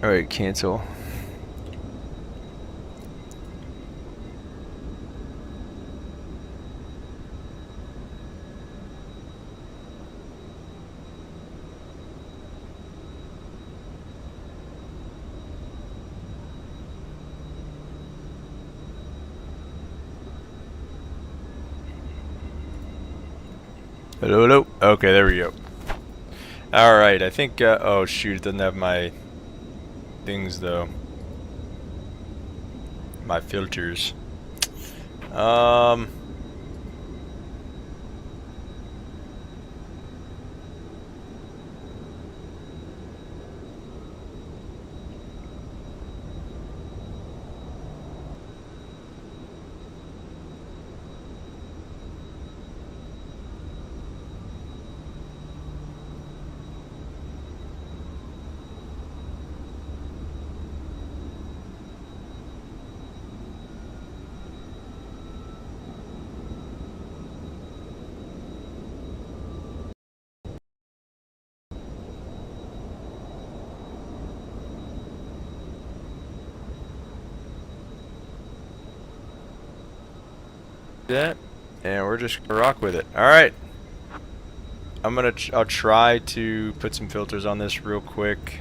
Alright, cancel. Hello, hello. Okay, there we go. Alright, I think, oh shoot, it doesn't have my things though. My filters. That, and we're just gonna rock with it. Alright. I'll try to put some filters on this real quick.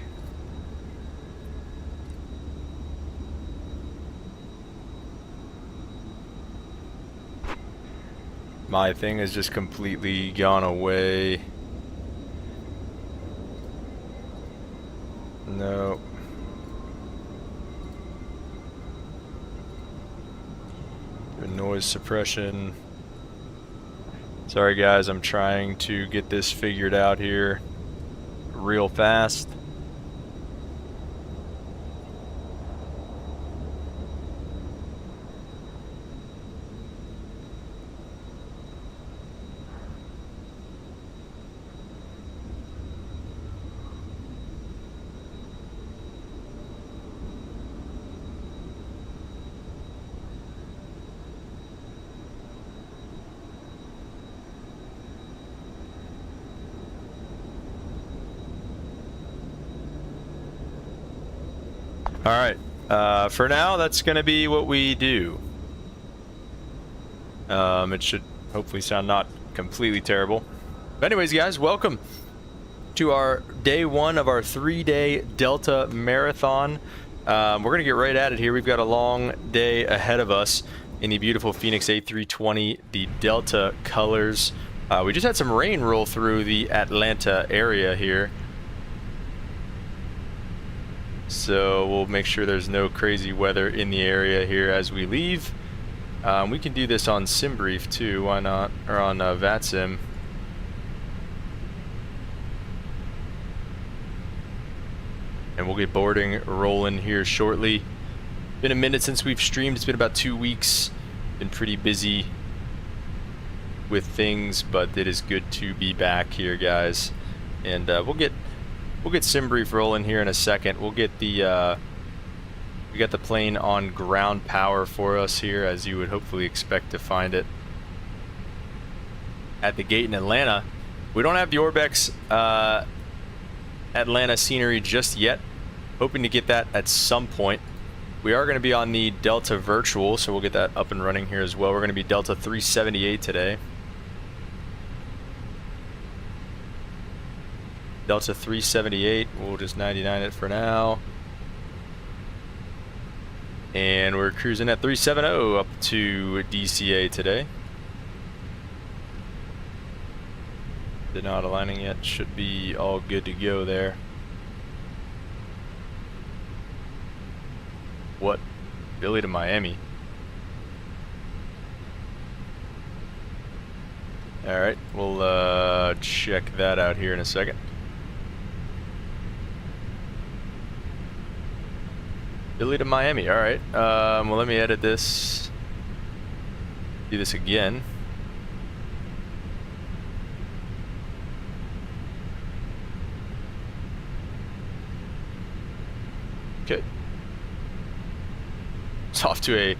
My thing has just completely gone away. No. Noise suppression. Sorry guys, I'm trying to get this figured out here real fast. Alright, for now, that's going to be what we do. It should hopefully sound not completely terrible. But anyways, guys, welcome to our day one of our 3-day Delta Marathon. We're going to get right at it here. We've got a long day ahead of us in the beautiful FENIX A320, the Delta colors. We just had some rain roll through the Atlanta area here. So we'll make sure there's no crazy weather in the area here as we leave. We can do this on SimBrief too, why not? Or on VATSIM. And we'll get boarding rolling here shortly. Been a minute since we've streamed. It's been about 2 weeks. Been pretty busy with things, but it is good to be back here, guys. And we'll get SimBrief rolling here in a second. We'll get the we got the plane on ground power for us here, as you would hopefully expect to find it at the gate in Atlanta. We don't have the Orbex Atlanta scenery just yet. Hoping to get that at some point. We are going to be on the Delta Virtual, so we'll get that up and running here as well. We're going to be Delta 378 today. Delta 378, we'll just 99 it for now. And we're cruising at 370 up to DCA today. They're not aligning yet, should be all good to go there. What? Philly to Miami. Alright, we'll check that out here in a second. Philly to Miami, alright. Well, let me edit this. Do this again. Okay. It's off to a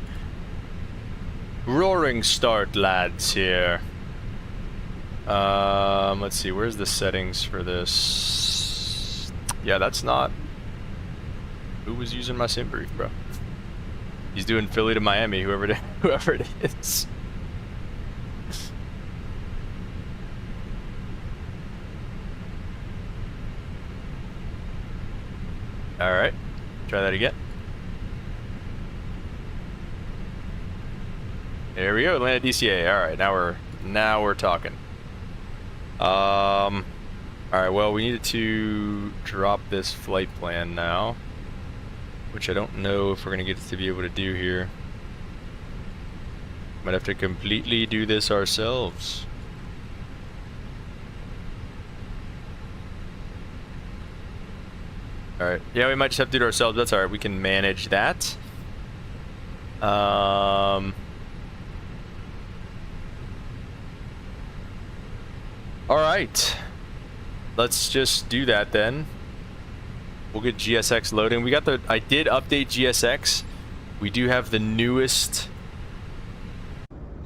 roaring start, lads, here. Let's see, where's the settings for this? Yeah, that's not Who was using my sim brief, bro? He's doing Philly to Miami, whoever it is. All right, try that again. There we go, Atlanta DCA. All right, now we're talking. All right, well, we needed to drop this flight plan now, which I don't know if we're gonna get to be able to do here. Might have to completely do this ourselves. Alright, yeah, we might just have to do it ourselves. That's alright, we can manage that. Alright. Let's just do that then. We'll get GSX loading. I did update GSX. We do have the newest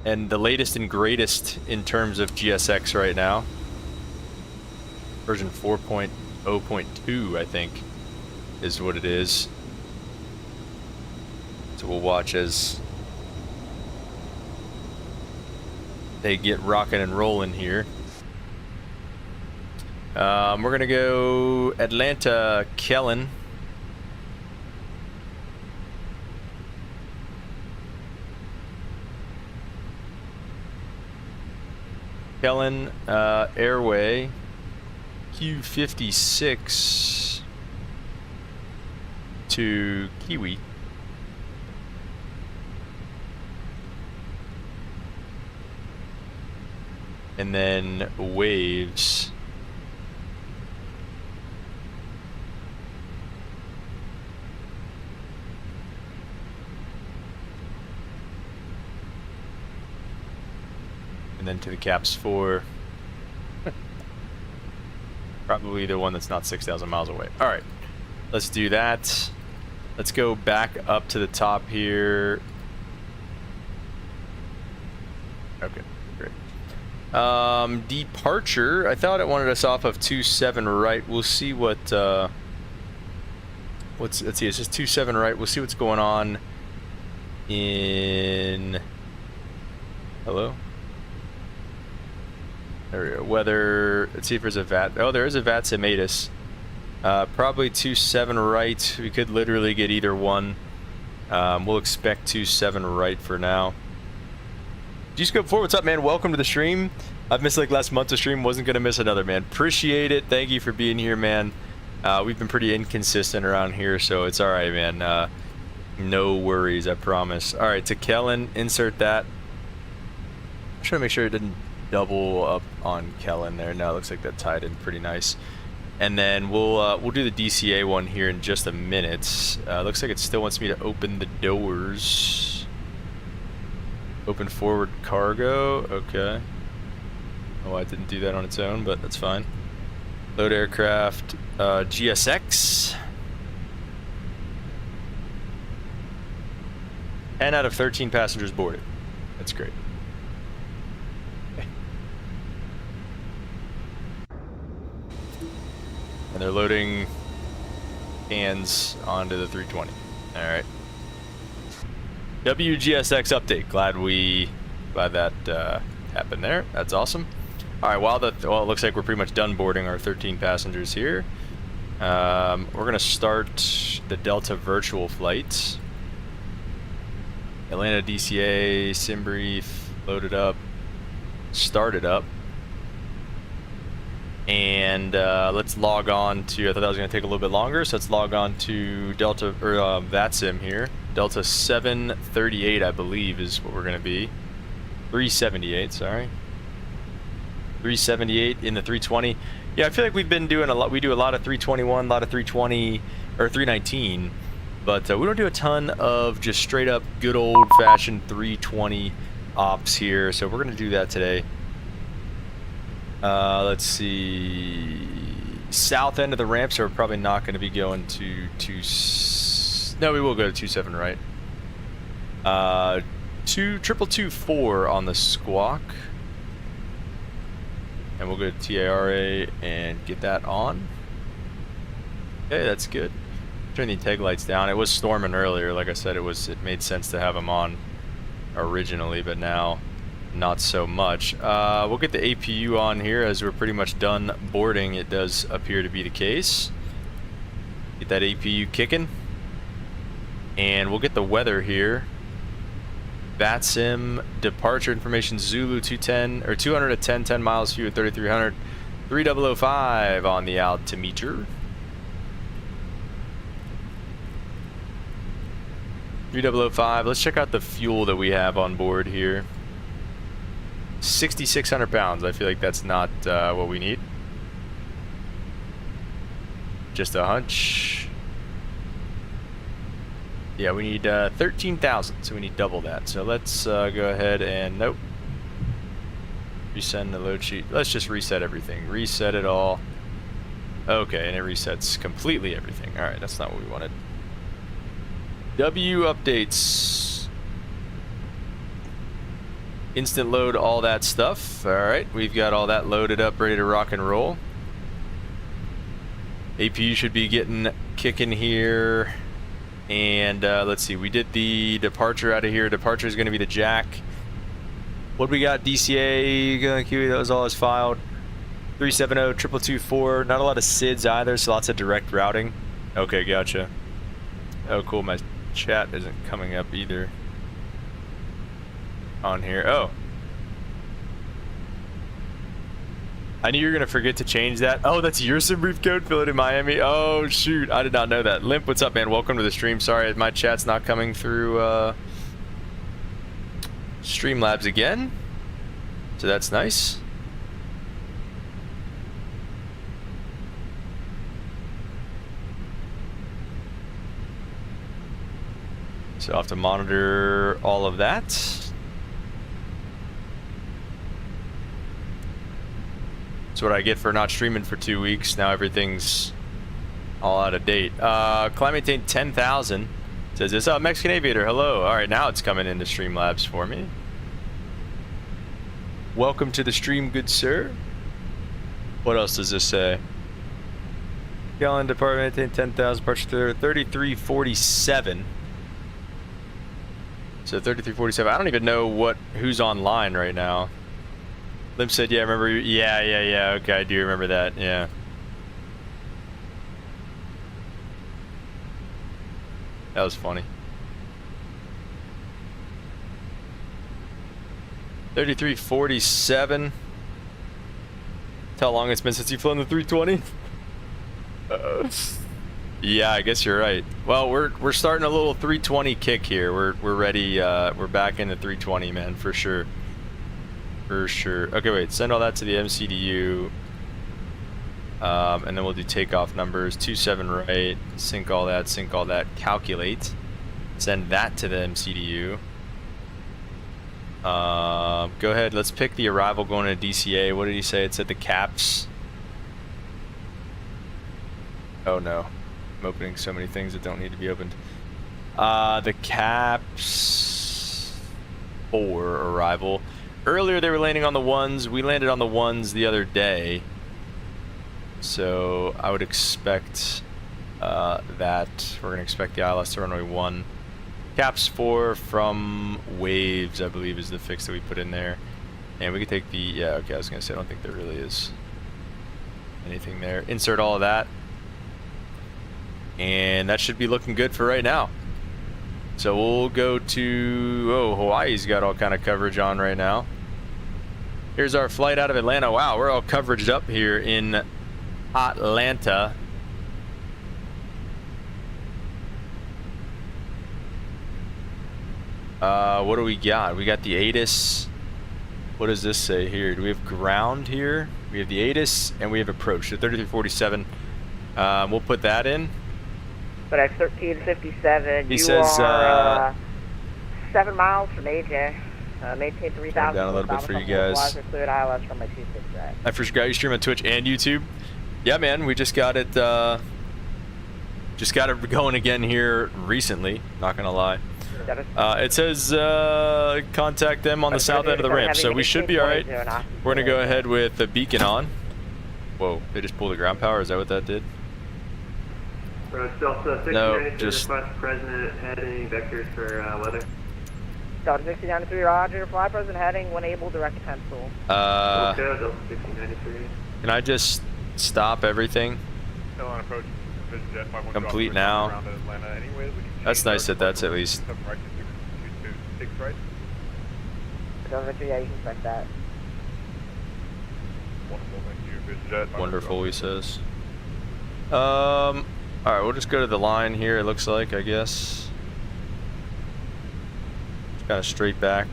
and the latest and greatest in terms of GSX right now. Version 4.0.2, I think, is what it is. So we'll watch as they get rocking and rolling here. We're gonna go Atlanta, Kellen. Kellen, Airway, Q56 to Kiwi. And then Waves. And then to the caps 4. Probably the one that's not 6,000 miles away. All right, let's do that. Let's go back up to the top here. Okay, great. Departure, I thought it wanted us off of 27 right. We'll see what, let's see, it's just 27 right. We'll see what's going on in, hello? There we go. Weather, let's see if there's a VAT. Oh, there is a VAT Sematus. Probably 27 right. We could literally get either one. We'll expect 27 right for now. G-Scope 4, what's up, man? Welcome to the stream. I've missed like last month's stream. Wasn't going to miss another, man. Appreciate it. Thank you for being here, man. We've been pretty inconsistent around here, so it's all right, man. No worries, I promise. All right, to Kellen, insert that. I'm trying to make sure it didn't double up on Kellen there. No, it looks like that tied in pretty nice. And then we'll do the DCA one here in just a minute. Looks like it still wants me to open the doors. Open forward cargo. Okay. Oh, I didn't do that on its own, but that's fine. Load aircraft. GSX. 10 out of 13 passengers boarded. That's great. And they're loading cans onto the 320. All right. WGSX update. Glad that happened there. That's awesome. All right. Well, it looks like we're pretty much done boarding our 13 passengers here. We're gonna start the Delta virtual flight. Atlanta DCA sim brief loaded up, started up. And let's log on to, I thought that was going to take a little bit longer, so let's log on to Delta, or VATSIM here. Delta 738, I believe, is what we're going to be. 378, sorry. 378 in the 320. Yeah, I feel like we've been doing a lot. We do a lot of 321, a lot of 320, or 319. But we don't do a ton of just straight up good old-fashioned 320 ops here, so we're going to do that today. Let's see. South end of the ramp, so we're probably not going to be going to no, we will go to 27 right. 2224 on the squawk. And we'll go to TARA and get that on. Okay, that's good. Turn the tail lights down. It was storming earlier. Like I said, it made sense to have them on originally, but now not so much. We'll get the APU on here as we're pretty much done boarding. It does appear to be the case. Get that APU kicking. And we'll get the weather here. VATSIM departure information Zulu 210 or 200 at 10 miles fewer 3300 3005 on the altimeter. 3005. Let's check out the fuel that we have on board here. 6,600 pounds. I feel like that's not what we need. Just a hunch. Yeah, we need 13,000, so we need double that. So let's go ahead and nope. Resend the load sheet. Let's just reset everything. Reset it all. Okay, and it resets completely everything. All right, that's not what we wanted. W updates. Instant load, all that stuff. All right, we've got all that loaded up, ready to rock and roll. APU should be kicking here. And let's see, we did the departure out of here. Departure is going to be the jack. What we got? DCA, QE, that was all as filed. 370, 2224. Not a lot of SIDs either, so lots of direct routing. Okay, gotcha. Oh, cool. My chat isn't coming up either on here. Oh. I knew you were going to forget to change that. Oh, that's your brief code, fill it in Miami. Oh, shoot. I did not know that. Limp, what's up, man? Welcome to the stream. Sorry, my chat's not coming through Streamlabs again. So that's nice. So I'll have to monitor all of that. That's what I get for not streaming for 2 weeks. Now everything's all out of date. Climatetain 10,000 says this. Oh, Mexican Aviator, hello. All right, now it's coming into Streamlabs for me. Welcome to the stream, good sir. What else does this say? Gallon department, 10,000, parts 3347. So 3347. I don't even know who's online right now. Limp said, yeah, remember you? Yeah. Okay, I do remember that. Yeah. That was funny. 3347. That's how long it's been since you've flown the 320? Yeah, I guess you're right. Well, we're starting a little 320 kick here. We're ready. We're back in the 320, man, for sure. For sure. Okay, wait. Send all that to the MCDU. And then we'll do takeoff numbers. 27 right. Sync all that. Calculate. Send that to the MCDU. Go ahead. Let's pick the arrival going to DCA. What did he say? It said the caps. Oh no. I'm opening so many things that don't need to be opened. The caps for arrival. Earlier they were landing on the ones. We landed on the ones the other day. So I would expect that we're going to expect the ILS to runway 1. Caps 4 from Waves, I believe, is the fix that we put in there. And we could take the, yeah, okay, I was going to say, I don't think there really is anything there. Insert all of that. And that should be looking good for right now. So we'll go to, oh, Hawaii's got all kind of coverage on right now. Here's our flight out of Atlanta. Wow, we're all coveraged up here in Atlanta. What do we got? We got the ATIS. What does this say here? Do we have ground here? We have the ATIS and we have approach. So 3347. We'll put that in. But at 1357, he says, 7 miles from AJ. Maintain 3,000. Down a little bit for you guys. Cleared ILS from my 26 right. I forgot you stream on Twitch and YouTube. Yeah, man, we just got it going again here recently. Not gonna lie. It says contact them on the south end of the ramp, so we should be all right. We're gonna go ahead with the beacon on. Whoa, they just pulled the ground power. Is that what that did? No, just President heading vectors for weather. Delta 6093, roger. Fly President heading when able, direct pencil. Delta 6093. Can I just stop everything? On approach, jet Complete now. That's nice that that's at least. Delta 53, yeah, you can expect that. Wonderful, thank you. Vision jet. Wonderful, he says. Alright, we'll just go to the line here, it looks like, I guess. Just kind of straight back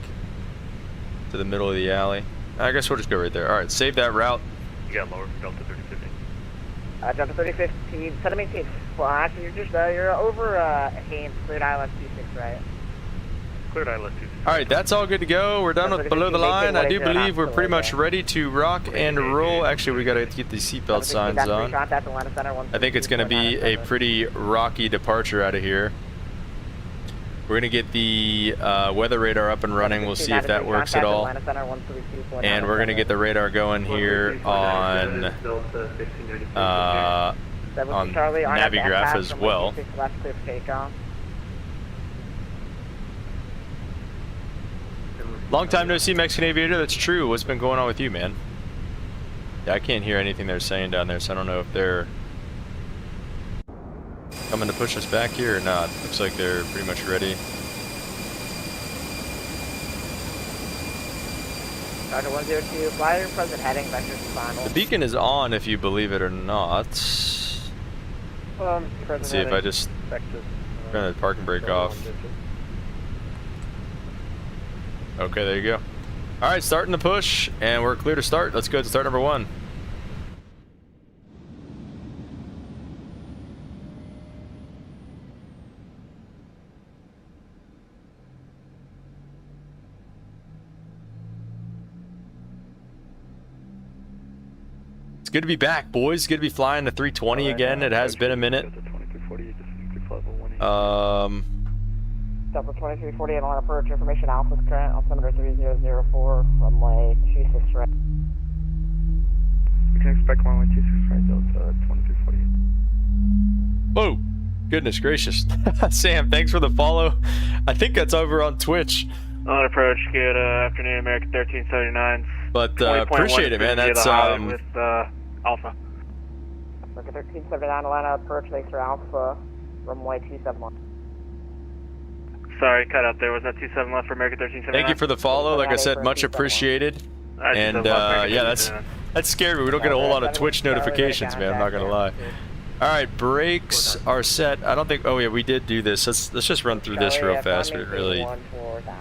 to the middle of the alley. I guess we'll just go right there. Alright, save that route. You got lower, Delta 3015. Delta 3015, set to maintain flash. You're just, you're over, Haynes, cleared ILS 26, right? Cleared ILS 26. Alright, that's all good to go. We're done with below the line. I do believe we're pretty much ready to rock and roll. Actually, we gotta get these seatbelt signs on. I think it's gonna be a pretty rocky departure out of here. We're gonna get the weather radar up and running. We'll see if that works at all. And we're gonna get the radar going here on Navigraph as well. Long time no see, Mexican Aviator. That's true. What's been going on with you, man? Yeah, I can't hear anything they're saying down there, so I don't know if they're coming to push us back here or not. Looks like they're pretty much ready. Dr. 102, flyer present heading, vectors final. The beacon is on, if you believe it or not. Let's see if I just turn the parking brake off. Okay, there you go. Alright, starting the push, and we're clear to start. Let's go to start number 1. It's good to be back, boys. Good to be flying the 320 again. It has been a minute. Delta 2340 and on approach, information Alpha's current, altimeter 3004, runway 26 right. You can expect runway 26 right, Delta 2340. Whoa, goodness gracious. Sam, thanks for the follow. I think that's over on Twitch. On approach, good afternoon, American 1379. But appreciate it, man. That's with Alpha. American 1379, Atlanta approach, thanks for Alpha, runway 271. Sorry, cut out there. Was that 27 left for American 1379? Thank you for the follow. Like I said, much appreciated. And yeah, that's scary. We don't get a whole lot of Twitch notifications, man. I'm not gonna lie. All right, brakes are set. I don't think. Oh yeah, we did do this. Let's just run through this real fast. We didn't really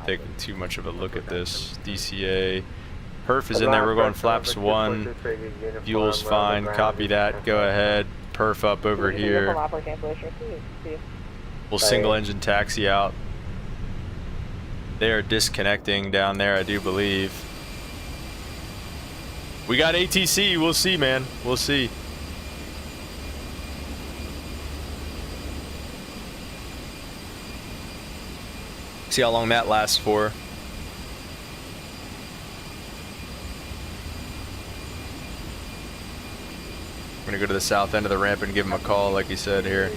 take too much of a look at this. DCA, perf is in there. We're going flaps 1. Fuel's fine. Copy that. Go ahead. Perf up over here. We'll single engine taxi out. They are disconnecting down there, I do believe. We got ATC. We'll see, man. We'll see. See how long that lasts for. I'm gonna go to the south end of the ramp and give him a call, like he said here.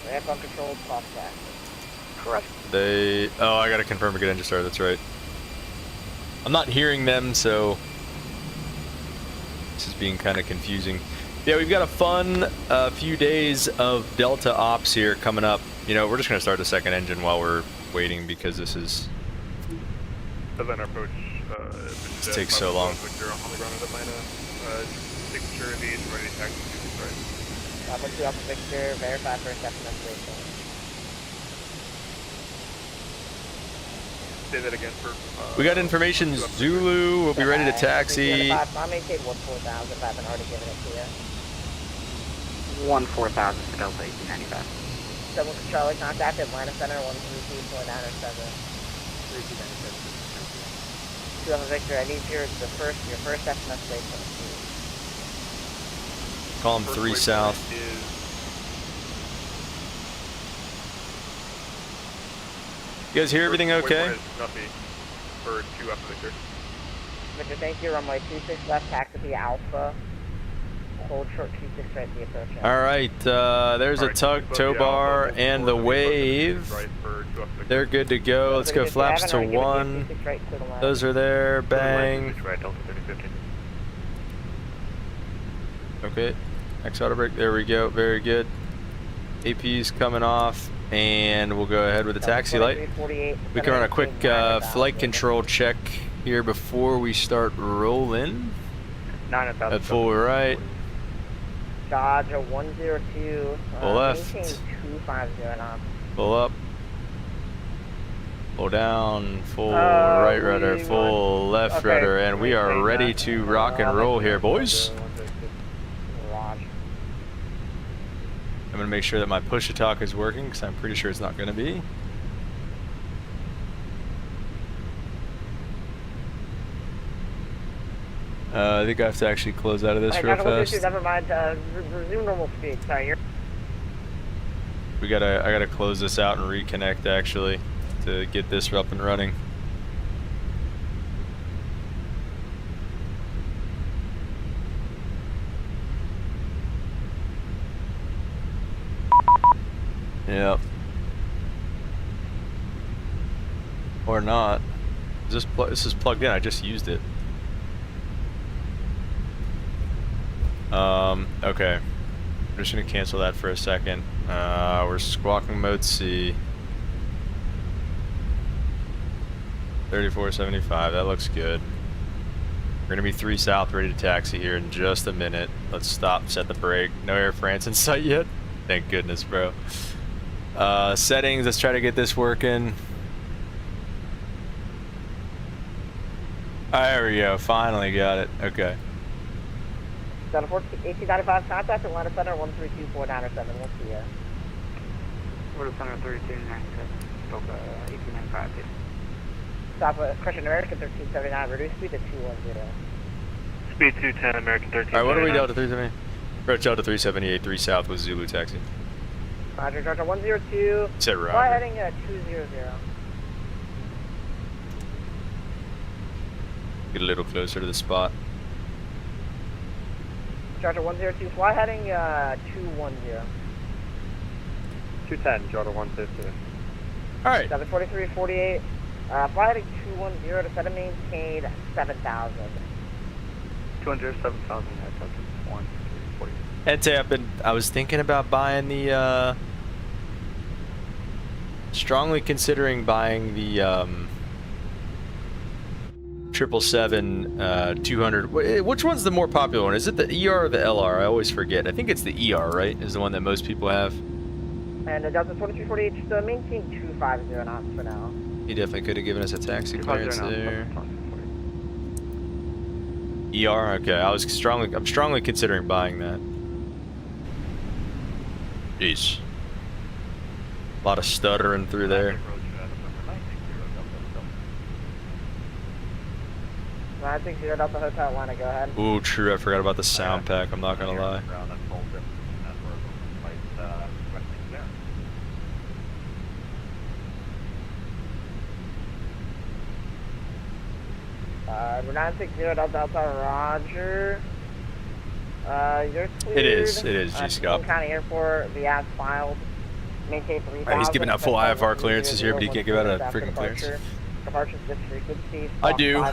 Ramp uncontrolled, top back. Correct. Oh, I gotta confirm a good engine start, that's right. I'm not hearing them, so this is being kind of confusing. Yeah, we've got a fun few days of Delta ops here coming up. You know, we're just gonna start the second engine while we're waiting because this is... Atlanta approach, this takes so long. Victor on the ground at Atlanta. Signature lead, ready to taxi to the right. Papa 2 Alpha Victor, verify for assessment station. Say that again for... we got information, Zulu, we'll be ready to taxi. I'm maintain 14000 if I haven't already given it to you. 14000 for Delta 1895. Double Charlie, contact Atlanta Center 132.907. 2 Alpha Victor, I need your first SMS station. Call him 3 south. You guys hear everything okay? For 2 Alpha Victor. Victor, thank you. Runway 26 left, taxi via Alpha. hold short 26 right the approach. All right, there's a tow bar and the wave. They're good to go. Let's go flaps to 1. Those are there. Bang. Okay. X auto brake. There we go. Very good. AP's coming off, and we'll go ahead with the taxi light. We can run a quick flight control check here before we start rolling. At full right. Dodge 102. Full left. 250 knots. Full up. Full down. Full right rudder. Full left rudder. And we are ready to rock and roll here, boys. I'm going to make sure that my push-to-talk is working, because I'm pretty sure it's not going to be. I think I have to actually close out of this real fast. Never mind. Resume normal speed. Sorry, I gotta close this out and reconnect actually to get this up and running. Yep. Or not. This is plugged in. I just used it. Okay. I'm just gonna cancel that for a second. We're squawking mode C. 3475, that looks good. We're gonna be 3 south, ready to taxi here in just a minute. Let's stop, set the brake. No Air France in sight yet? Thank goodness, bro. Settings, let's try to get this working. There we go, finally got it. Okay. Got a 1895 contact at Atlanta Center 1324907. What's the Order Center 3297. Delta 1895. stop at Crushing American 1379, reduce speed to 210. Speed 210, American 1379. Alright, what are we Delta 378? Approach Delta 378, 3 south with Zulu taxi. Roger, Delta 102. Said Roger. Fly heading 200. Get a little closer to the spot. Charger 102, fly heading 210. 210, Jordan 150. Alright. 74348, fly heading 210 to set and maintain 7,000. 207,000 at 140. I'd say I was thinking about buying the, strongly considering buying the, 777 200. Which one's the more popular one? Is it the ER or the LR? I always forget. I think it's the ER, right? Is the one that most people have. And Delta 2348, just maintain 250 knots for now. He definitely could have given us a taxi clearance there. ER, okay. I'm strongly considering buying that. Jeez. A lot of stuttering through there. 960 Delta Hotel Atlanta, go ahead. Ooh, true. I forgot about the sound pack. I'm not gonna lie. We're 960 Delta Roger. You're cleared. It is, G-Scout. County Airport, the as filed. Maintain 3,000. He's giving out full IFR clearances here, but he can't give out a freaking clearance. I do.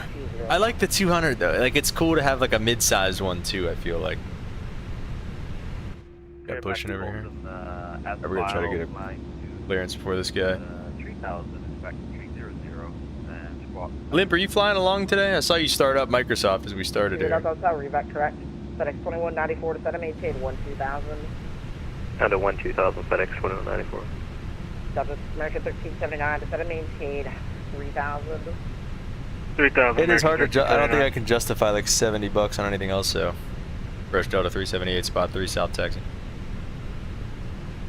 I like the 200 though. Like, it's cool to have like a mid-sized one too, I feel like. Got pushing over here. We're gonna try to get a clearance before this guy. 3000, expect 300, and squawk. Limp, are you flying along today? I saw you start up Microsoft as we started here. Reback correct. FedEx 2194 to set and maintain 12,000. And a 12,000 FedEx 2194. Delta American 1379 to set and maintain 3,000. 3,000. It is hard to I don't think I can justify like $70 on anything else, so. Rush Delta 378, spot 3 south taxi.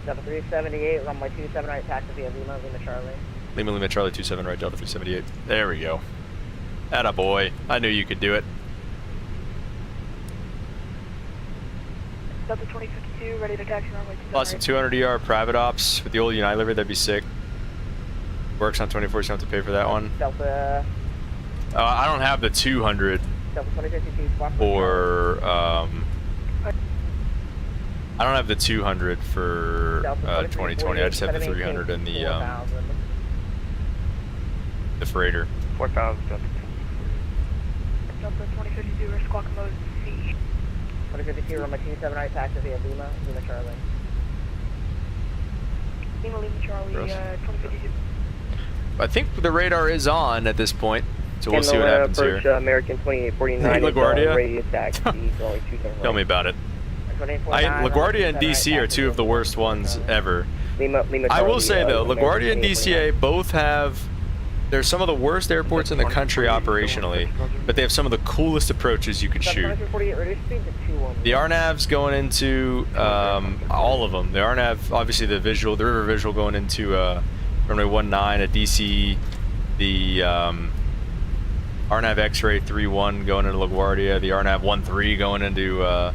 Delta 378, runway 27 right, taxi via Lima Charlie. Lima Charlie 27 right, Delta 378. There we go. Atta boy. I knew you could do it. Delta 2052, ready to taxi runway 27 Plus some 200 ER private ops with the old United livery, that'd be sick. Works on 24, so you don't have to pay for that one. Delta. I don't have the 200 Delta 2052, or I don't have the 200 for Delta 2020. I just have the 300 and the freighter. 4,000 Delta. Delta 2052, we're squawk mode C. 2052, runway 27 right, taxi via Lima Charlie. Lima Charlie, Gross. 2052. I think the radar is on at this point, so we'll see what happens here. American 2849 LaGuardia? radio taxi, only 27 Tell me about it. LaGuardia and DC are two of the worst ones ever. Lima I will say though, American LaGuardia and 2849. DCA both have, they're some of the worst airports in the country operationally, but they have some of the coolest approaches you could shoot. The RNAV's going into all of them. The RNAV, obviously the visual, the river visual going into runway 19 at DC, the RNAV X-ray 31 going into LaGuardia, the RNAV 13 going into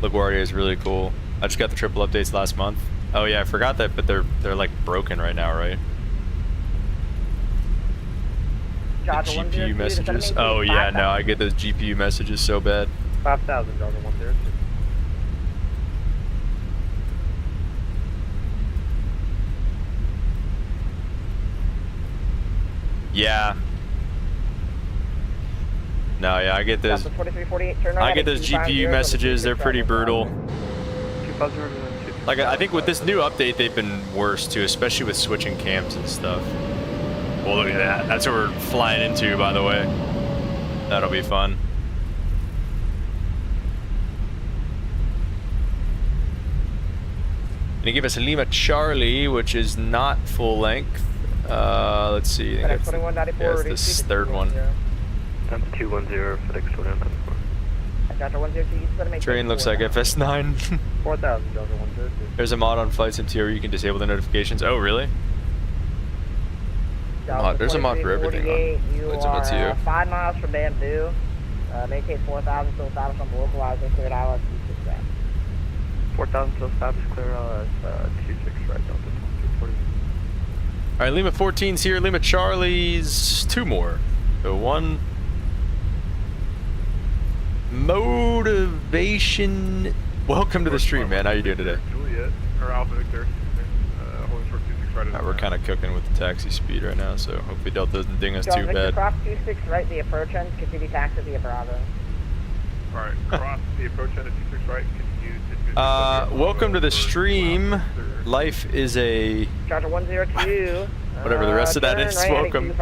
LaGuardia is really cool. I just got the triple updates last month. Oh yeah, I forgot that, but they're like broken right now, right? The GPU messages. Oh yeah, no, I get those GPU messages so bad. 5,000 Delta 102. Yeah. No, yeah, I get those. I get those GPU messages. They're pretty brutal. 2,000. Like I think with this new update, they've been worse too, especially with switching cams and stuff. Well, look at that. That's what we're flying into, by the way. That'll be fun. Gonna give us a Lima Charlie, which is not full length. Let's see. I think that's, yeah, it's this third one. That's 210 FedEx 2194. Train looks like FS9. 4,000 Delta 102. There's a mod on Flight Sim TR, you can disable the notifications. Oh, really? There's a mod for everything on Flight Sim TR. 5 miles from Bamboo. Maintain 4,000 still status on the localized and cleared ILS 26. 4,000 still status clear ILS 26 right Delta 240. Alright, Lima 14's here, Lima Charlie's 2 more. So 1. Motivation. Welcome to the stream, man. How you doing today? Juliet, or Alpha Victor. Holding short 26 right. We're kind of cooking with the taxi speed right now, so hopefully Delta doesn't ding us too bad. Cross 26 right, the approach end, continue taxi via Bravo. Alright, cross the approach end at 26 right, continue. Welcome to the stream. Life is a... Charger 102. Whatever the rest of that is, welcome.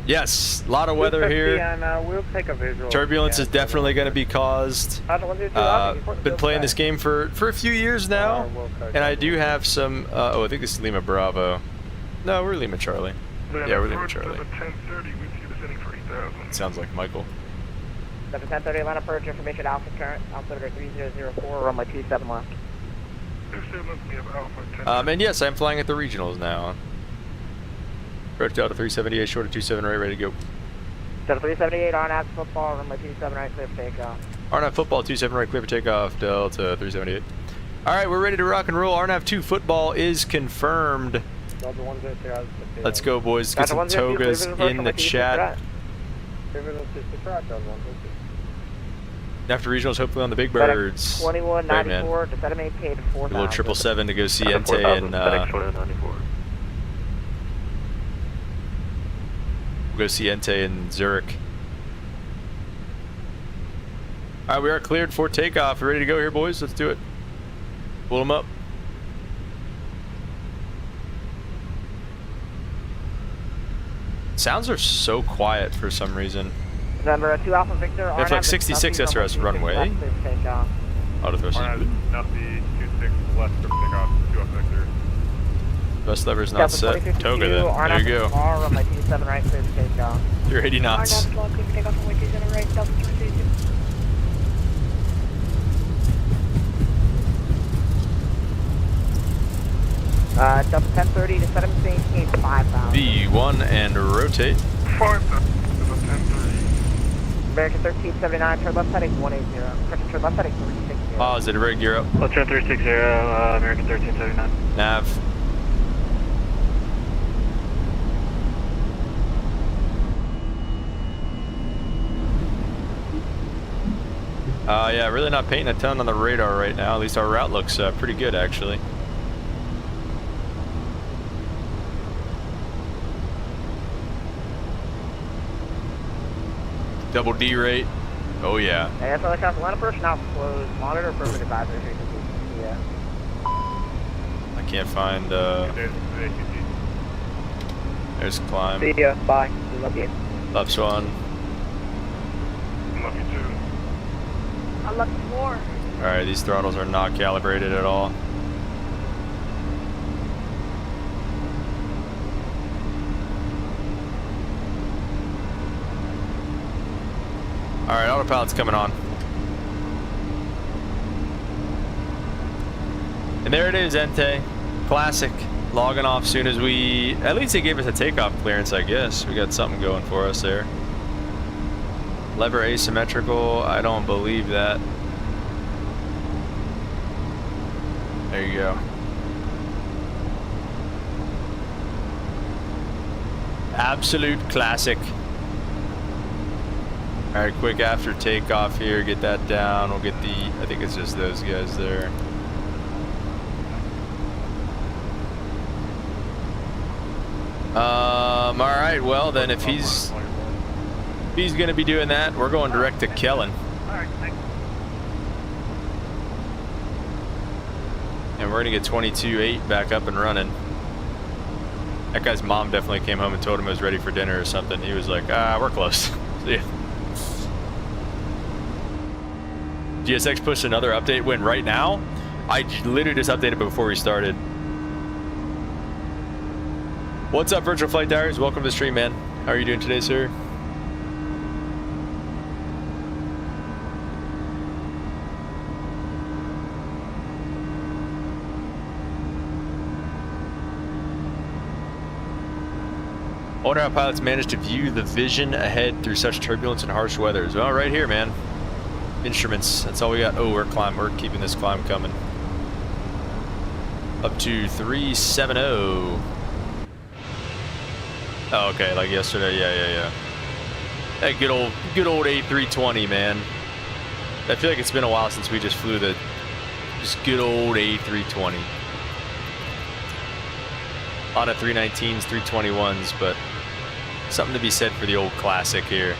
Yes, a lot of weather here. We'll take a visual. Turbulence is definitely going to be caused. Been playing this game for a few years now, and I do have some. Oh, I think this is Lima Bravo. No, we're Lima Charlie. Yeah, we're Lima Charlie. Sounds like Michael. 1030 Atlanta approach information Alpha current, altimeter 3004, runway 27 left. And yes, I'm flying at the regionals now. Approach Delta 378, short of 27 right, ready to go. Delta 378, RNAV football, runway 27 right, clear for takeoff. RNAV football, 27 right, clear for takeoff, Delta 378. Alright, we're ready to rock and roll. RNAV 2 football is confirmed. Let's go, boys. Get some togas in the chat. After regionals, hopefully on the big birds. 2194 to set a maintain 4,000. A little 777 to go see Ente and we'll go see Ente in Zurich. All right, we are cleared for takeoff. We're ready to go here, boys. Let's do it. Pull them up. Sounds are so quiet for some reason. November 2 Alpha Victor. They have like 66 SRS runway. Auto thrust. Not the 26 left for takeoff, 2 Alpha Victor. Best lever's not set. Toga then. There you go. Runway 27 right, clear for takeoff. You're 80 knots. Clear for takeoff, runway 27 right, Delta 382. Delta 1030 to set a maintain 5,000. V1 and rotate. 5,000. American 1379, turn left heading 180. Turn left heading 360. Positive, rig gear up. Let's turn 360, American 1379. Nav. Yeah, really not painting a ton on the radar right now. At least our route looks pretty good, actually. Double D rate. Oh, yeah. Hey, that's all I got. Line approach now closed. Monitor perfect advisory. Yeah. I can't find, there's climb. See ya. Bye. Love you. Left one. Lucky two. I left 4. Alright, these throttles are not calibrated at all. Alright, autopilot's coming on. And there it is, Ente. Classic. Logging off soon as we... At least they gave us a takeoff clearance, I guess. We got something going for us there. Lever asymmetrical. I don't believe that. There you go. Absolute classic. Alright, quick after takeoff here, get that down. We'll get the, I think it's just those guys there. Alright, well then if he's gonna be doing that, we're going direct to Kellen. Alright, thanks. And we're gonna get 22.8 back up and running. That guy's mom definitely came home and told him it was ready for dinner or something. He was like, we're close. See ya. GSX pushed another update when right now? I literally just updated before we started. What's up, Virtual Flight Diaries? Welcome to the stream, man. How are you doing today, sir? I wonder how pilots manage to view the vision ahead through such turbulence and harsh weathers. Well, right here, man. Instruments, that's all we got. Oh, we're keeping this climb coming. Up to 370. Oh, okay, like yesterday. Yeah. Hey, good old A320, man. I feel like it's been a while since we just flew the just good old A320. A lot of 319s, 321s, but something to be said for the old classic here.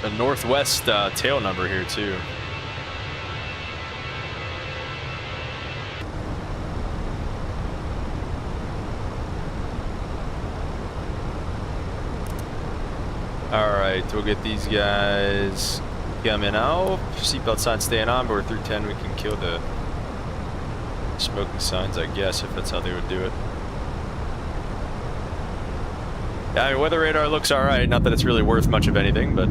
The Northwest tail number here too. All right, we'll get these guys coming out. Seatbelt sign staying on, but we're through 10. We can kill the smoking signs, I guess, if that's how they would do it. Yeah, I mean, weather radar looks all right. Not that it's really worth much of anything, but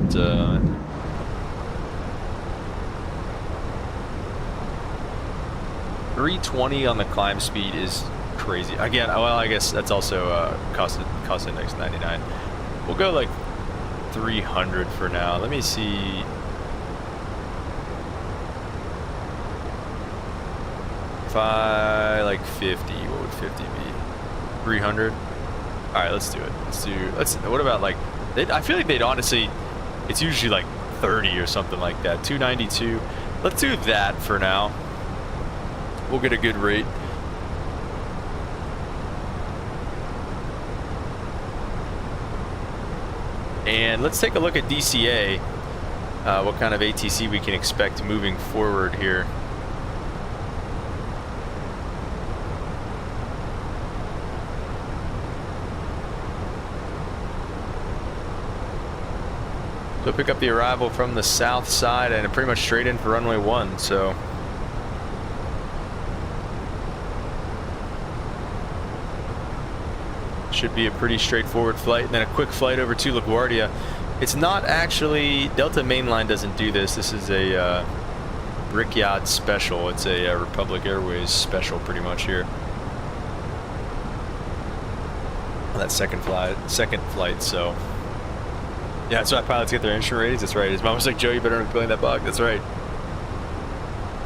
320 on the climb speed is crazy. Again, well, I guess that's also cost index 99. We'll go like 300 for now. Let me see. If I like 50, what would 50 be? 300. All right, let's do it. What about like, I feel like they'd honestly, it's usually like 30 or something like that. 292. Let's do that for now. We'll get a good rate. And let's take a look at DCA. What kind of ATC we can expect moving forward here. So pick up the arrival from the south side and pretty much straight in for runway 1, so. Should be a pretty straightforward flight, and then a quick flight over to LaGuardia. It's not actually, Delta Mainline doesn't do this. This is a Brickyard special. It's a Republic Airways special pretty much here. That second flight, so. Yeah, that's why pilots get their insurance ratings. That's right. His mom was like, Joe, you better not be playing that bug. That's right.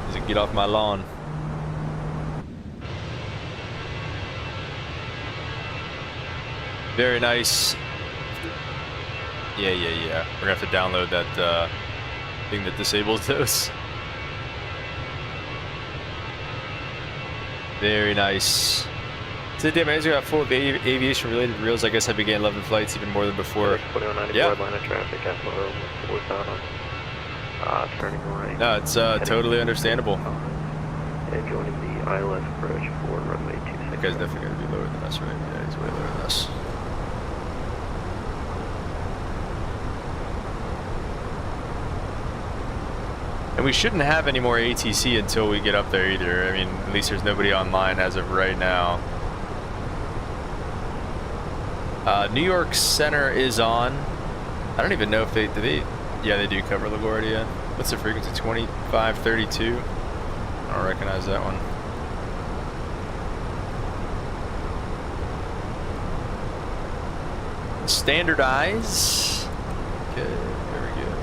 He's like, get off my lawn. Very nice. Yeah. We're gonna have to download that thing that disables those. Very nice. Today, my hands are full of aviation-related reels. I guess I began 11 flights, even more than before. 2194 Yeah. line of traffic at westbound. Turning right. No, it's totally understandable. And joining the ILS approach for runway 26. That guy's definitely gonna be lower than us, right? Yeah, he's way lower than us. And we shouldn't have any more ATC until we get up there either. I mean, at least there's nobody online as of right now. New York Center is on. I don't even know if they yeah, they do cover LaGuardia. What's the frequency? 2532. I don't recognize that one. Standardize. Okay, very good.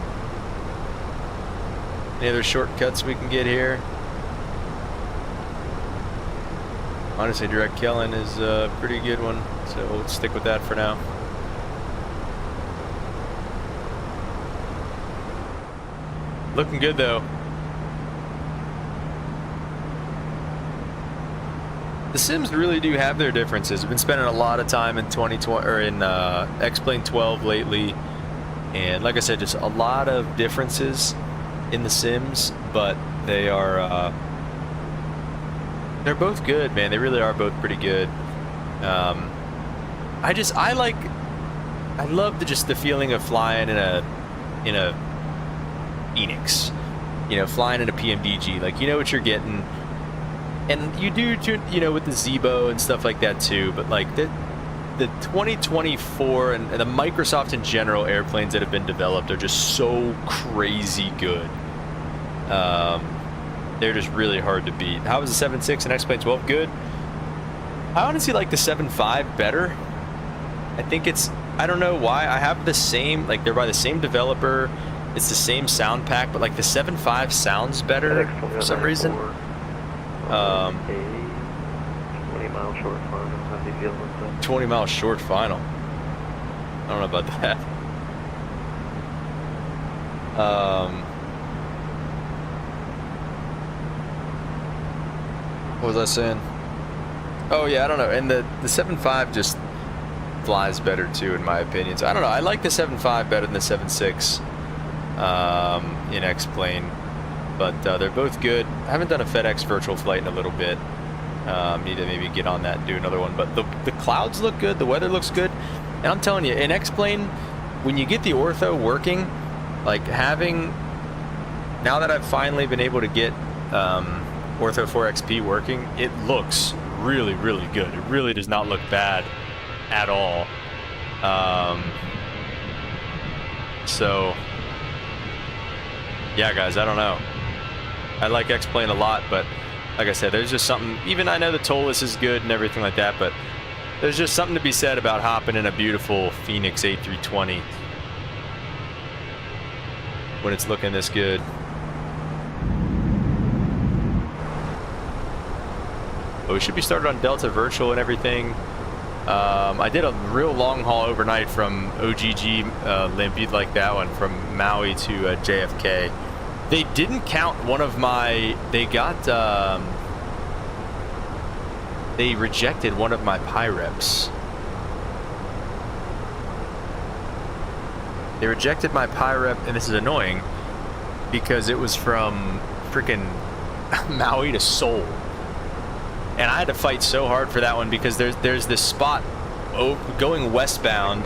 Any other shortcuts we can get here? Honestly, direct Kellen is a pretty good one, so we'll stick with that for now. Looking good though. The Sims really do have their differences. I've been spending a lot of time in 2020 or in X-Plane 12 lately, and like I said, just a lot of differences in the Sims, but they are they're both good, man. They really are both pretty good. I love the feeling of flying in a FENIX, you know, flying in a PMDG. Like, you know what you're getting. And you do, you know, with the Zebo and stuff like that too, but like the 2024 and the Microsoft in general airplanes that have been developed are just so crazy good. They're just really hard to beat. How was the 7.6 and X-Plane 12? Good. I honestly like the 7.5 better. I think it's, I don't know why. I have the same, like they're by the same developer. It's the same sound pack, but like the 7.5 sounds better for some reason. 20-mile short final. How do you feel about that? 20-mile short final. I don't know about that. What was I saying? Oh yeah, I don't know. And the 7.5 just flies better too, in my opinion. So I don't know. I like the 7.5 better than the 7.6 in X-Plane. But they're both good. I haven't done a FedEx virtual flight in a little bit. Need to maybe get on that and do another one. But the clouds look good. The weather looks good. And I'm telling you, in X-Plane, when you get the ortho working, like having, now that I've finally been able to get Ortho 4XP working, it looks really, really good. It really does not look bad at all. So, yeah, guys, I don't know. I like X-Plane a lot, but like I said, there's just something, even I know the TOLUS is good and everything like that, but there's just something to be said about hopping in a beautiful FENIX A320 when it's looking this good. But we should be started on Delta Virtual and everything. I did a real long haul overnight from OGG Limp. You'd like that one, from Maui to JFK. They didn't count one of my, they rejected one of my PIREPs. They rejected my PIREP, and this is annoying because it was from freaking Maui to Seoul. And I had to fight so hard for that one because there's this spot going westbound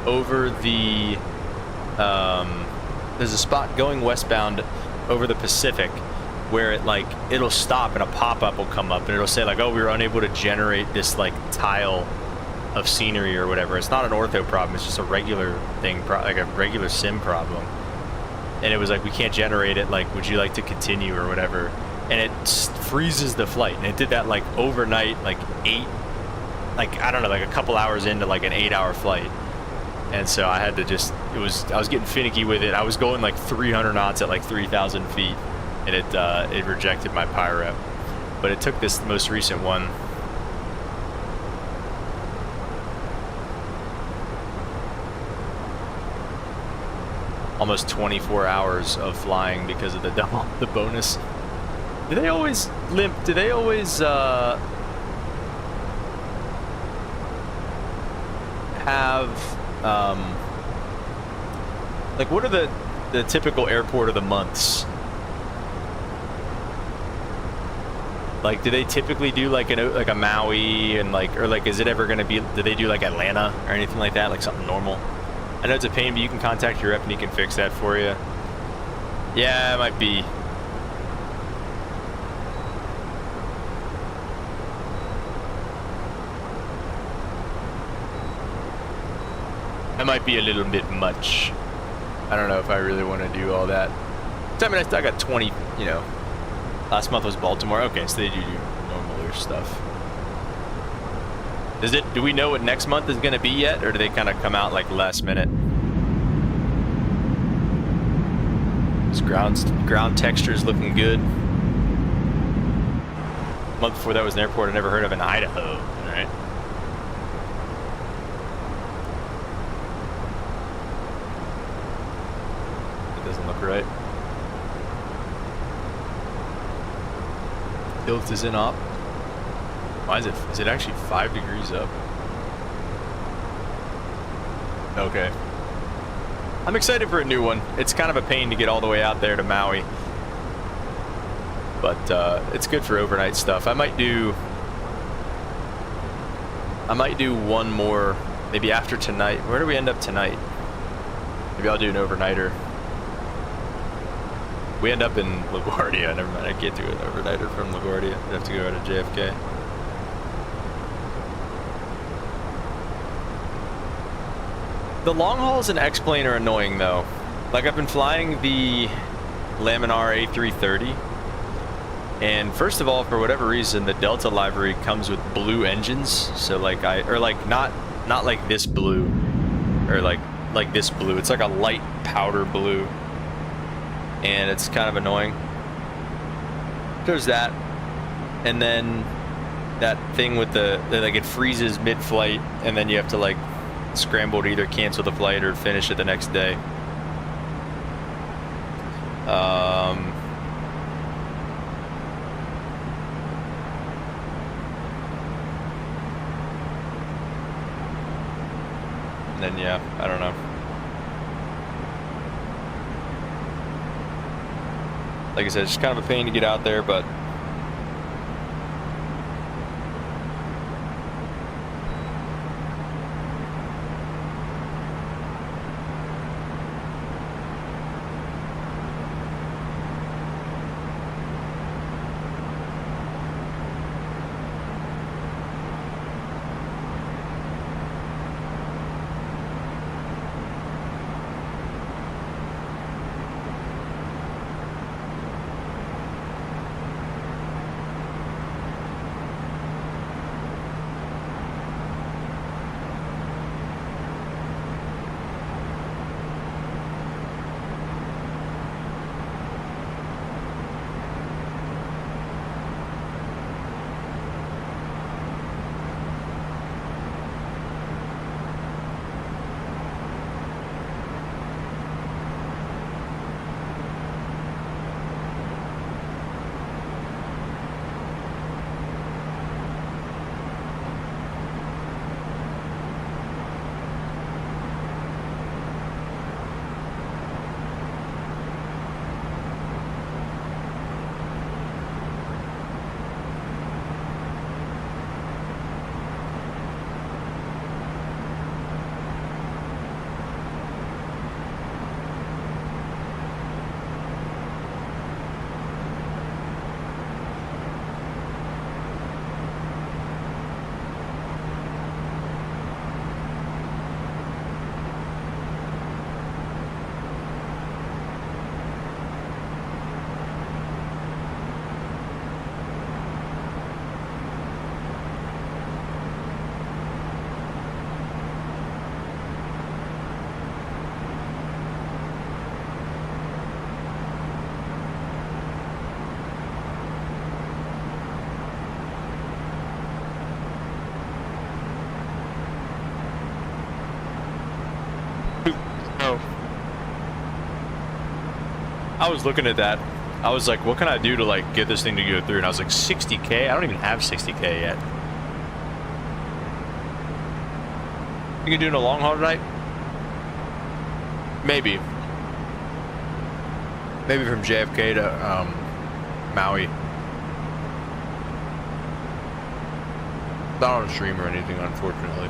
over the there's a spot going westbound over the Pacific where it'll stop and a pop-up will come up and it'll say like, oh, we were unable to generate this like tile of scenery or whatever. It's not an ortho problem, it's just a regular thing, like a regular sim problem. And it was like, we can't generate it, like would you like to continue or whatever. And it freezes the flight, and it did that like overnight, like I don't know, like a couple hours into like an 8-hour flight. And so I had to just, I was getting finicky with it. I was going like 300 knots at like 3,000 feet, and it rejected my PIREP. But it took this most recent one. almost 24 hours of flying because of the double, the bonus. Do they always limp? Do they always have like what are the typical airport of the months? Like, do they typically do like a Maui and like, or like, is it ever gonna be? Do they do like Atlanta or anything like that? Like something normal? I know it's a pain, but you can contact your rep and he can fix that for you. Yeah, it might be. That might be a little bit much. I don't know if I really want to do all that. I mean, I still got 20, you know. Last month was Baltimore. Okay, so they do normal stuff. Do we know what next month is going to be yet, or do they kind of come out like last minute? This ground texture is looking good. A month before that was an airport I never heard of in Idaho. All right. It doesn't look right. Tilt is in op. Why is it actually 5 degrees up? Okay. I'm excited for a new one. It's kind of a pain to get all the way out there to Maui. But it's good for overnight stuff. I might do one more, maybe after tonight. Where do we end up tonight? Maybe I'll do an overnighter. We end up in LaGuardia. Never mind, I can't do an overnighter from LaGuardia. I have to go out to JFK. The long hauls in X-Plane are annoying though. Like I've been flying the Laminar A330, and first of all, for whatever reason, the Delta livery comes with blue engines. So like not like this blue, or like this blue. It's like a light powder blue, and it's kind of annoying. There's that, and then that thing with the like it freezes mid-flight, and then you have to like scramble to either cancel the flight or finish it the next day. And then yeah, I don't know. Like I said, it's kind of a pain to get out there, but I was looking at that. I was like, what can I do to like get this thing to go through? And I was like, 60K? I don't even have 60K yet. You can do a long haul tonight? Maybe. Maybe from JFK to Maui. Not on stream or anything, unfortunately.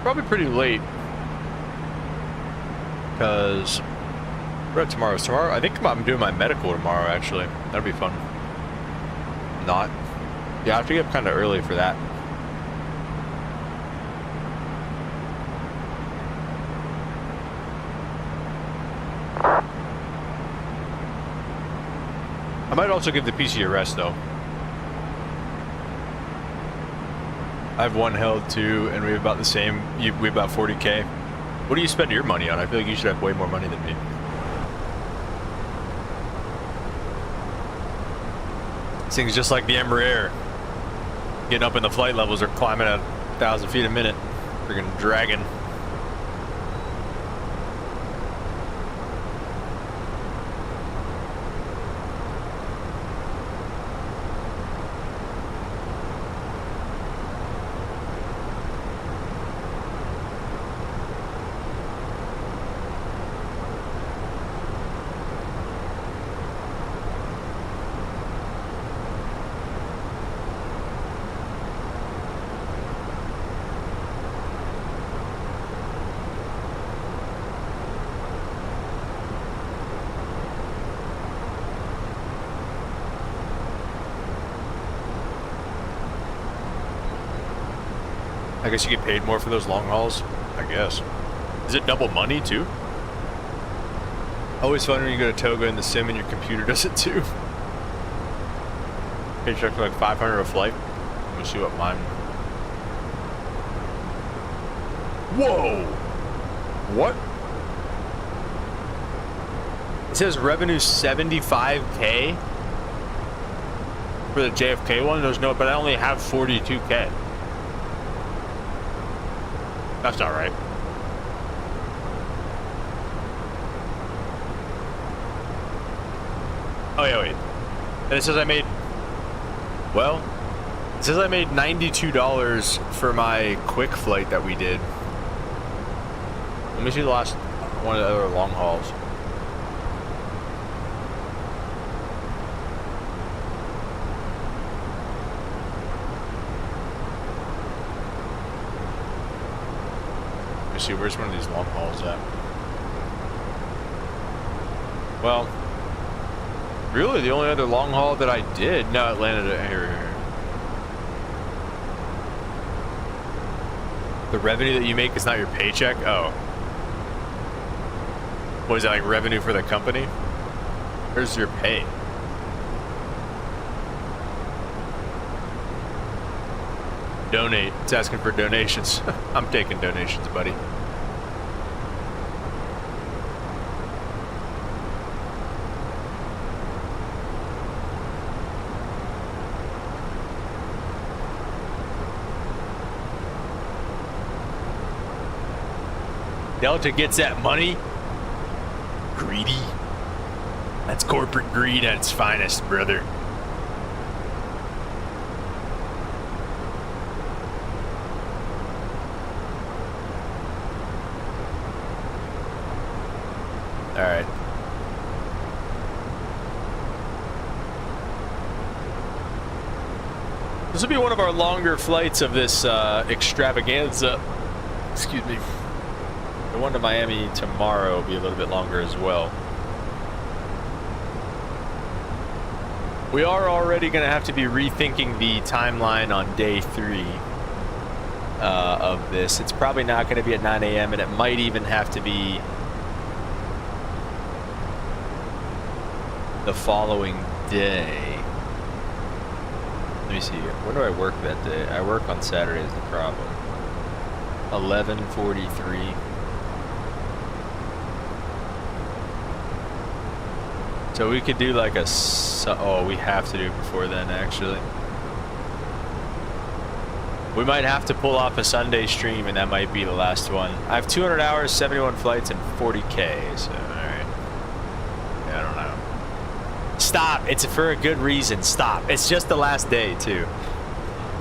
Probably pretty late. Because we're at tomorrow's tomorrow. I think I'm doing my medical tomorrow, actually. That'll be fun. Not. Yeah, I have to get up kind of early for that. I might also give the PC a rest, though. I have one held too, and we have about the same. We have about 40K. What do you spend your money on? I feel like you should have way more money than me. This thing's just like the Embraer. Getting up in the flight levels or climbing at 1,000 feet a minute. Freaking dragon. I guess you get paid more for those long hauls, I guess. Is it double money too? Always fun when you go to Toga in the sim and your computer does it too. Paycheck for like 500 a flight. Let me see what mine. Whoa! What? It says revenue 75K for the JFK one. There's no, but I only have 42K. That's not right. Oh yeah, wait. And it says I made, well, it says I made $92 for my quick flight that we did. Let me see the last one of the other long hauls. Let me see, where's one of these long hauls at? Well, really the only other long haul that I did, no, it landed at here. The revenue that you make is not your paycheck? Oh. What is that, like revenue for the company? Where's your pay? Donate. It's asking for donations. I'm taking donations, buddy. Delta gets that money. Greedy. That's corporate greed at its finest, brother. All right. This will be one of our longer flights of this extravaganza. Excuse me. The one to Miami tomorrow will be a little bit longer as well. We are already going to have to be rethinking the timeline on day 3 of this. It's probably not going to be at 9 a.m. and it might even have to be the following day. Let me see here. When do I work that day? I work on Saturday is the problem. 11:43. So we could do like a, oh, we have to do it before then, actually. We might have to pull off a Sunday stream, and that might be the last one. I have 200 hours, 71 flights, and 40K, so alright. Yeah, I don't know. Stop! It's for a good reason. Stop. It's just the last day, too.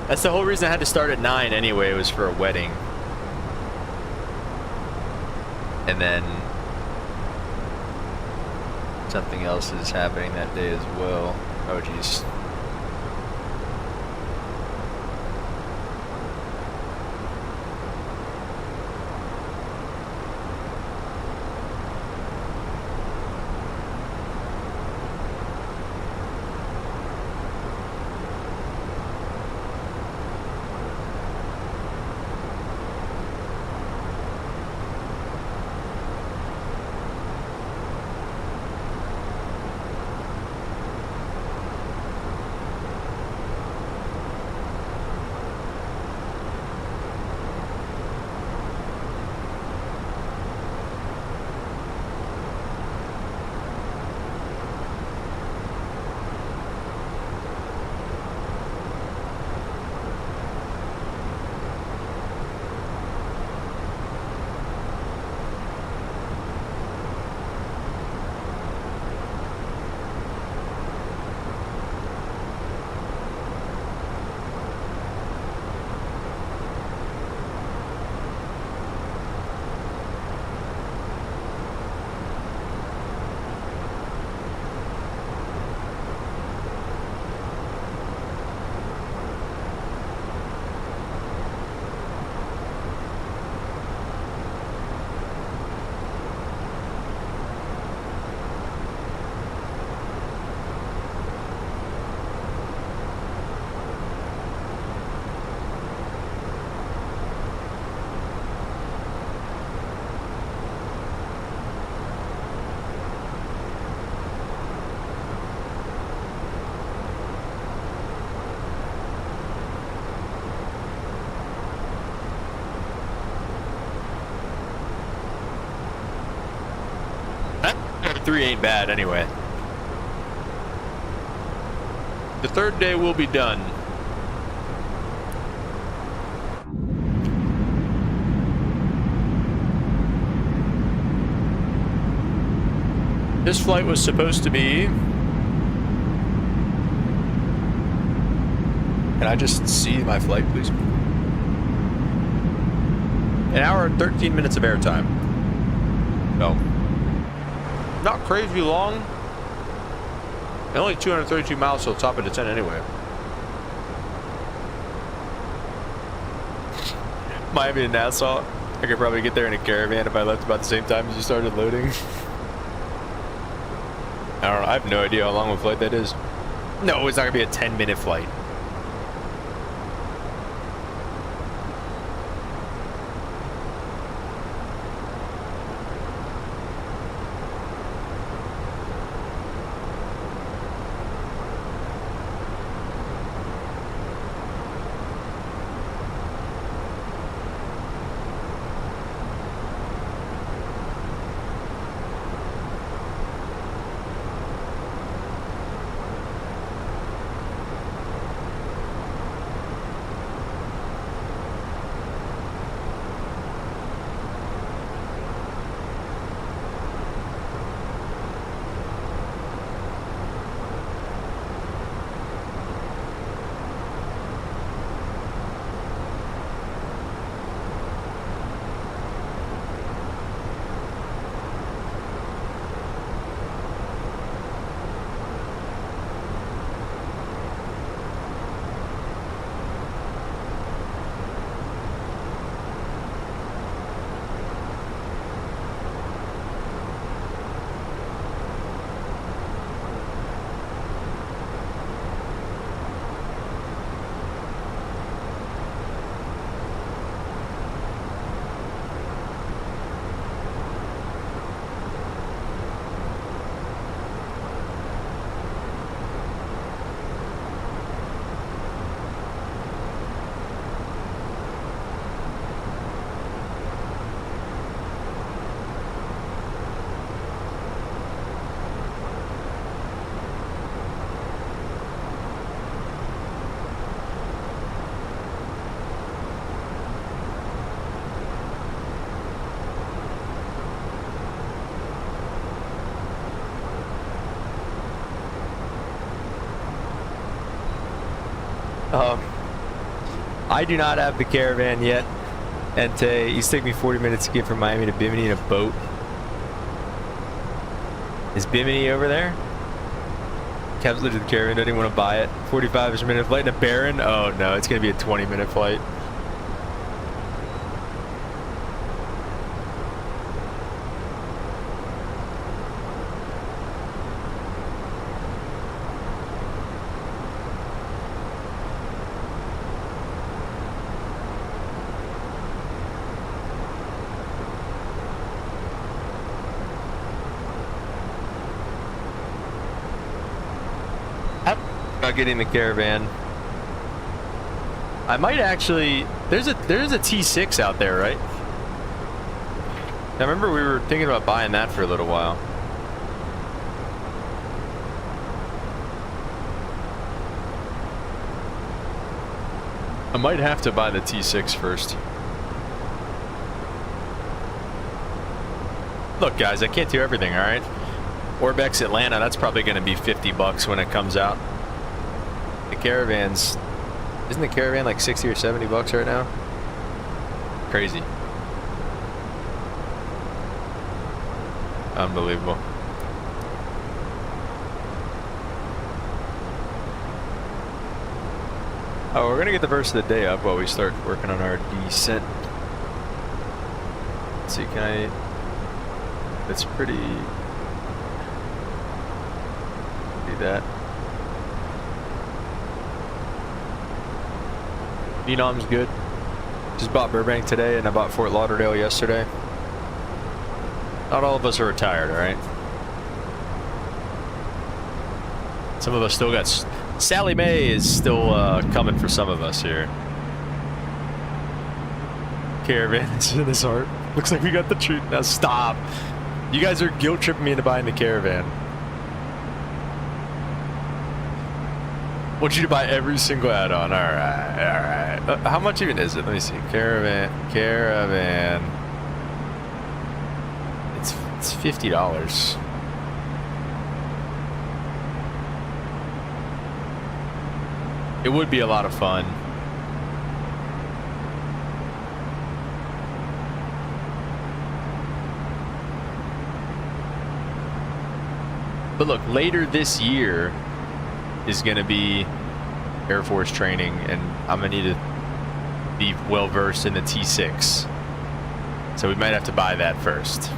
That's the whole reason I had to start at 9 anyway. It was for a wedding. And then something else is happening that day as well. Oh, jeez. Three ain't bad anyway. The third day will be done. This flight was supposed to be... Can I just see my flight, please? An hour and 13 minutes of airtime. No. Not crazy long. And only 232 miles till top of the 10 anyway. Miami to Nassau. I could probably get there in a caravan if I left about the same time as you started loading. I don't know. I have no idea how long of a flight that is. No, it's not going to be a 10-minute flight. I do not have the caravan yet. And it used to take me 40 minutes to get from Miami to Bimini in a boat. Is Bimini over there? Kev's looked at the caravan, doesn't even want to buy it. 45-ish minute flight in a Baron? Oh no, it's going to be a 20-minute flight. About getting the caravan. I might actually. There's a T6 out there, right? I remember we were thinking about buying that for a little while. I might have to buy the T6 first. Look, guys, I can't do everything, all right? Orbex Atlanta, that's probably going to be $50 when it comes out. The caravans, isn't the caravan like 60 or 70 bucks right now? Crazy. Unbelievable. Oh, we're gonna get the verse of the day up while we start working on our descent. Let's see, can I? It's pretty. Do that. Phenom's good. Just bought Burbank today, and I bought Fort Lauderdale yesterday. Not all of us are retired, all right? Some of us still got. Sally Mae is still coming for some of us here. Caravan is in his heart. Looks like we got the truth. Now stop. You guys are guilt tripping me into buying the caravan. Want you to buy every single add-on. All right, all right. How much even is it? Let me see. Caravan. It's $50. It would be a lot of fun. But look, later this year is going to be Air Force training, and I'm going to need to be well versed in the T6. So we might have to buy that first.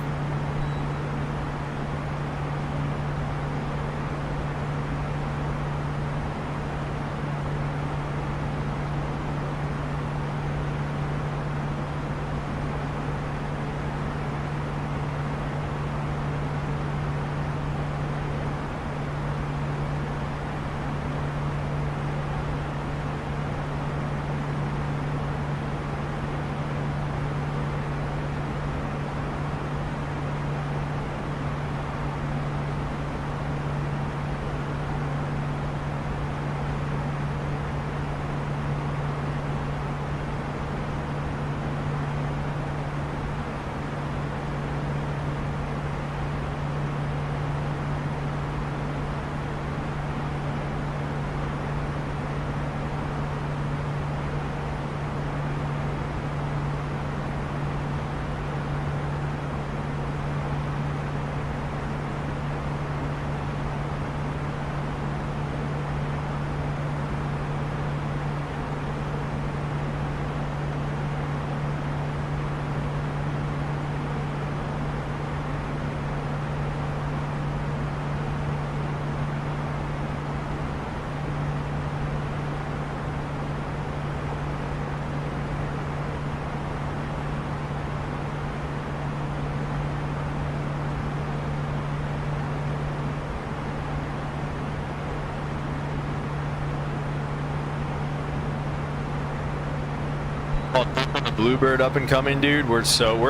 Bluebird up and coming, dude. We're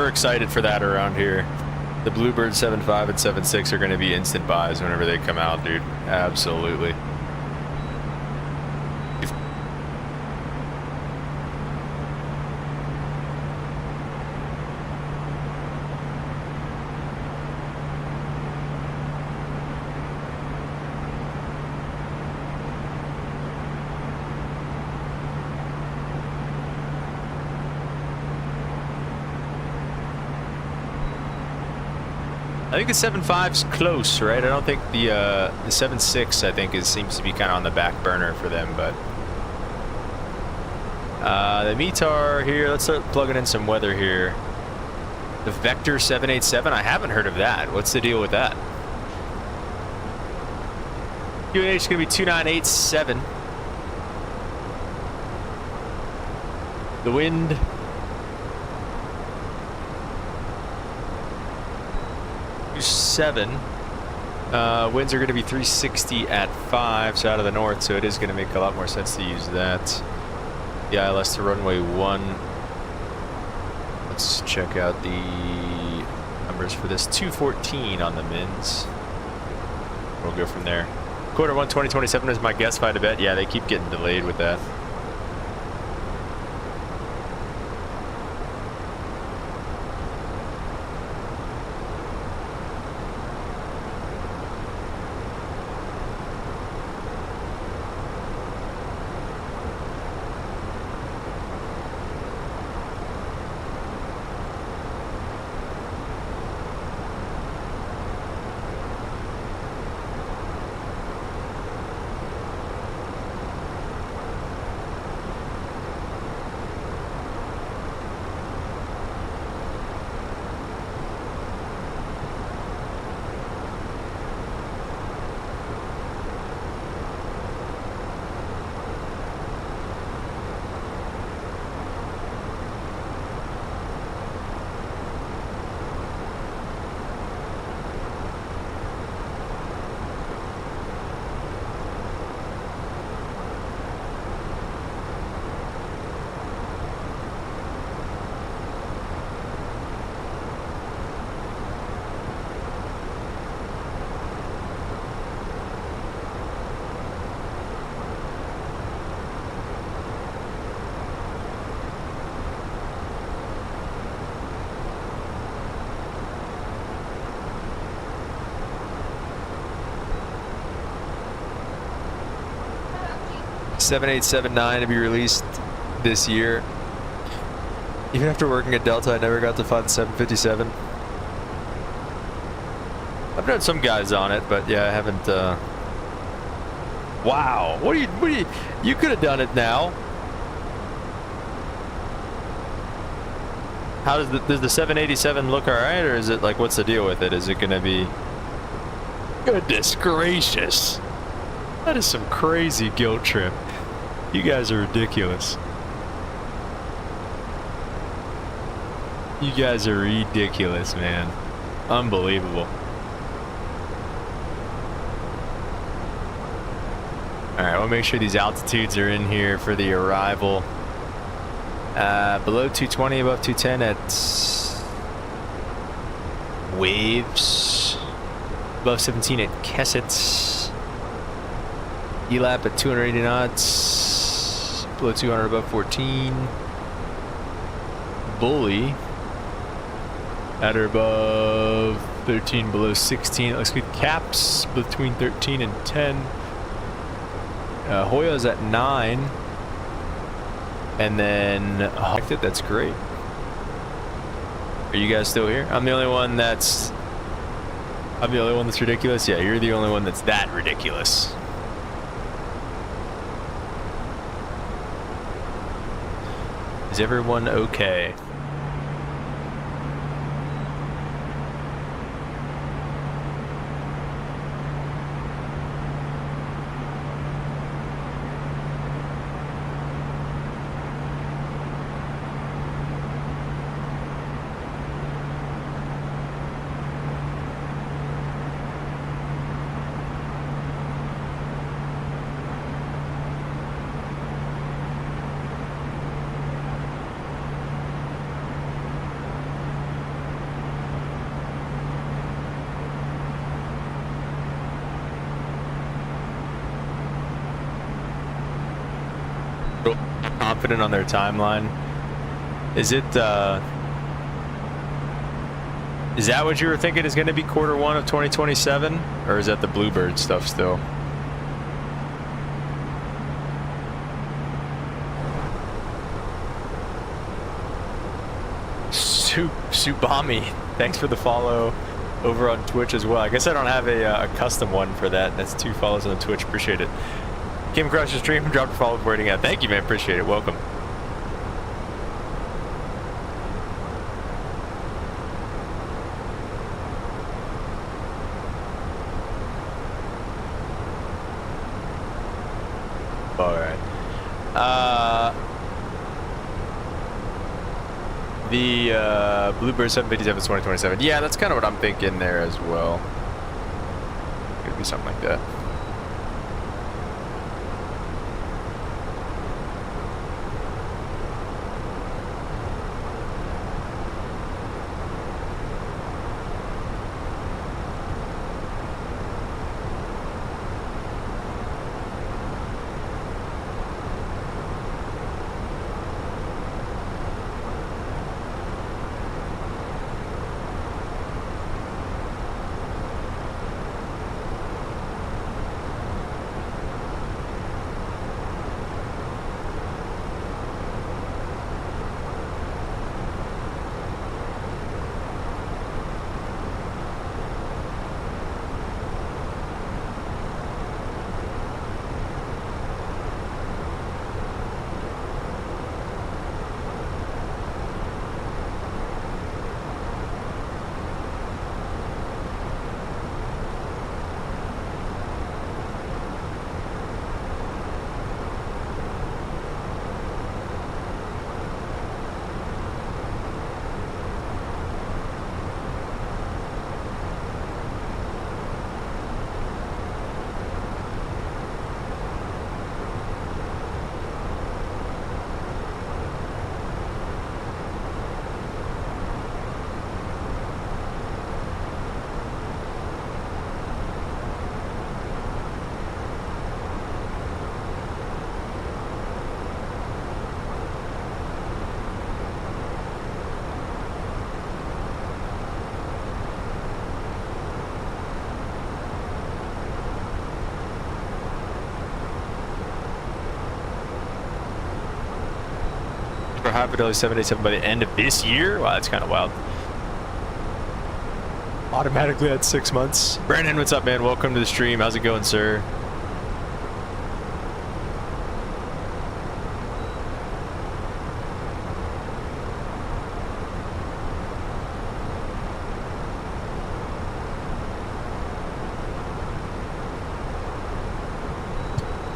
excited for that around here. The Bluebird 7.5 and 7.6 are going to be instant buys whenever they come out, dude. Absolutely. I think the 7.5's close, right? I don't think the 7.6 I think seems to be kind of on the back burner for them, but the METAR here. Let's start plugging in some weather here. The Vector 787. I haven't heard of that. What's the deal with that? QNH is going to be 2987. The wind. Seven. Winds are going to be 360 at 5, so out of the north, so it is going to make a lot more sense to use that. The ILS to runway 1. Let's check out the numbers for this. 214 on the mins. We'll go from there. Quarter 1 2027 is my guess, if I had to bet. Yeah, they keep getting delayed with that. $7,879 to be released this year. Even after working at Delta, I never got to fly the 757. I've known some guys on it, but yeah, I haven't. Wow, what do you could have done it now. How does the 787 look all right, or is it like, what's the deal with it? Is it going to be? Goodness gracious, that is some crazy guilt trip. You guys are ridiculous. You guys are ridiculous, man. Unbelievable. Alright, we'll make sure these altitudes are in here for the arrival. Below 220, above 210 at Waves. Above 17 at Kesset. ELAP at 280 knots. Below 200, above 14. Bully at or above 13, below 16. It looks good. Caps between 13 and 10. Hoya's at 9. And then that's great. Are you guys still here? I'm the only one that's ridiculous. Yeah, you're the only one that's that ridiculous. Is everyone okay? Confident on their timeline. Is it is that what you were thinking is going to be quarter 1 of 2027, or is that the Bluebird stuff still? Subami, thanks for the follow. over on Twitch as well. I guess I don't have a custom one for that. That's 2 follows on Twitch. Appreciate it. Came across your stream, dropped a follow wording out. Thank you, man. Appreciate it. Welcome. All right. The Bluebird 757 is 2027. Yeah, that's kind of what I'm thinking there as well. Could be something like that. For Fidelity 787 by the end of this year? Wow, that's kind of wild. Automatically at 6 months. Brandon, what's up, man? Welcome to the stream. How's it going, sir?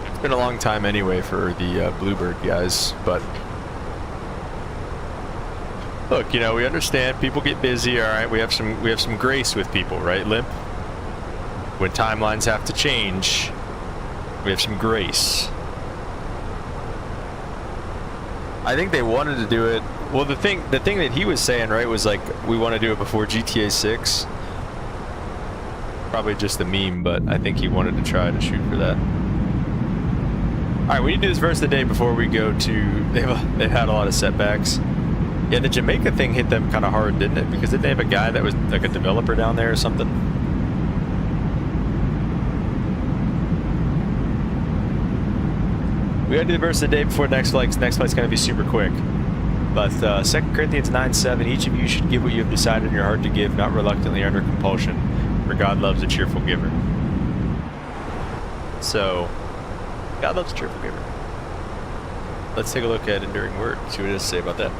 It's been a long time anyway for the Bluebird guys, but look, you know, we understand people get busy. All right, we have some grace with people, right, Limp? When timelines have to change, we have some grace. I think they wanted to do it. Well, the thing that he was saying, right, was like we want to do it before GTA 6. Probably just a meme, but I think he wanted to try to shoot for that. All right, we need to do this verse of the day before we go to. They've had a lot of setbacks. Yeah, the Jamaica thing hit them kind of hard, didn't it? Because didn't they have a guy that was like a developer down there or something? We gotta do the verse of the day before next flight. Next flight's gonna be super quick. But 2 Corinthians 9:7, each of you should give what you have decided in your heart to give, not reluctantly or under compulsion, for God loves a cheerful giver. So, God loves a cheerful giver. Let's take a look at Enduring Word, see what it has to say about that.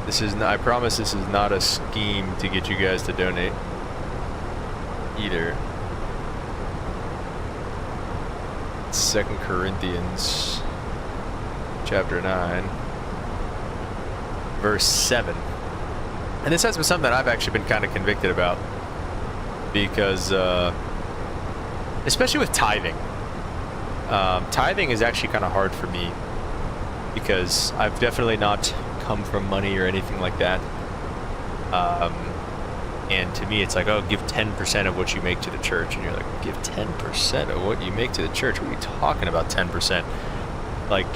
This is not, I promise this is not a scheme to get you guys to donate either. 2 Corinthians chapter 9 verse 7. And this has been something that I've actually been kind of convicted about because especially with tithing. Tithing is actually kind of hard for me because I've definitely not come from money or anything like that. And to me it's like, oh, give 10% of what you make to the church, and you're like, give 10% of what you make to the church? What are you talking about, 10%? Like,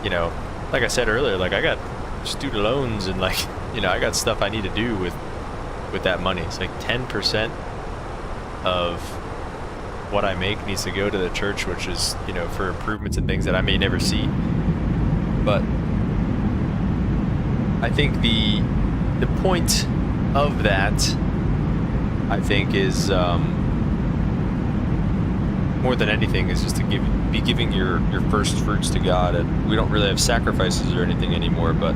you know, like I said earlier, like I got student loans and like, you know, I got stuff I need to do with that money. It's like 10% of what I make needs to go to the church, which is, you know, for improvements and things that I may never see. But I think the point of that, I think, is more than anything is just to be giving your first fruits to God. And we don't really have sacrifices or anything anymore, but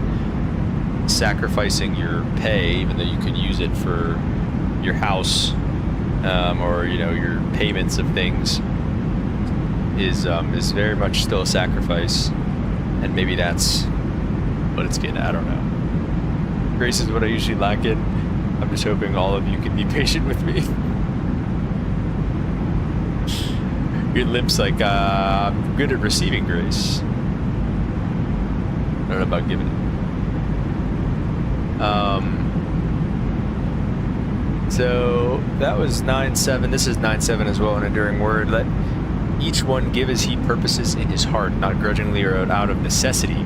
sacrificing your pay, even though you could use it for your house or your payments of things, is very much still a sacrifice. And maybe that's what it's getting at. I don't know. Grace is what I usually lack in. I'm just hoping all of you can be patient with me. Your lips like, I'm good at receiving grace. I don't know about giving it. So that was 9-7. This is 9-7 as well, an enduring word. Let each one give as he purposes in his heart, not grudgingly or out of necessity.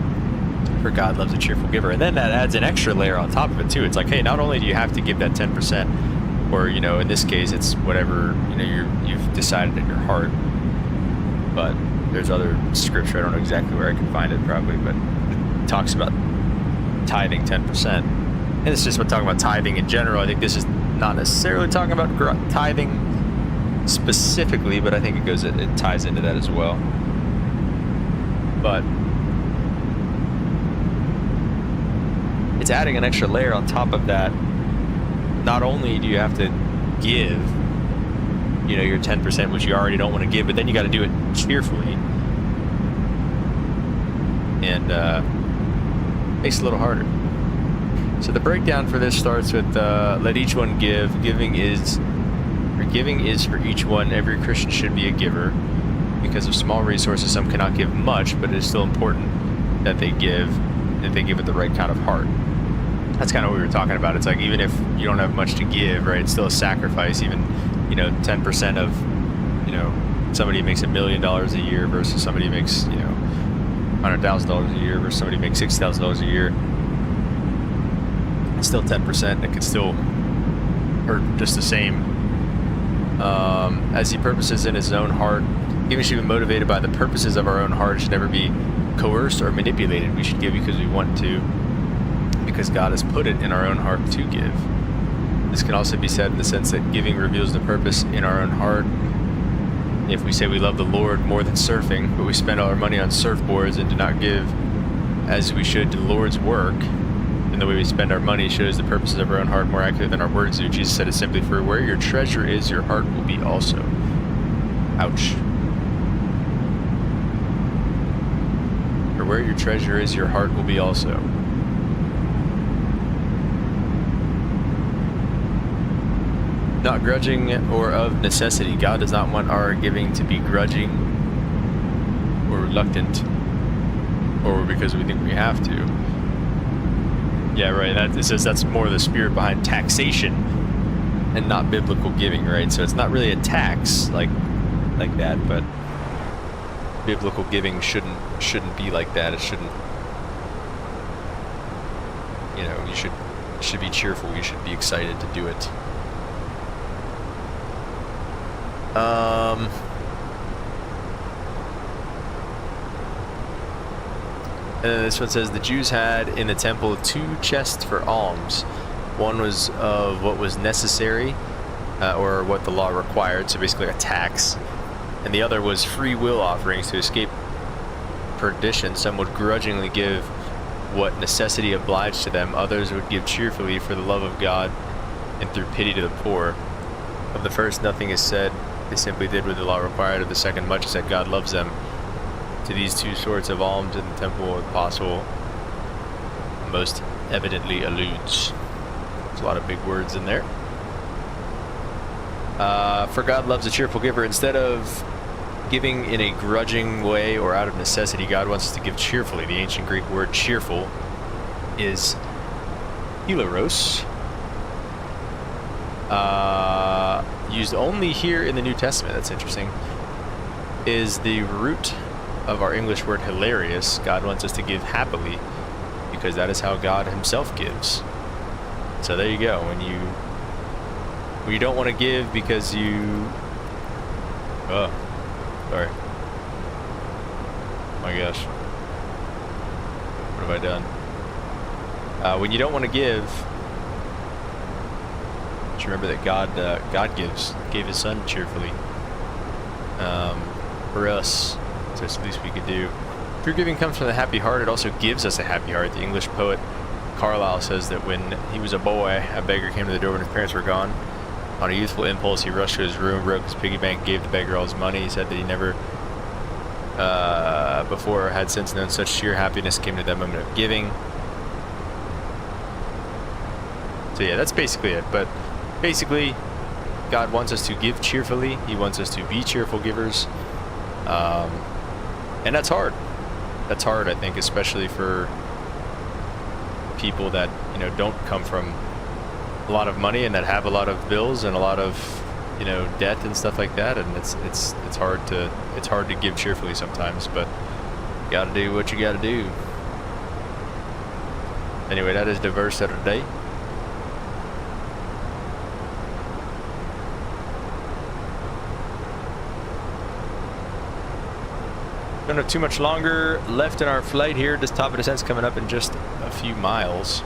For God loves a cheerful giver. And then that adds an extra layer on top of it too. It's like, hey, not only do you have to give that 10%, or in this case it's whatever you've decided in your heart, but there's other scripture, I don't know exactly where I can find it probably, but it talks about tithing 10%. And it's just about talking about tithing in general. I think this is not necessarily talking about tithing specifically, but I think it ties into that as well. But it's adding an extra layer on top of that. Not only do you have to give, your 10%, which you already don't want to give, but then you got to do it cheerfully. And makes it a little harder. So the breakdown for this starts with let each one give. Giving is for each one. Every Christian should be a giver. Because of small resources, some cannot give much, but it is still important that they give with the right kind of heart. That's kind of what we were talking about. It's like, even if you don't have much to give, right, it's still a sacrifice. Even 10% of somebody who makes $1 million a year versus somebody who makes $100,000 a year versus somebody who makes $6,000 a year. It's still 10%. It could still hurt just the same. As he purposes in his own heart, giving should be motivated by the purposes of our own heart. It should never be coerced or manipulated. We should give because we want to, because God has put it in our own heart to give. This can also be said in the sense that giving reveals the purpose in our own heart. If we say we love the Lord more than surfing, but we spend all our money on surfboards and do not give as we should to the Lord's work, and the way we spend our money shows the purposes of our own heart more accurately than our words do. Jesus said it simply, for where your treasure is, your heart will be also. Ouch. For where your treasure is, your heart will be also. Not grudging or of necessity. God does not want our giving to be grudging or reluctant, or because we think we have to. Yeah, right. It says that's more the spirit behind taxation and not biblical giving, right? So it's not really a tax like that, but biblical giving shouldn't be like that. It shouldn't. You should be cheerful. You should be excited to do it. And then this one says, the Jews had in the temple 2 chests for alms. One was of what was necessary, or what the law required, so basically a tax. And the other was free will offerings to escape perdition. Some would grudgingly give what necessity obliged to them. Others would give cheerfully for the love of God and through pity to the poor. Of the first, nothing is said. They simply did what the law required. Of the second, much is that God loves them. To these 2 sorts of alms in the temple, if possible, most evidently alludes. There's a lot of big words in there. For God loves a cheerful giver. Instead of giving in a grudging way or out of necessity, God wants us to give cheerfully. The ancient Greek word cheerful is hilaros. Used only here in the New Testament. That's interesting. Is the root of our English word hilarious. God wants us to give happily because that is how God himself gives. So there you go. When you don't want to give because you sorry. Oh my gosh. What have I done? When you don't want to give, just remember that God gave His Son cheerfully for us. So it's the least we could do. True giving comes from the happy heart. It also gives us a happy heart. The English poet Carlyle says that when he was a boy, a beggar came to the door when his parents were gone. On a youthful impulse, he rushed to his room, broke his piggy bank, gave the beggar all his money. He said that he never before or had since known such sheer happiness came to that moment of giving. So yeah, that's basically it. But basically, God wants us to give cheerfully. He wants us to be cheerful givers. And that's hard. That's hard, I think, especially for people that, you know, don't come from a lot of money and that have a lot of bills and a lot of, you know, debt and stuff like that. And it's hard to give cheerfully sometimes, but you gotta do what you gotta do. Anyway, that is Diverse Saturday. Don't have too much longer left in our flight here. This top of descent's coming up in just a few miles.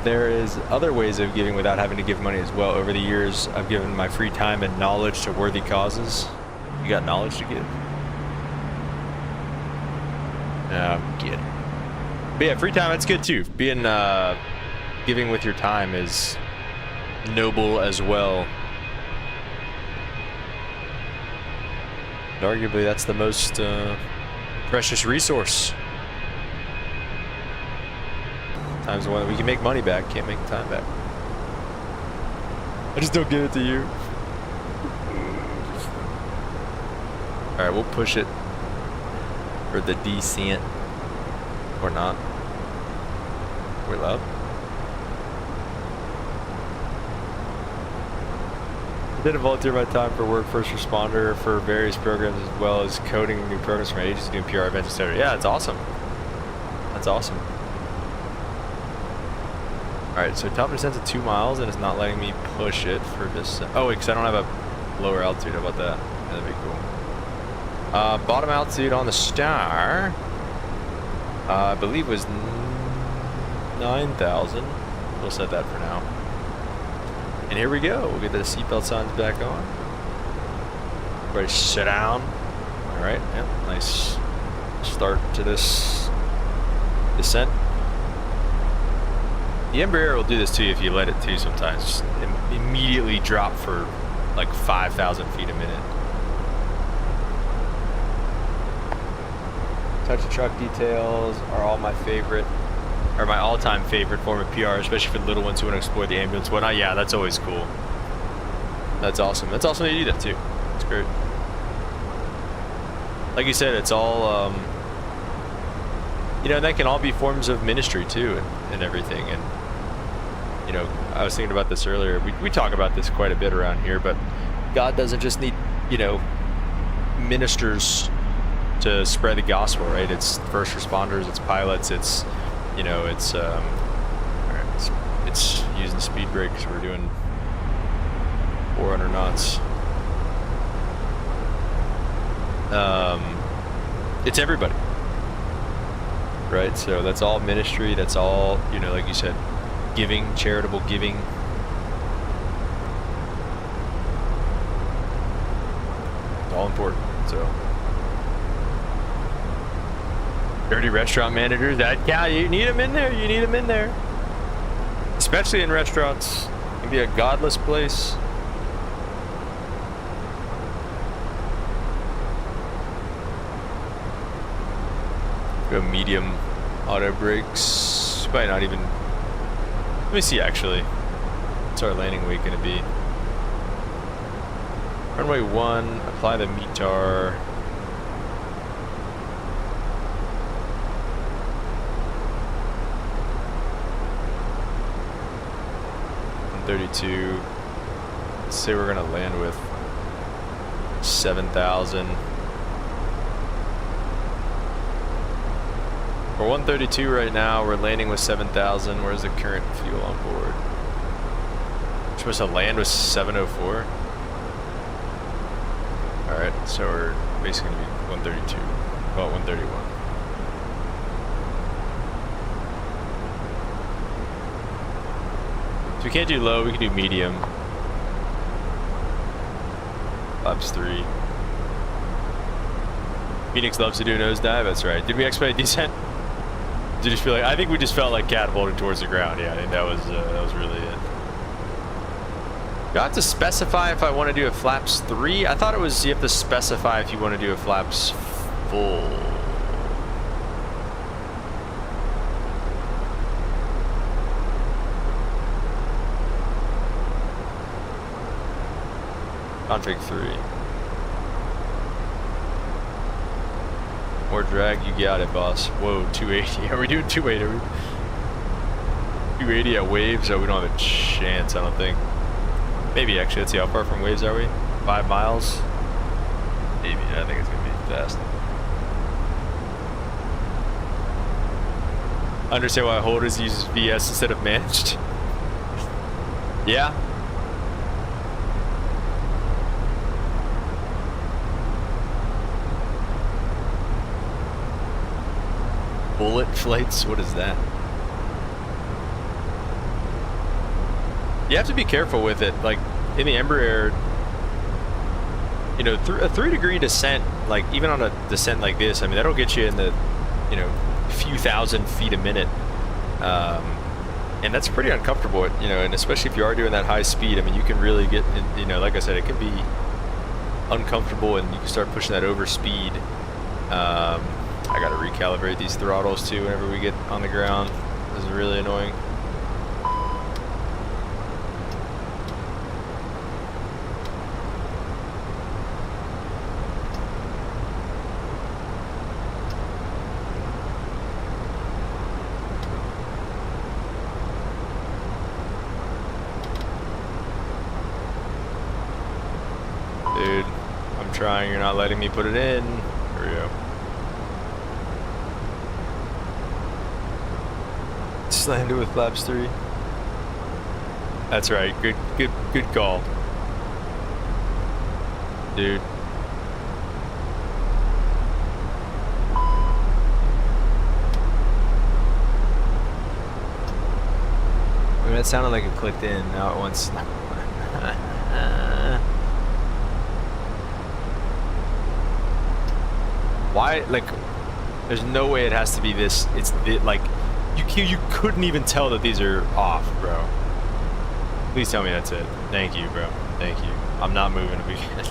There is other ways of giving without having to give money as well. Over the years, I've given my free time and knowledge to worthy causes. You got knowledge to give? I'm kidding. But yeah, free time, that's good too. Being, giving with your time is noble as well. And arguably, that's the most precious resource. Times the one that we can make money back, can't make the time back. I just don't give it to you. Alright, we'll push it for the descent. Or not. We're loud. I did volunteer my time for work, first responder, for various programs, as well as coding new programs for agencies, doing PR events, etc. Yeah, it's awesome. That's awesome. Alright, so top descent's at 2 miles, and it's not letting me push it for descent. Oh, wait, because I don't have a lower altitude. How about that? Yeah, that'd be cool. Bottom altitude on the Star, I believe was 9,000. We'll set that for now. And here we go. We'll get the seatbelt signs back on. Everybody sit down. Alright, yep, nice start to this descent. The Embraer will do this to you if you let it to sometimes. Just immediately drop for like 5,000 feet a minute. Touch of truck details are all my favorite. are my all-time favorite form of PR, especially for the little ones who want to explore the ambulance and whatnot. Yeah, that's always cool. That's awesome. That's awesome that you do that too. It's great. Like you said, it's all, you know, that can all be forms of ministry too, and everything. And, you know, I was thinking about this earlier. We talk about this quite a bit around here, but God doesn't just need, you know, ministers to spread the gospel, right? It's first responders, it's pilots, it's, you know, it's, all right, it's using speed brakes. We're doing 400 knots. It's everybody, right? So that's all ministry. That's all, you know, like you said, giving, charitable giving. It's all important. So dirty restaurant managers, that, yeah, you need them in there. You need them in there, especially in restaurants. It can be a godless place. Go medium auto brakes. Probably not even. Let me see actually. What's our landing weight going to be? Runway 1, apply the METAR. $132. Let's say we're going to land with 7,000. We're 132 right now. We're landing with 7,000. Where's the current fuel on board? We're supposed to land with 704. All right, so we're basically gonna be 132. Well, 131. So we can't do low. We can do medium. Flaps 3. Phoenix loves to do a nosedive. That's right. Did we expedite descent? Did you just feel like, I think we just felt like catapulting towards the ground. Yeah, I think that was really it. You have to specify if I want to do a flaps 3. I thought it was you have to specify if you want to do a flaps full. Config 3. More drag, you got it, boss. Whoa, 280. Are we doing 280? Are we 280 at waves? Oh, we don't have a chance, I don't think. Maybe actually. Let's see, how far from waves are we? 5 miles? Maybe. I think it's gonna be fast. Understand why holders use VS instead of managed. Yeah. Bullet flights? What is that? You have to be careful with it. Like in the Embraer, you know, a 3-degree descent, like even on a descent like this, I mean, that'll get you in the, you know, few thousand feet a minute. And that's pretty uncomfortable, you know, and especially if you are doing that high speed, I mean, you can really get, you know, like I said, it can be uncomfortable and you can start pushing that over speed. I gotta recalibrate these throttles too whenever we get on the ground. This is really annoying. Dude, I'm trying, you're not letting me put it in. Here we go. Slammed it with flaps 3. That's right. Good call, dude. I mean, that sounded like it clicked in. Now it wants. Why? Like, there's no way it has to be this. It's like. You couldn't even tell that these are off, bro. Please tell me that's it. Thank you, bro. Thank you. I'm not moving to begin.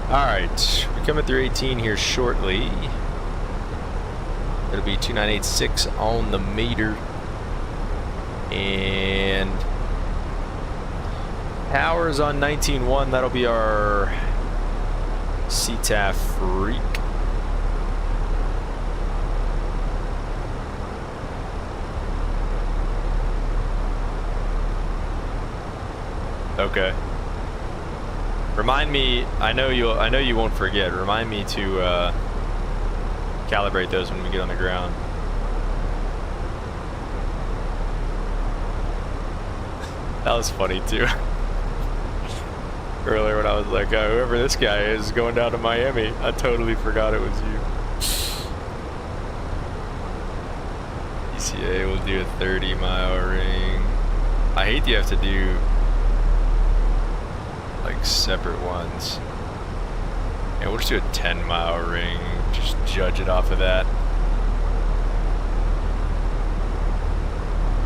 Alright, we're coming through 18 here shortly. It'll be 2986 on the meter. And power's on 19.1. That'll be our CTAF freak. Okay. Remind me. I know you won't forget. Remind me to calibrate those when we get on the ground. That was funny too. Earlier when I was like, oh, whoever this guy is going down to Miami, I totally forgot it was you. DCA will do a 30-mile ring. I hate you have to do like separate ones. Yeah, we'll just do a 10-mile ring. Just judge it off of that.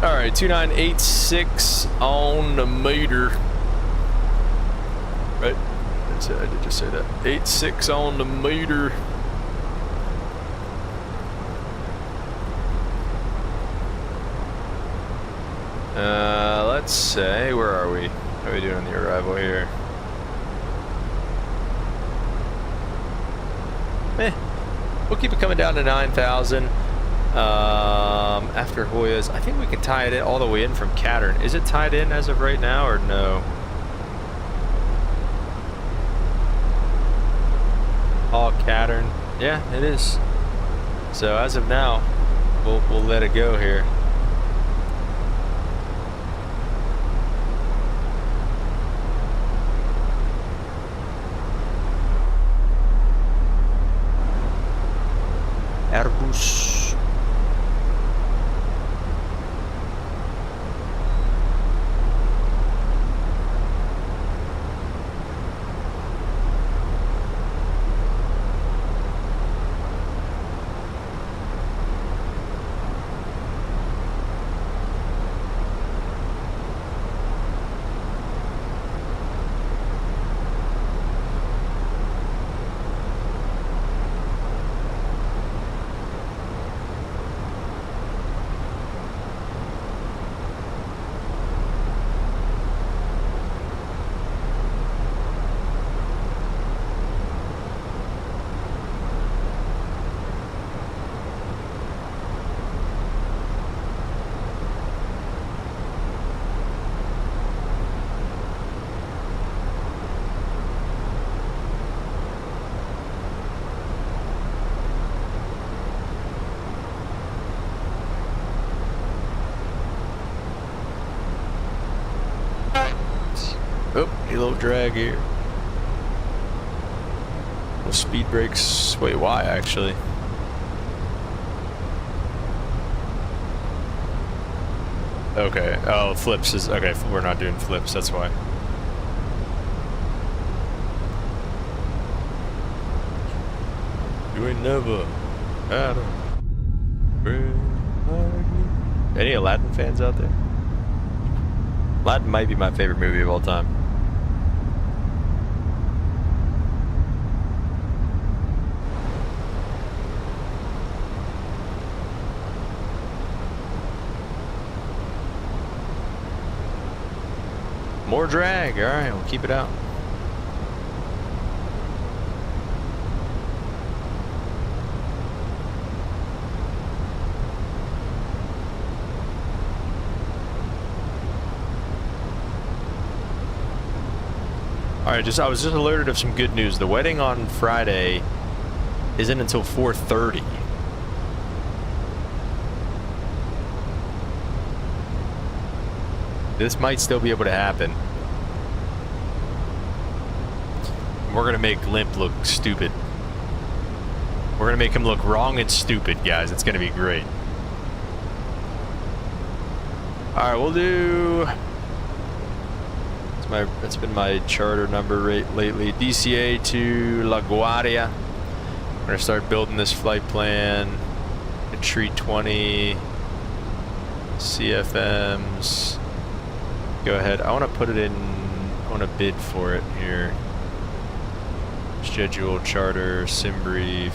All right, 2986 on the meter. Right, that's it. I did just say that. 86 on the meter. Let's say, where are we? How are we doing on the arrival here? We'll keep it coming down to 9,000. After Hoya's, I think we can tie it in all the way in from Cattern. Is it tied in as of right now or no? All Cattern. Yeah, it is. So as of now, we'll let it go here. Airbus. Oh, a little drag here. Little speed brakes. Wait, why actually? Okay. Oh, flips is okay. We're not doing flips. That's why. You ain't never had a friend like me. Any Aladdin fans out there? Aladdin might be my favorite movie of all time. More drag. All right, we'll keep it out. All right, I was just alerted of some good news. The wedding on Friday isn't until 4:30. This might still be able to happen. We're gonna make Limp look stupid. We're gonna make him look wrong and stupid, guys. It's gonna be great. All right, we'll do. That's been my charter number lately. DCA to LaGuardia. We're gonna start building this flight plan. A320 CFMs. Go ahead. I want to put it in. I want to bid for it here. Schedule, charter, sim brief.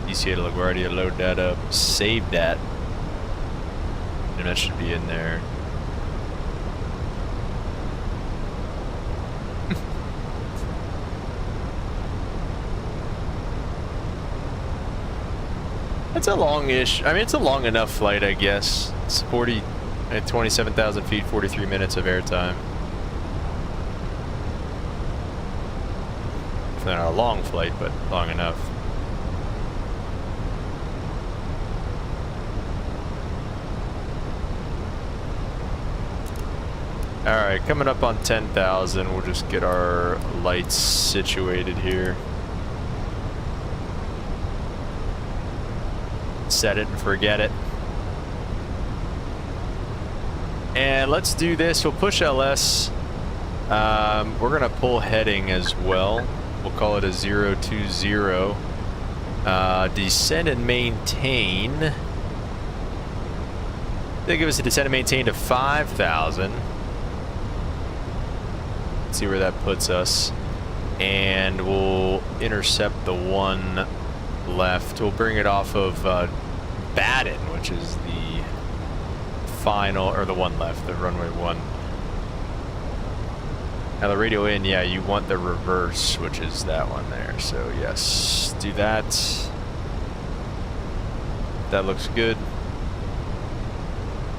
DCA to LaGuardia, load that up, save that. And that should be in there. It's a long-ish, I mean, it's a long enough flight, I guess. It's 27,000 feet, 43 minutes of airtime. It's not a long flight, but long enough. Alright, coming up on 10,000, we'll just get our lights situated here. Set it and forget it. And let's do this. We'll push LS. We're gonna pull heading as well. We'll call it a 020. Descend and maintain. They give us a descend and maintain to 5,000. Let's see where that puts us. And we'll intercept the one left. We'll bring it off of Baden, which is the final, or the one left, the runway 1. Now the radio in, yeah, you want the reverse, which is that one there. So yes, do that. That looks good.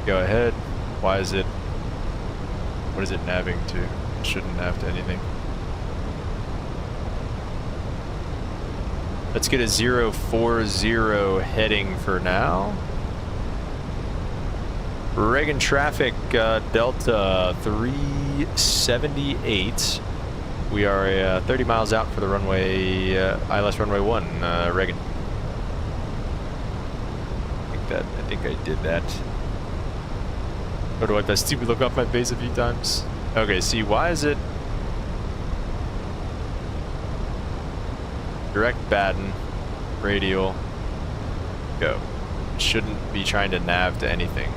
Go ahead. Why is it, what is it navving to? It shouldn't nav to anything. Let's get a 040 heading for now. Reagan traffic, Delta 378. We are 30 miles out for the runway, ILS runway 1, Reagan. I think I did that. Or do I wipe that stupid look off my face a few times? Okay, see, why is it? Direct Baden, radial, go. Shouldn't be trying to nav to anything.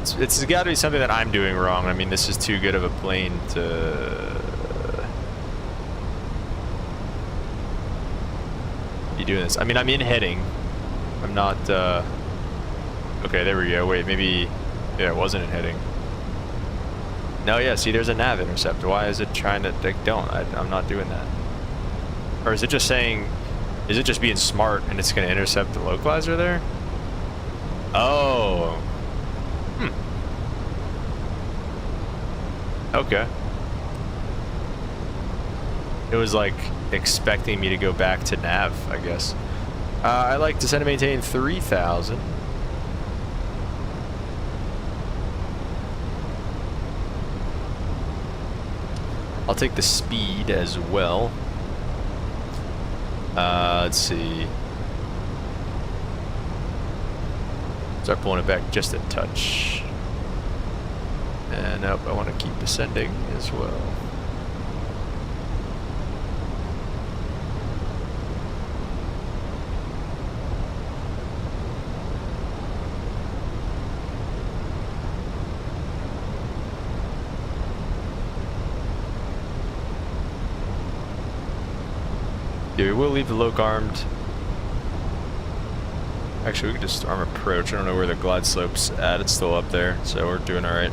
It's got to be something that I'm doing wrong. I mean, this is too good of a plane to be doing this. I mean, I'm in heading. I'm not, okay, there we go. Wait, maybe, yeah, it wasn't in heading. No, yeah, see, there's a nav intercept. Why is it trying to, like, I'm not doing that. Or is it just saying, is it just being smart and it's going to intercept the localizer there? Oh. Okay. It was like expecting me to go back to nav, I guess. I like to send and maintain 3,000. I'll take the speed as well. Let's see. Start pulling it back just a touch. And nope, I want to keep descending as well. Yeah, we will leave the loc armed. Actually, we could just arm approach. I don't know where the glide slope's at. It's still up there, so we're doing all right.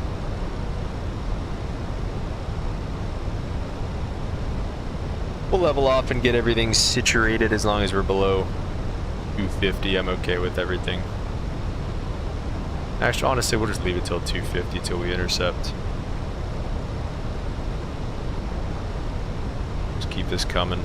We'll level off and get everything situated as long as we're below 250. I'm okay with everything. Actually, honestly, we'll just leave it till 250 till we intercept. Just keep this coming.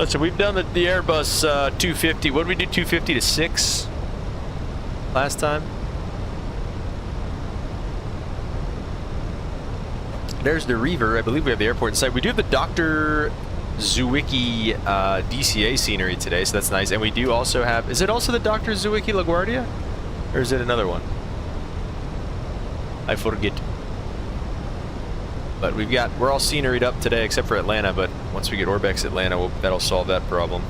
So we've done the Airbus 250. What did we do? 250 to 6 last time. There's the Reaver. I believe we have the airport in sight. We do have the Dr. Zwicky DCA scenery today, so that's nice. And we do also have. Is it also the Dr. Zwicky LaGuardia, or is it another one? I forget. But we're all sceneried up today except for Atlanta, but once we get Orbex Atlanta, that'll solve that problem.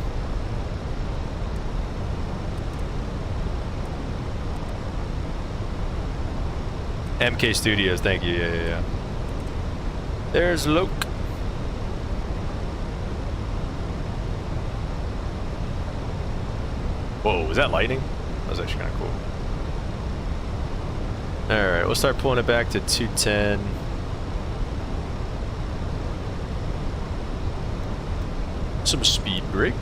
MK Studios, thank you. Yeah. There's Loke. Whoa, was that lightning? That was actually kind of cool. Alright, we'll start pulling it back to 210. Some speed brake.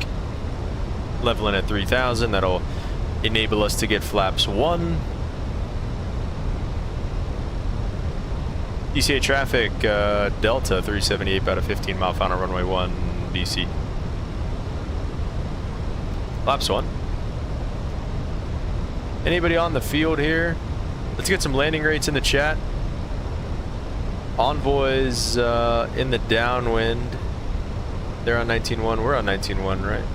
Leveling at 3,000. That'll enable us to get flaps 1. DCA traffic, Delta 378, about a 15 mile final runway 1 DC. Flaps 1. Anybody on the field here? Let's get some landing rates in the chat. Envoys in the downwind. They're on 19.1. We're on 19.1, right?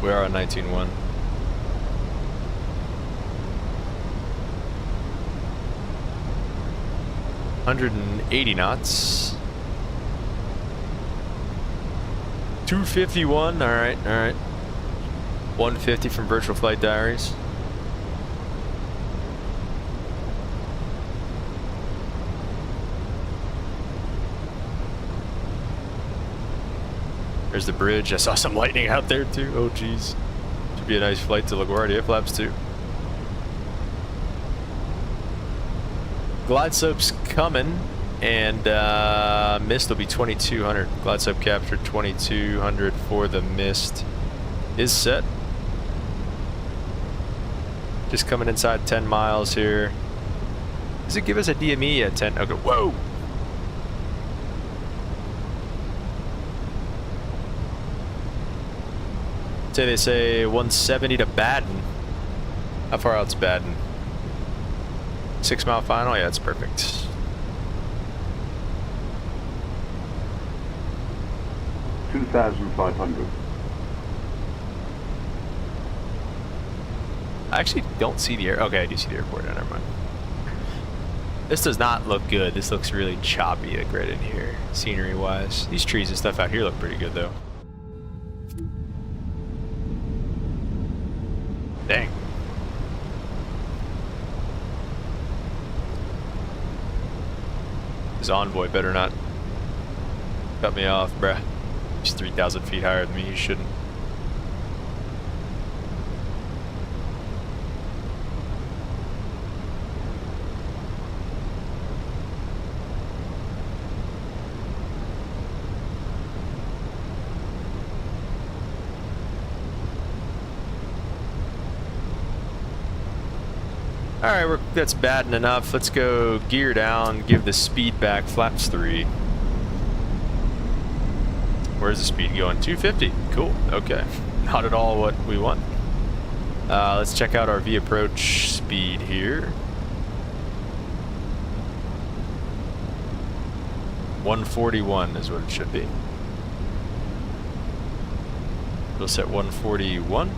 We are on 19.1. $180 knots. 251. All right. 150 from Virtual Flight Diaries. There's the bridge. I saw some lightning out there too. Oh geez. Should be a nice flight to LaGuardia. Flaps 2. Glide slope's coming, and mist will be 2200. Glide slope captured 2200 for the mist. Is set. Just coming inside 10 miles here. Does it give us a DME at 10? Okay, whoa! They say 170 to Baden. How far out's Baden? 6 mile final? Yeah, that's perfect. $2,500. I actually don't see the air. Okay, I do see the airport. Never mind. This does not look good. This looks really choppy, like right in here, scenery-wise. These trees and stuff out here look pretty good, though. Dang. This Envoy better not cut me off, bruh. He's 3,000 feet higher than me. He shouldn't. Alright, that's bad enough. Let's go gear down, give the speed back, flaps 3. Where's the speed going? 250. Cool. Okay. Not at all what we want. Let's check out our V approach speed here. 141 is what it should be. We'll set 141.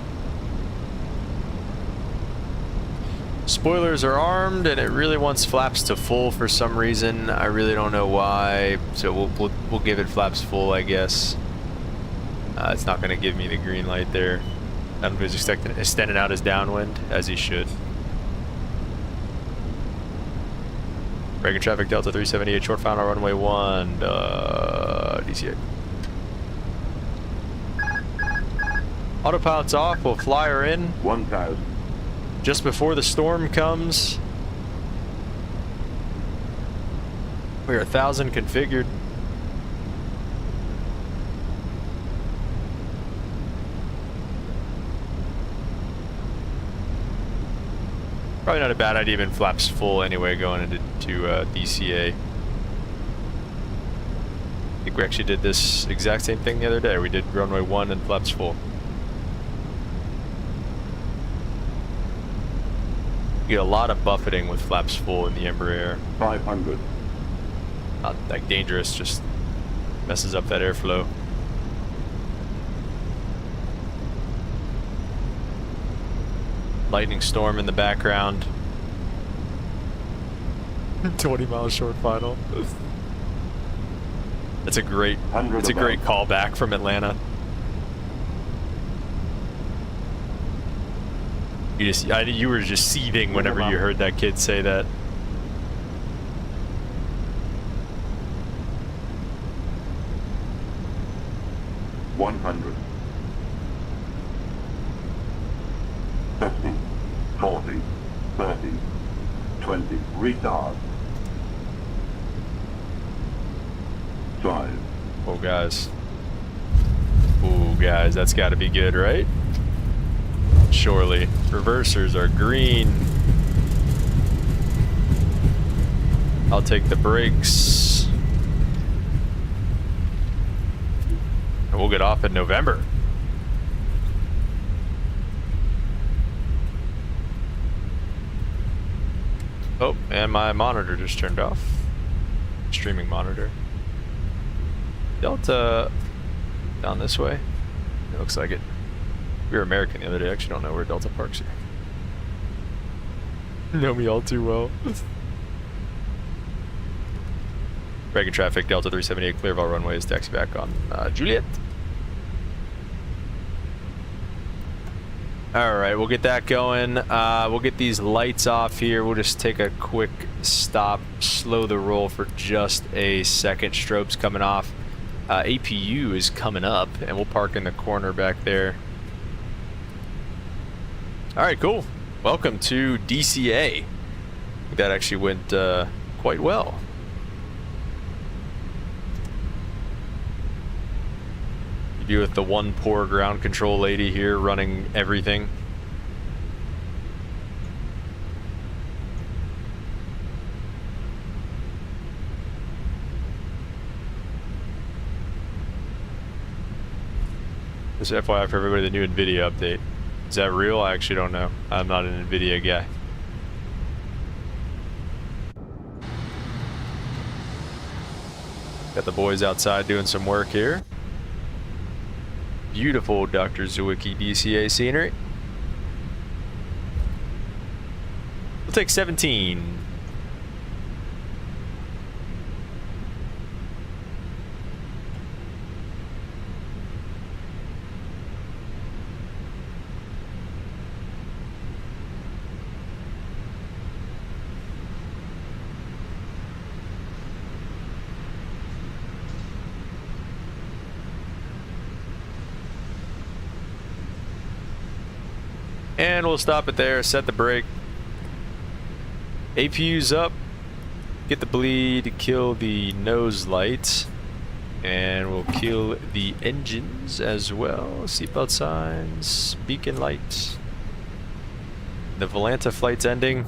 Spoilers are armed, and it really wants flaps to full for some reason. I really don't know why, so we'll give it flaps full, I guess. It's not going to give me the green light there. I don't know if he's extending out his downwind, as he should. Breaking traffic, Delta 378, short final runway 1, DCA. Autopilot's off, we'll fly her in. 1,000. Just before the storm comes. We're 1,000 configured. Probably not a bad idea even flaps full anyway going into DCA. I think we actually did this exact same thing the other day. We did runway 1 and flaps full. You get a lot of buffeting with flaps full in the Embraer. 500. Not like dangerous, just messes up that airflow. Lightning storm in the background. 20 mile short final. That's a great callback from Atlanta. You were just seething whenever you heard that kid say that. One 100. 50, 40, 30, 20, retard. 5. Oh, guys. Ooh, guys, that's got to be good, right? Surely. Reversers are green. I'll take the brakes. And we'll get off in November. Oh, and my monitor just turned off. Streaming monitor. Delta down this way. It looks like it. We were American the other day. I actually don't know where Delta parks here. Know me all too well. Breaking traffic, Delta 378, clear of all runways, taxi back on Juliet. Alright, we'll get that going. We'll get these lights off here. We'll just take a quick stop, slow the roll for just a second. Strobes coming off. APU is coming up, and we'll park in the corner back there. Alright, cool. Welcome to DCA. That actually went quite well. You do with the one poor ground control lady here running everything. Just FYI for everybody, the new NVIDIA update. Is that real? I actually don't know. I'm not an NVIDIA guy. Got the boys outside doing some work here. Beautiful Dr. Zwicky DCA scenery. We'll take 17. And we'll stop it there, set the brake. APU's up. Get the bleed, kill the nose light. And we'll kill the engines as well. Seatbelt signs, beacon light. The Volanta flight's ending.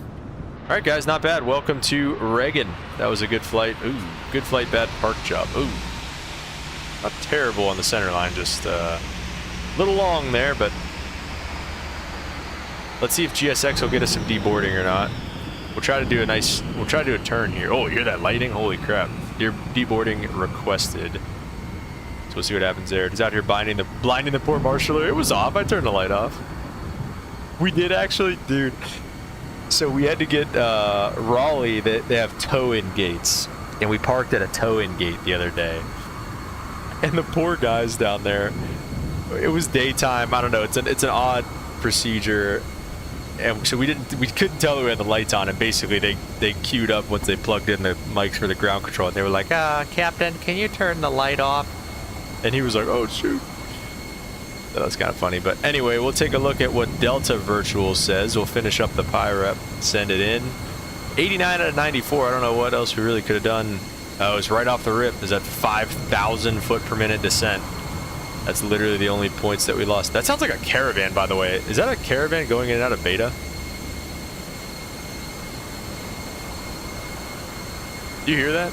Alright guys, not bad. Welcome to Reagan. That was a good flight. Ooh, good flight, bad park job. Ooh. Not terrible on the center line, just a little long there, but let's see if GSX will get us some deboarding or not. We'll try to do a turn here. Oh, you hear that lighting? Holy crap. Deboarding requested. So we'll see what happens there. It's out here blinding the poor marshaller. It was off. I turned the light off. We did actually, dude. So we had to get Raleigh, they have tow-in gates. And we parked at a tow-in gate the other day. And the poor guys down there, it was daytime. I don't know. It's an odd procedure. And so we couldn't tell that we had the lights on, and basically they queued up once they plugged in the mics for the ground control, and they were like, Captain, can you turn the light off? And he was like, oh shoot. So that's kind of funny, but anyway, we'll take a look at what Delta Virtual says. We'll finish up the PIREP, send it in. 89 out of 94, I don't know what else we really could have done. Oh, it's right off the rip. Is that 5,000 foot per minute descent? That's literally the only points that we lost. That sounds like a caravan, by the way. Is that a caravan going in and out of beta? Do you hear that?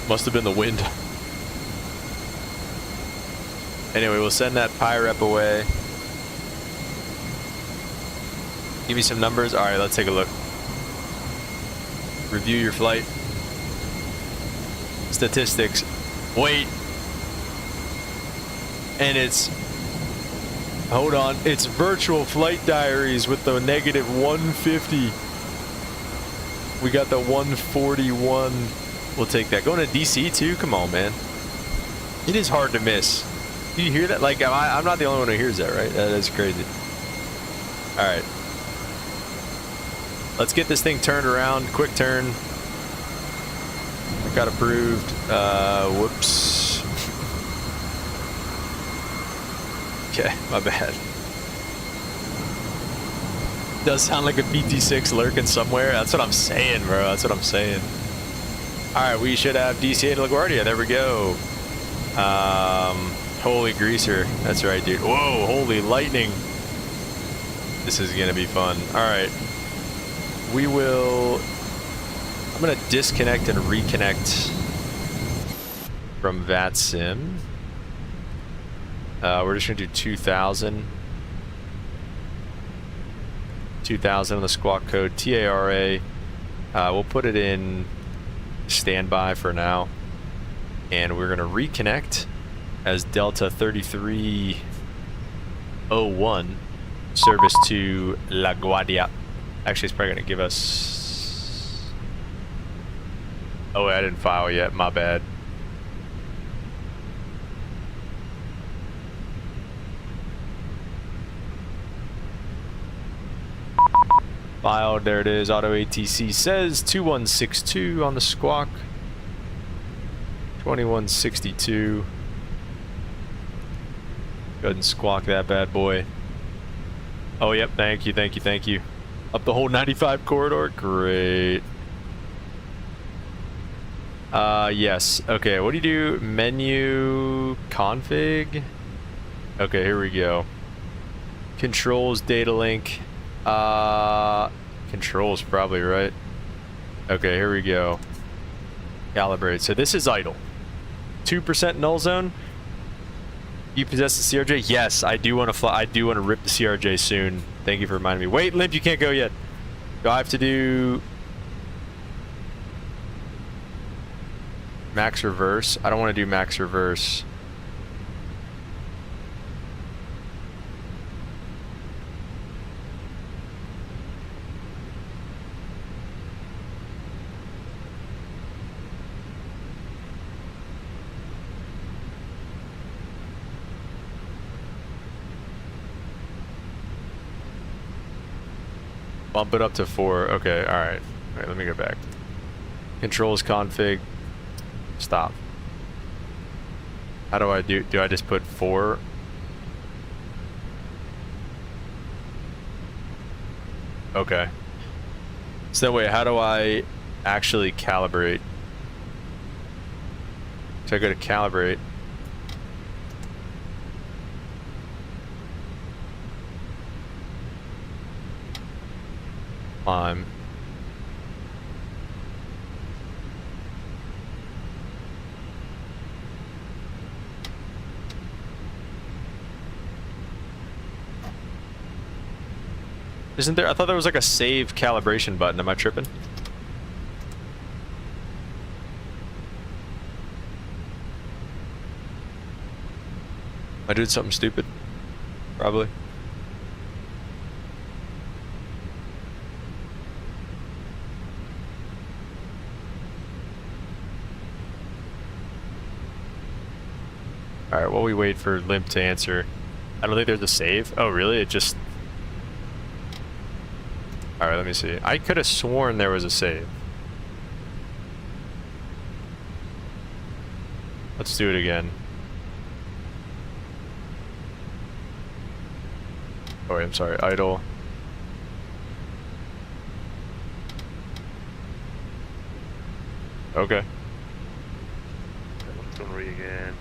Must have been the wind. Anyway, we'll send that PIREP away. Give me some numbers. All right, let's take a look. Review your flight. Statistics. Wait. And it's... Hold on. It's virtual flight diaries with the negative 150. We got the 141. We'll take that. Going to DC too? Come on, man. It is hard to miss. Do you hear that? Like, I'm not the only one who hears that, right? That is crazy. All right. Let's get this thing turned around. Quick turn. Got approved. Whoops. Okay, my bad. Does sound like a BT6 lurking somewhere. That's what I'm saying, bro. That's what I'm saying. All right, we should have DCA to LaGuardia. There we go. Holy greaser. That's right, dude. Whoa, holy lightning. This is gonna be fun. All right. We will... I'm gonna disconnect and reconnect from VATSIM. We're just gonna do 2,000. 2,000 on the squawk code, TARA. We'll put it in standby for now. And we're gonna reconnect as Delta 3301, service to LaGuardia. Actually, it's probably gonna give us... Oh, I didn't file yet, my bad. Filed, there it is. Auto ATC says 2162 on the squawk. 2162. Go ahead and squawk that bad boy. Oh, yep. Thank you, thank you, thank you. Up the whole 95 corridor. Great. Yes. Okay, what do you do? Menu config. Okay, here we go. Controls, data link. Controls probably, right? Okay, here we go. Calibrate. So this is idle. 2% null zone. You possess the CRJ? Yes, I do want to fly. I do want to rip the CRJ soon. Thank you for reminding me. Wait, Limp, you can't go yet. Do I have to do max reverse? I don't want to do max reverse. Bump it up to 4. Okay, alright. Alright, let me go back. Controls config. Stop. How do I do I just put 4? Okay. So wait, how do I actually calibrate? So I go to calibrate. Climb. Isn't there? I thought there was like a save calibration button. Am I tripping? Am I doing something stupid? Probably. Alright, while we wait for Limp to answer. I don't think there's a save. Oh, really? It just... Alright, let me see. I could have sworn there was a save. Let's do it again. Oh, wait, I'm sorry. Idle. Okay. Summary again.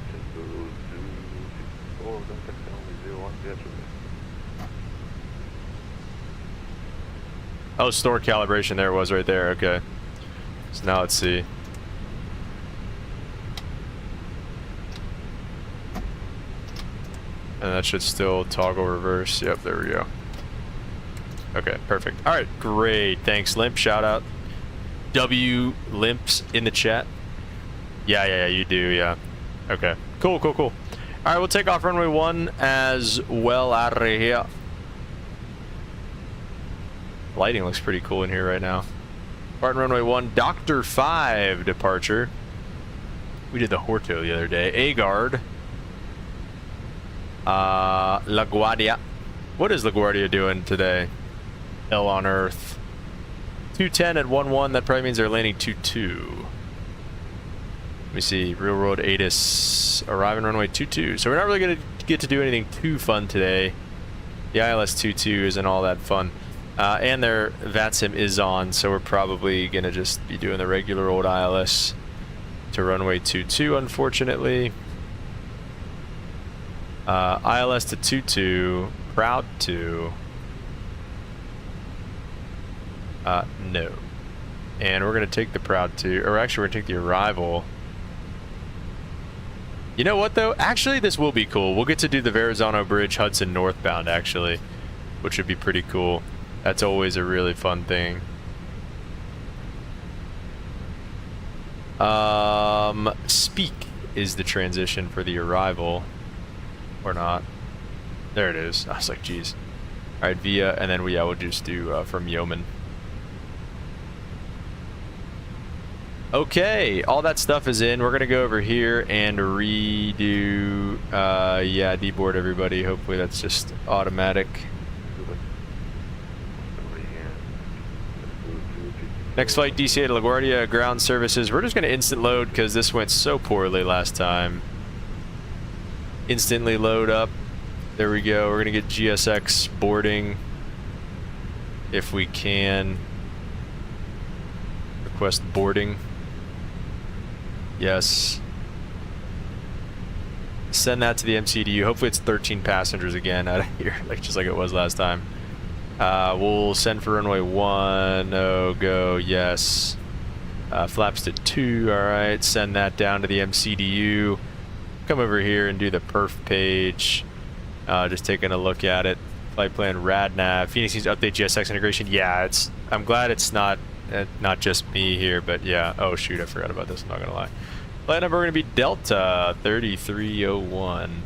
Oh, store calibration. There it was right there. Okay. So now let's see. And that should still toggle reverse. Yep, there we go. Okay, perfect. All right, great. Thanks, Limp. Shout out. W Limps in the chat. Yeah, you do, yeah. Okay, cool. All right, we'll take off runway 1 as well out of here. Lighting looks pretty cool in here right now. Spartan runway 1, Dr. 5 departure. We did the Horto the other day. A-Guard. LaGuardia. What is LaGuardia doing today? Hell on Earth. 210 at 11. That probably means they're landing 22. Let me see. Real World ATIS arriving runway 22. So we're not really going to get to do anything too fun today. The ILS 22 isn't all that fun. And their VATSIM is on, so we're probably going to just be doing the regular old ILS to runway 22, unfortunately. ILS to 22, proud to. No. And we're going to take the proud to, or actually we're going to take the arrival. You know what though? Actually, this will be cool. We'll get to do the Verrazano Bridge Hudson northbound actually, which would be pretty cool. That's always a really fun thing. Speak is the transition for the arrival. Or not. There it is. I was like, geez. Alright, via, and then we'll just do from Yeoman. Okay, all that stuff is in. We're going to go over here and redo, yeah, deboard everybody. Hopefully that's just automatic. Next flight, DCA to LaGuardia, ground services. We're just going to instant load because this went so poorly last time. Instantly load up. There we go. We're going to get GSX boarding if we can. Request boarding. Yes. Send that to the MCDU. Hopefully it's 13 passengers again out of here, like just like it was last time. We'll send for runway 1. Oh, go. Yes. Flaps to 2. All right. Send that down to the MCDU. Come over here and do the perf page. Just taking a look at it. Flight plan RadNav. Phoenix needs to update GSX integration. Yeah, I'm glad it's not just me here, but yeah. Oh shoot, I forgot about this. I'm not gonna lie. Flight number going to be Delta 3301.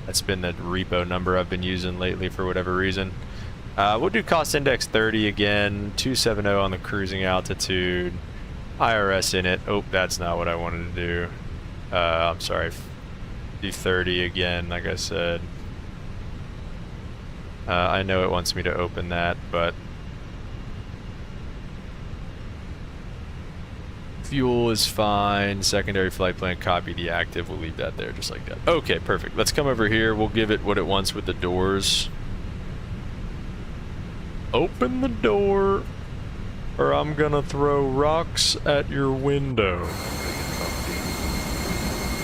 That's been the repo number I've been using lately for whatever reason. We'll do cost index 30 again. 270 on the cruising altitude. IRS in it. Oh, that's not what I wanted to do. I'm sorry. Do 30 again, like I said. I know it wants me to open that, but fuel is fine. Secondary flight plan copy deactive. We'll leave that there just like that. Okay, perfect. Let's come over here. We'll give it what it wants with the doors. Open the door or I'm gonna throw rocks at your window.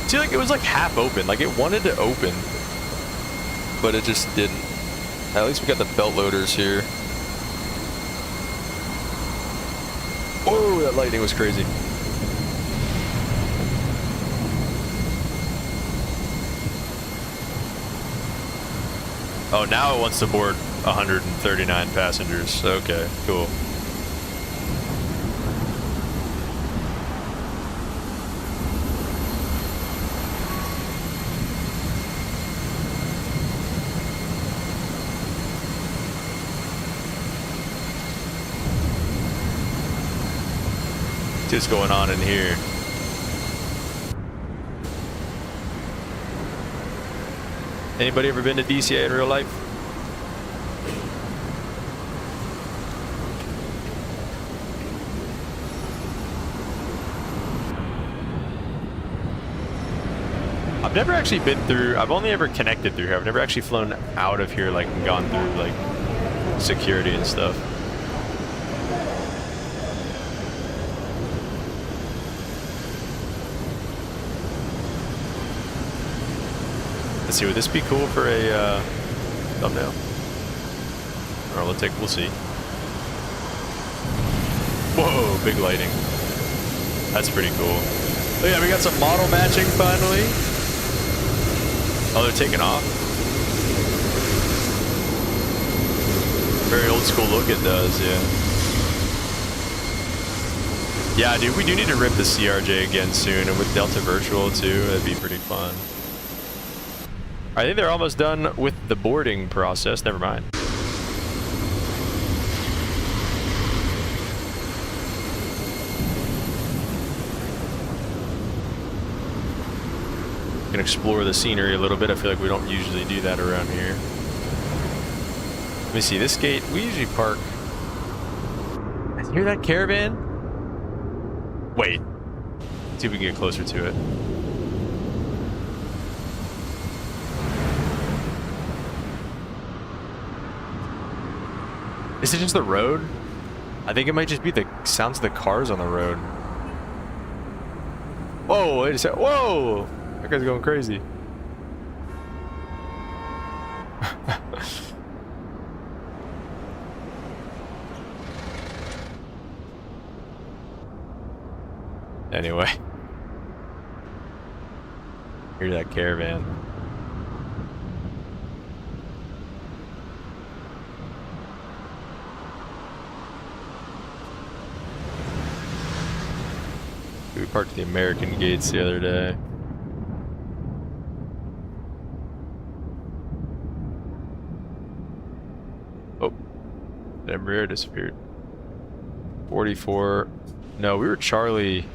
See, like it was like half open. Like it wanted to open, but it just didn't. At least we got the belt loaders here. Whoa, that lightning was crazy. Oh, now it wants to board 139 passengers. Okay, cool. What's going on in here? Anybody ever been to DCA in real life? I've never actually been through, I've only ever connected through here. I've never actually flown out of here, like, and gone through, like, security and stuff. Let's see, would this be cool for a thumbnail? Or we'll see. Whoa, big lighting. That's pretty cool. Oh yeah, we got some model matching finally. Oh, they're taking off. Very old school look it does, yeah. Yeah, dude, we do need to rip the CRJ again soon, and with Delta Virtual too, that'd be pretty fun. I think they're almost done with the boarding process. Never mind. can explore the scenery a little bit. I feel like we don't usually do that around here. Let me see, this gate, we usually park. Hear that caravan? Wait. See if we can get closer to it. Is it just the road? I think it might just be the sounds of the cars on the road. Whoa, wait a sec. Whoa! That guy's going crazy. Anyway. Hear that caravan. We parked at the American gates the other day. Oh, the Embraer disappeared. 44. No, we were Charlie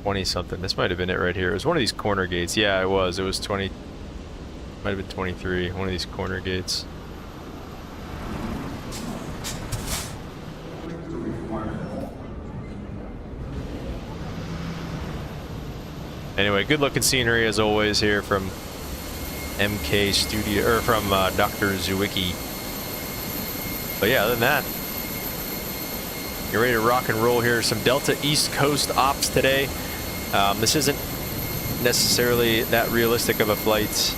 20 something. This might have been it right here. It was one of these corner gates. Yeah, it was. It was 20. Might have been 23. One of these corner gates. Anyway, good looking scenery as always here from MK Studio, or from Dr. Zwicky. But yeah, other than that, you're ready to rock and roll here. Some Delta East Coast ops today. This isn't necessarily that realistic of a flight.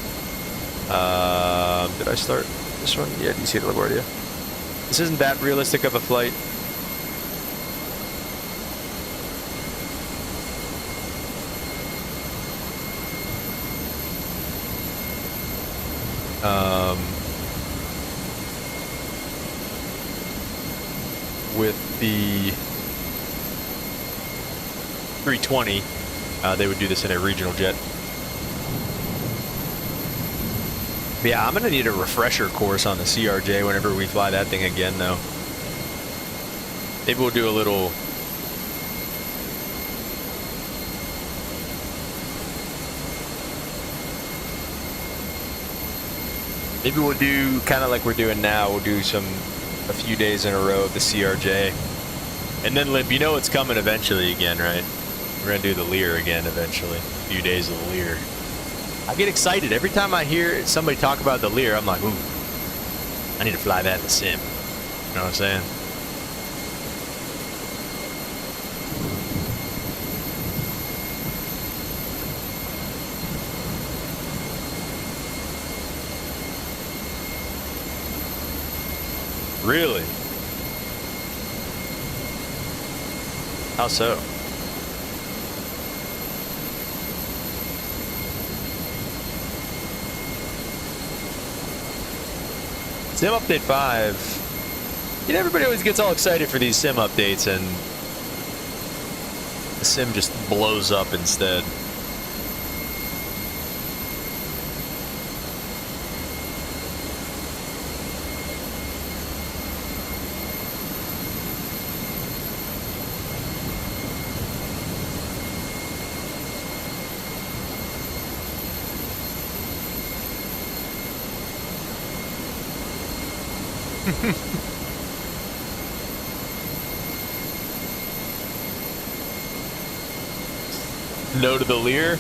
Did I start this one? Yeah, do you see the LaGuardia? This isn't that realistic of a flight. With the 320, they would do this in a regional jet. But yeah, I'm gonna need a refresher course on the CRJ whenever we fly that thing again, though. Maybe we'll do a little. Maybe we'll do kind of like we're doing now. We'll do a few days in a row of the CRJ. And then, Limp, you know it's coming eventually again, right? We're going to do the Lear again eventually. A few days of the Lear. I get excited. Every time I hear somebody talk about the Lear, I'm like, ooh, I need to fly that in the sim. You know what I'm saying? Really? How so? Sim Update 5. You know, everybody always gets all excited for these sim updates, and the sim just blows up instead. No to the Lear?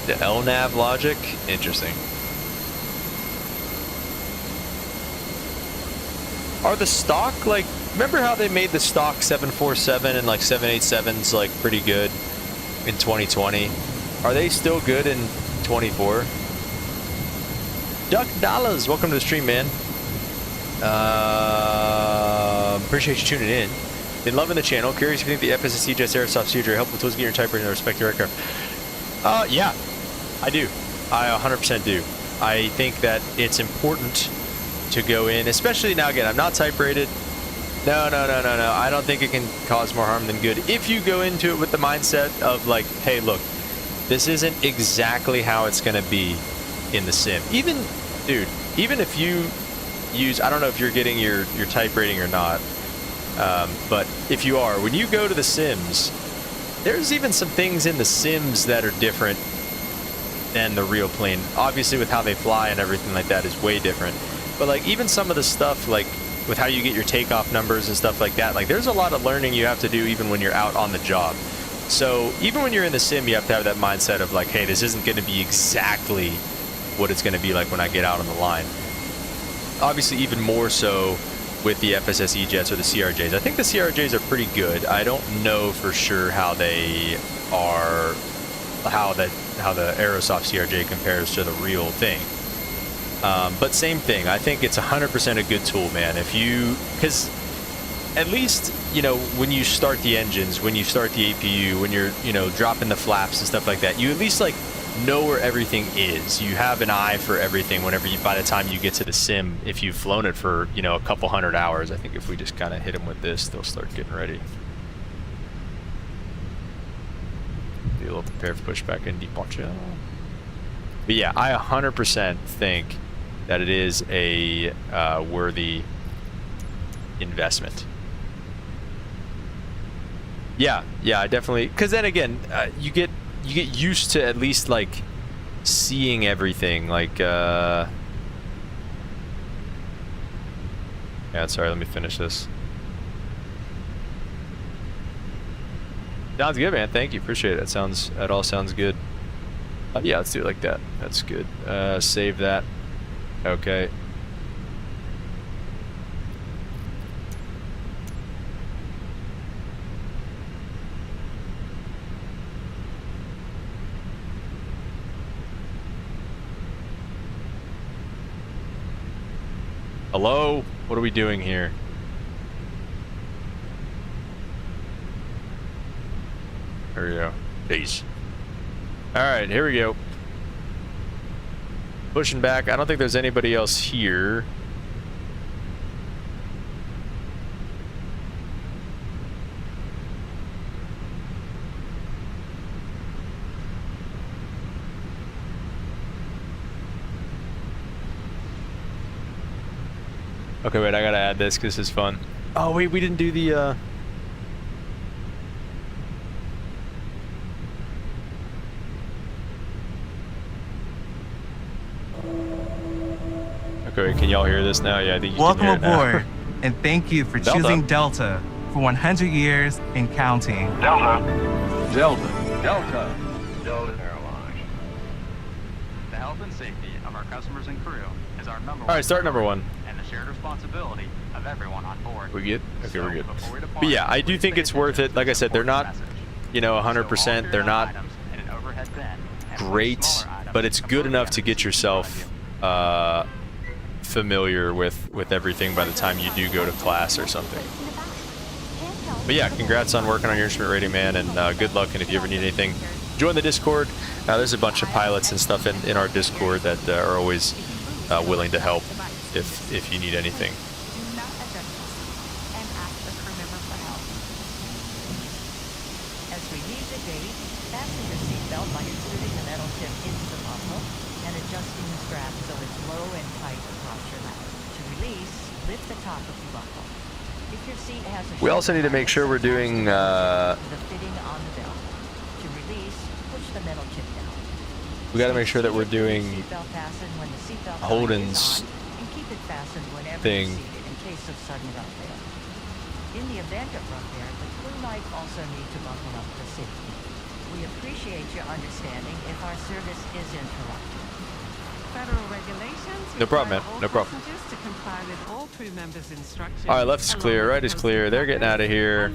The LNAV logic? Interesting. Are the stock, like, remember how they made the stock 747 and like 787s like pretty good in 2020? Are they still good in 24? Duck Dollars, welcome to the stream, man. Appreciate you tuning in. Been loving the channel. Curious if you think the FSSC Jets Airsoft CJ are helpful tools to get your typewriter and respect your aircraft. Yeah, I do. I 100% do. I think that it's important to go in, especially now. Again, I'm not type rated. No. I don't think it can cause more harm than good if you go into it with the mindset of like, hey, look, this isn't exactly how it's going to be in the sim. Even, dude, even if you use, I don't know if you're getting your type rating or not, but if you are, when you go to the sims, there's even some things in the sims that are different than the real plane. Obviously, with how they fly and everything like that is way different. But like even some of the stuff like with how you get your takeoff numbers and stuff like that, like there's a lot of learning you have to do even when you're out on the job. So even when you're in the sim, you have to have that mindset of like, hey, this isn't going to be exactly what it's going to be like when I get out on the line. Obviously, even more so with the FSSE jets or the CRJs. I think the CRJs are pretty good. I don't know for sure how they are, how the Aerosoft CRJ compares to the real thing. But same thing. I think it's 100% a good tool, man. If you, because at least, you know, when you start the engines, when you start the APU, when you're, you know, dropping the flaps and stuff like that, you at least like know where everything is. You have an eye for everything whenever you, by the time you get to the sim, if you've flown it for, you know, a couple 100 hours. I think if we just kind of hit them with this, they'll start getting ready. Be a little prepared for pushback and departure. But yeah, I 100% think that it is a worthy investment. Yeah, I definitely, because then again, you get used to at least like seeing everything. Like, yeah, sorry, let me finish this. Sounds good, man. Thank you, appreciate it. That all sounds good. Yeah, let's do it like that. That's good. Save that. Okay. Hello? What are we doing here? There we go. Jeez. Alright, here we go. Pushing back. I don't think there's anybody else here. Okay, wait, I gotta add this because this is fun. Oh, wait, we didn't do the, Okay, wait, can y'all hear this now? Yeah, I think you Welcome can hear it now. aboard, and thank you for choosing Delta for 100 years and counting. Delta. Delta Airline. The health and safety of our customers and crew is our number one. All right, start number one. And the shared responsibility of everyone on board. We good? Okay, we're good. Before we depart, But yeah, I do please think pay it's worth it. attention Like I to said, they're the not, message. you know, So all 100%. They're not items in an overhead bin, and great, smaller items but it's good enough to appropriate get yourself familiar with everything by the time you do go to class or something. But yeah, congrats on working on your instrument rating, man, and good luck. And if you ever need anything, join the Discord. There's a bunch of pilots and stuff in our Discord that are always willing to help if you need anything. Do not adjust and ask the crew member for help. As we leave the gate, fasten your seatbelt by inserting the metal tip into the muzzle and adjusting the strap so it's low and tight across your lap. To release, lift the top of the buckle. If your seat has a We also need to make sure we're doing the fitting on the belt. To release, push the metal chip down. we got to make sure that we're doing Seatbelt fasten when the seatbelt sign Holden's is on, and keep it fastened whenever thing. you're seated in case of sudden rough air. In the event of rough air, the crew might also need to buckle up for safety. We appreciate your understanding if our service is interrupted. Federal regulations No problem, man. require all No problem. passengers to comply with all crew members' instructions. All right, left is clear, right is clear. They're getting out of here.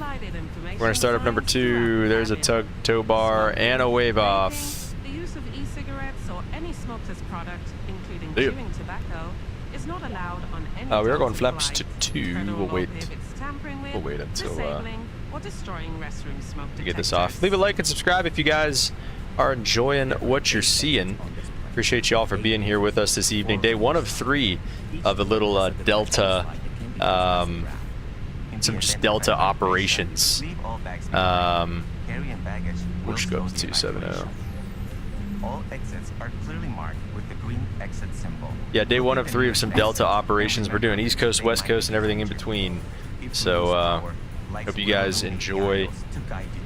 We're gonna start up number 2. There's a tow bar and a wave off. The use of e-cigarettes or any smokeless product, including Yep. chewing tobacco, is not allowed on any We are Delta going flaps flight. to 2. Federal We'll law wait. prohibits tampering with, We'll wait until disabling, or destroying restroom smoke to get this detectors. off. Leave a like and subscribe if you guys are enjoying what you're seeing. Appreciate y'all for being here with us this evening. Day 1 of 3 of the little Delta, some just Delta operations. We'll just go up to 270. All exits are clearly marked with the green exit symbol. Yeah, day 1 of 3 of some Delta operations. We're doing East Coast, West Coast, and everything in between. So, Hope you guys enjoy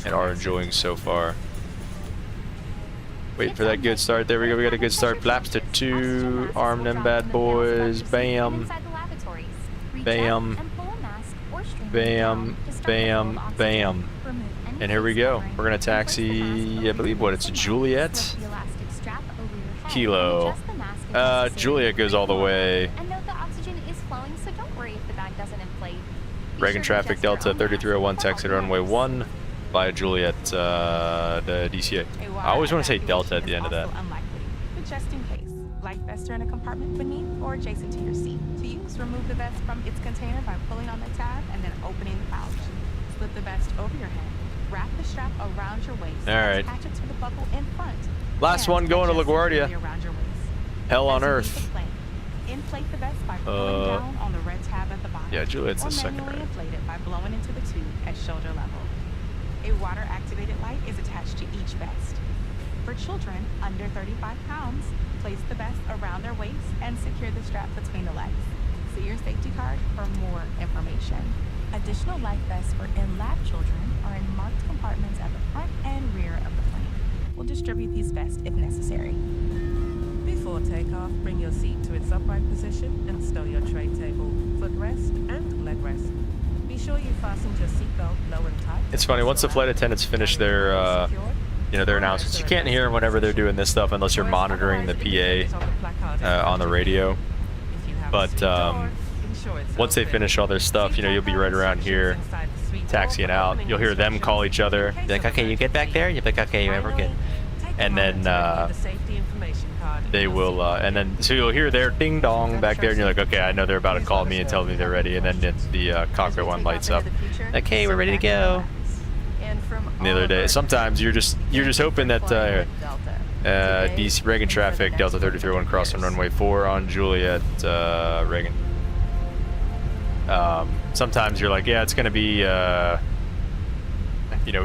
and are enjoying so far. Waiting for that good start. There we go. We got a good start. Flaps to 2. Arm them bad boys. Bam. Bam. Bam. Bam. Bam. And here we go. We're going to taxi, I believe, what? It's Juliet? Kilo. Juliet goes all the way. Reagan traffic, Delta 3301, taxi runway 1 via Juliet, the DCA. I always want to say Delta at the end of that. But just in case, life vest are in a compartment beneath or adjacent to your seat. To use, remove the vest from its container by pulling on the tab and then opening the pouch. Slip the vest over your head. Wrap the strap around your waist. All right. Attach it to the buckle in front. Last one going to LaGuardia. Hell on earth. Inflate the vest by pulling down on the red tab at the bottom. Yeah, Juliet's the second Or manually row. inflate it by blowing into the tube at shoulder level. A water-activated light is attached to each vest. For children under 35 pounds, place the vest around their waist and secure the strap between the legs. See your safety card for more information. Additional life vests for in-lab children are in marked compartments at the front and rear of the plane. We'll distribute these vests if necessary. Before takeoff, bring your seat to its upright position and stow your tray table, footrest, and leg rest. Be sure you fasten your seatbelt low and tight. It's funny, once the flight attendants finish their, their announcements, you can't hear them whenever they're doing this stuff unless you're monitoring the PA on the radio. But once they finish all their stuff, you'll be right around here taxiing out. You'll hear them call each other. Be like, okay, you get back there. You'll be like, okay, we're good. And then they will, so you'll hear their ding dong back there, and you're like, okay, I know they're about to call me and tell me they're ready. And then the cockpit one lights up. Okay, we're ready to go. And the other day, sometimes you're just hoping that DC Reagan traffic, Delta 3301 crossing runway 4 on Juliet, Reagan. Sometimes you're like, yeah, it's gonna be, we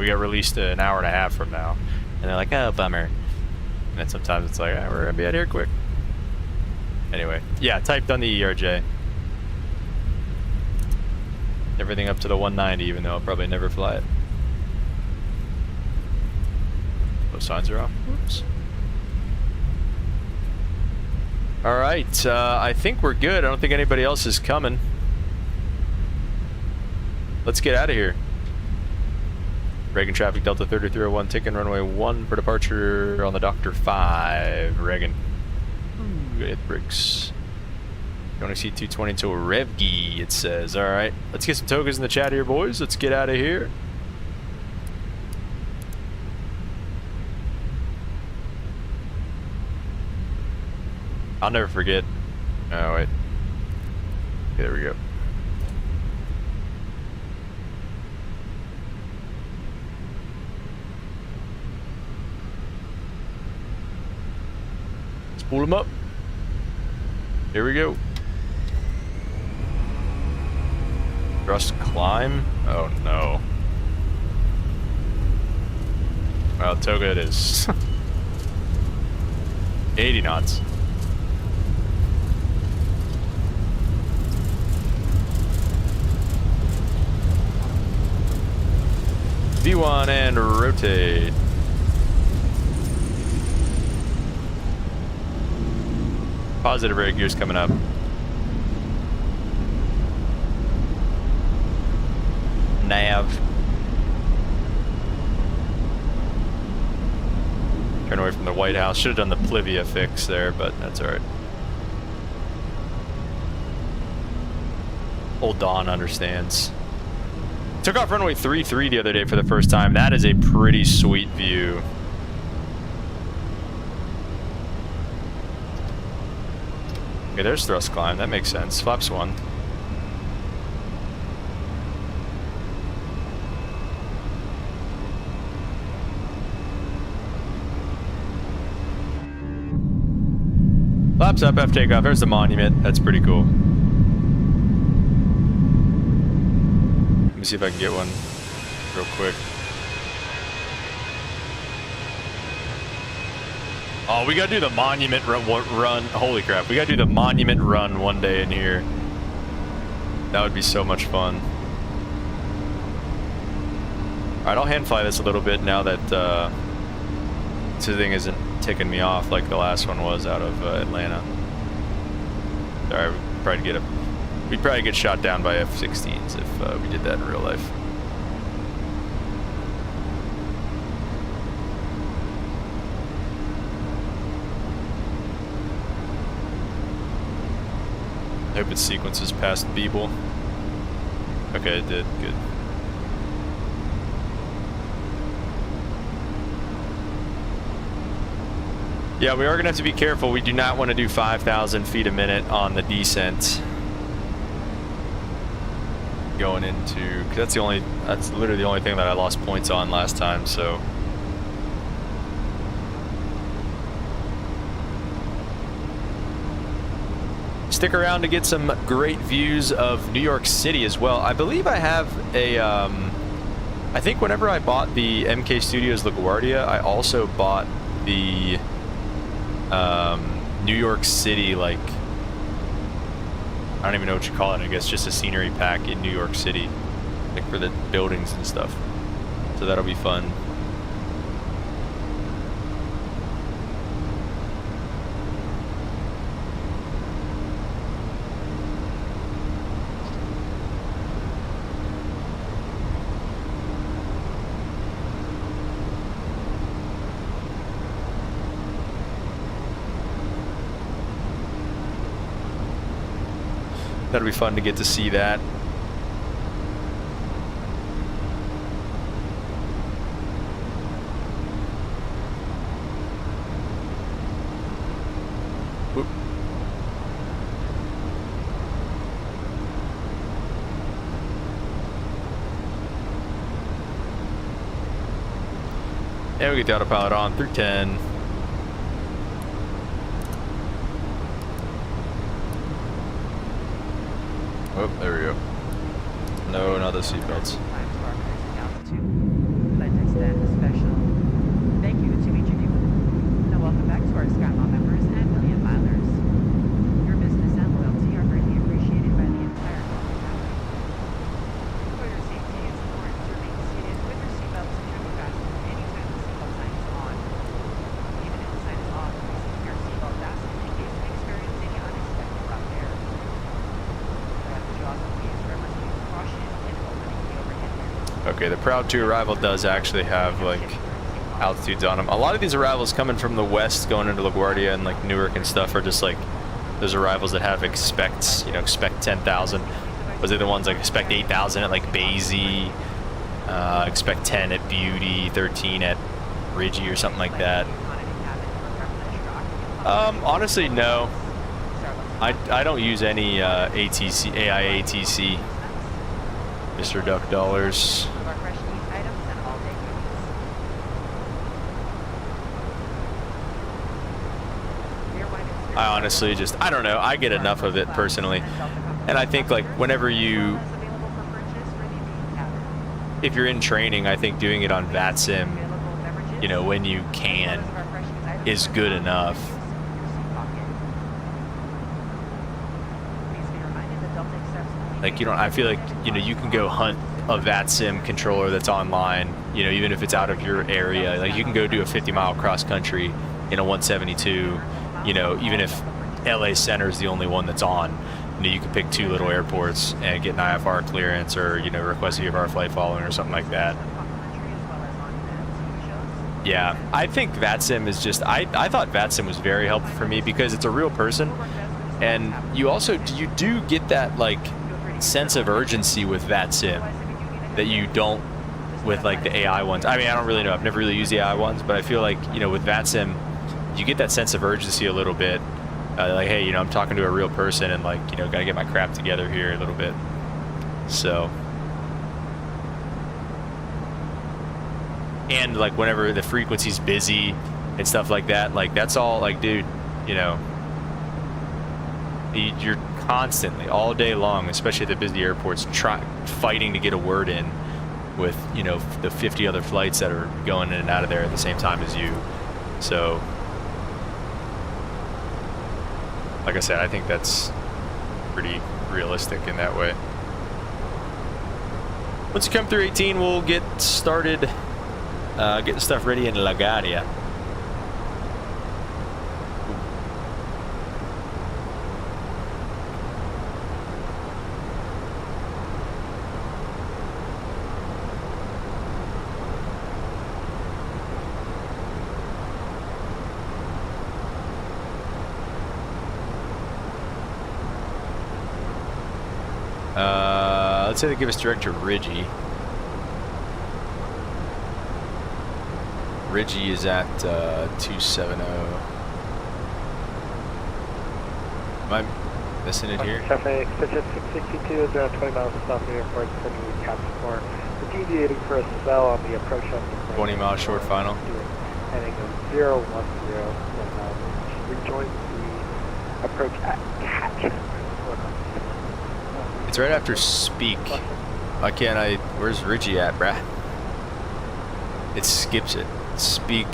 got released an hour and a half from now, and they're like, oh, bummer. And then sometimes it's like, we're gonna be out here quick. Anyway, yeah, typed on the ERJ. Everything up to the 190, even though I'll probably never fly it. Those signs are off. Oops. All right, I think we're good. I don't think anybody else is coming. Let's get out of here. Reagan traffic, Delta 3301, taking runway 1 for departure on the Dr. 5. Reagan. Ooh, hit the brakes. You only see 220 until Revgi, it says. All right, let's get some tokens in the chat here, boys. Let's get out of here. I'll never forget. Oh, wait. Okay, there we go. Let's pull them up. Here we go. Thrust climb. Oh, no. Well, toga it is. 80 knots. V1 and rotate. Positive rate gears coming up. Nav. Turn away from the White House. Should have done the Plivia fix there, but that's alright. Old Don understands. Took off runway 33 the other day for the first time. That is a pretty sweet view. Okay, there's thrust climb. That makes sense. Flaps 1. Flaps up, F takeoff. There's the monument. That's pretty cool. Let me see if I can get one real quick. Oh, we gotta do the monument run. Holy crap, we gotta do the monument run one day in here. That would be so much fun. Alright, I'll hand fly this a little bit now that this thing isn't ticking me off like the last one was out of Atlanta. Alright, we'd probably get shot down by F-16s if we did that in real life. I hope it sequences past Beeble. Okay, it did. Good. Yeah, we are going to have to be careful. We do not want to do 5,000 feet a minute on the descent. Going into... Cause that's literally the only thing that I lost points on last time, so... Stick around to get some great views of New York City as well. I believe I have a, I think whenever I bought the MK Studios LaGuardia, I also bought the New York City, like, I don't even know what you call it, I guess just a scenery pack in New York City, like for the buildings and stuff. So that'll be fun. That'll be fun to get to see that. Whoop. And we get the autopilot on through 10. Oh, there we go. No, not the seatbelts. Let's extend a special thank you to each of you. And welcome back to our SkyMall members and Million Milers. Your business and loyalty are greatly appreciated by the entire company. For your safety, it's important to remain seated with your seatbelt securely fastened anytime the seatbelt sign is on. Even if the sign is off, please keep your seatbelt fastened in case you experience any unexpected rough air. Okay, the Proud 2 arrival does actually have like altitudes on them. A lot of these arrivals coming from the west going into LaGuardia and like Newark and stuff are just like those arrivals that have expect 10,000. Was it the ones like expect 8,000 at like Basie, expect 10 at Beauty, 13 at Ridgey or something like that? Honestly, no. I don't use any ATC, AI ATC. Mr. Duck Dollars. I honestly just, I don't know. I get enough of it personally. And I think like whenever if you're in training, I think doing it on VATSIM, you know, when you can, is good enough. Like, you don't, I feel like, you know, you can go hunt a VATSIM controller that's online, you know, even if it's out of your area. Like, you can go do a 50-mile cross-country in a 172, you know, even if LA Center is the only one that's on. You know, you can pick 2 little airports and get an IFR clearance or, you know, request a VFR flight following or something like that. Yeah, I think VATSIM is just, I thought VATSIM was very helpful for me because it's a real person. And you also, you do get that, like, sense of urgency with VATSIM that you don't with like the AI ones. I mean, I don't really know. I've never really used the AI ones, but I feel like, you know, with VATSIM, you get that sense of urgency a little bit. Like, hey, you know, I'm talking to a real person and like, you know, gotta get my crap together here a little bit. So. And like whenever the frequency's busy and stuff like that, like that's all like, dude, you know, you're constantly all day long, especially at the busy airports, fighting to get a word in with, you know, the 50 other flights that are going in and out of there at the same time as you. So like I said, I think that's pretty realistic in that way. Once you come through 18, we'll get started getting stuff ready in LaGuardia. Let's say they give us direct to Ridgey. Ridgey is at 270. Am I missing it here? Traffic, Citrus 662 is around 20 miles south of the airport, sending you cap support. We're deviating for a spell on the approach on the 20 mile short final. Heading 010, rejoin the approach at catch. It's right after Speak. Why can't I? Where's Ridgey at, bruh? It skips it. Speak.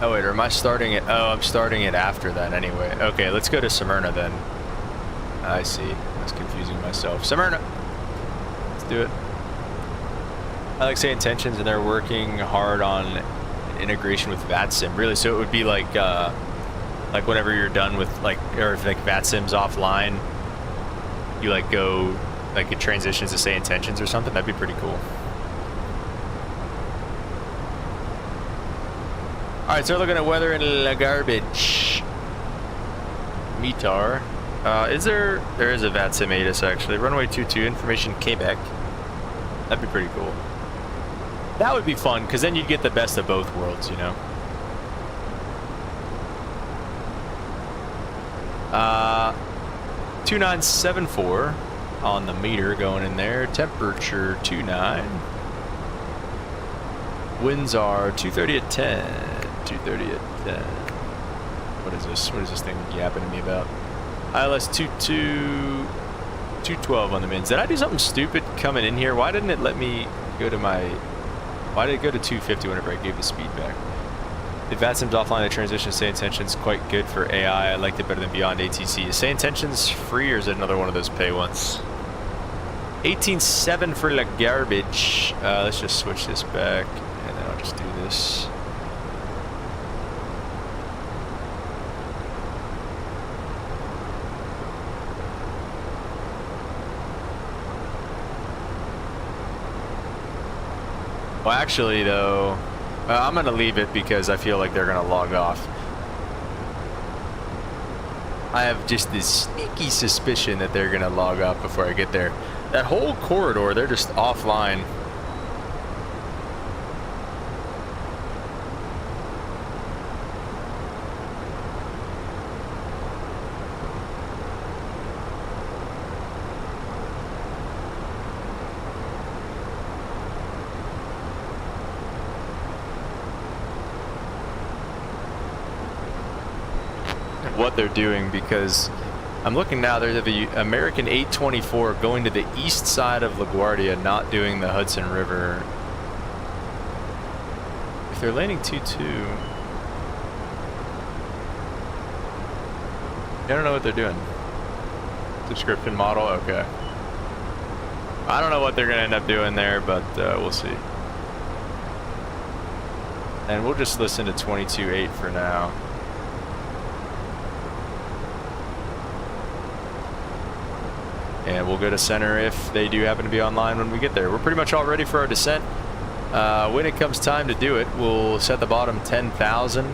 Oh wait, or am I starting it? Oh, I'm starting it after that anyway. Okay, let's go to Smyrna then. I see. I was confusing myself. Smyrna. Let's do it. I like saying tensions, and they're working hard on integration with VATSIM. Really, so it would be like whenever you're done with or if VATSIM's offline, you go it transitions to say intentions or something. That'd be pretty cool. All right, so we're looking at weather in La Garbage. METAR. There is a VATSIM ATIS actually. Runway 22, information Quebec. That'd be pretty cool. That would be fun, because then you'd get the best of both worlds, you know? 2974 on the meter going in there. Temperature 29. Winds are 230 at 10. 230 at 10. What is this? What is this thing yapping to me about? ILS 212 on the mins. Did I do something stupid coming in here? Why didn't it let me go to my... Why did it go to 250 whenever I gave the speed back? If VATSIM's offline, the transition to say intentions quite good for AI. I liked it better than Beyond ATC. Is say intentions free, or is it another one of those pay ones? 18.7 for La Garbage. Let's just switch this back, and then I'll just do this. Well, actually, though, I'm going to leave it because I feel like they're going to log off. I have just this sneaky suspicion that they're going to log off before I get there. That whole corridor, they're just offline. What they're doing, because I'm looking now, there's the American 824 going to the east side of LaGuardia, not doing the Hudson River. If they're landing 22, I don't know what they're doing. Subscription model, okay. I don't know what they're gonna end up doing there, but we'll see. And we'll just listen to 22.8 for now. And we'll go to center if they do happen to be online when we get there. We're pretty much all ready for our descent. When it comes time to do it, we'll set the bottom 10,000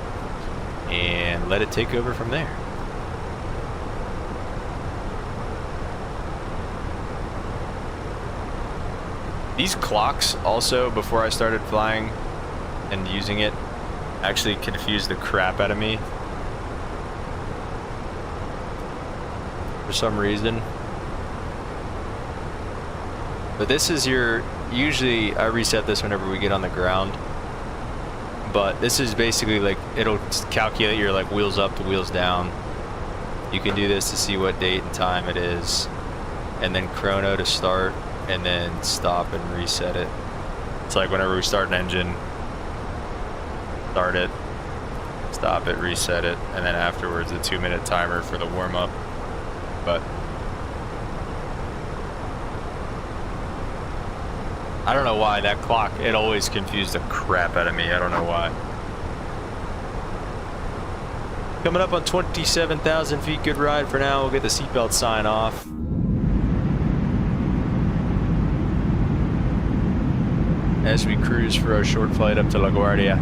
and let it take over from there. These clocks also, before I started flying and using it, actually confused the crap out of me for some reason. But this is your, usually I reset this whenever we get on the ground, but this is basically like, it'll calculate your wheels up to wheels down. You can do this to see what date and time it is, and then chrono to start, and then stop and reset it. It's like whenever we start an engine, start it, stop it, reset it, and then afterwards a 2-minute timer for the warm-up. But I don't know why that clock, it always confused the crap out of me. I don't know why. Coming up on 27,000 feet. Good ride for now. We'll get the seatbelt sign off. As we cruise for our short flight up to LaGuardia.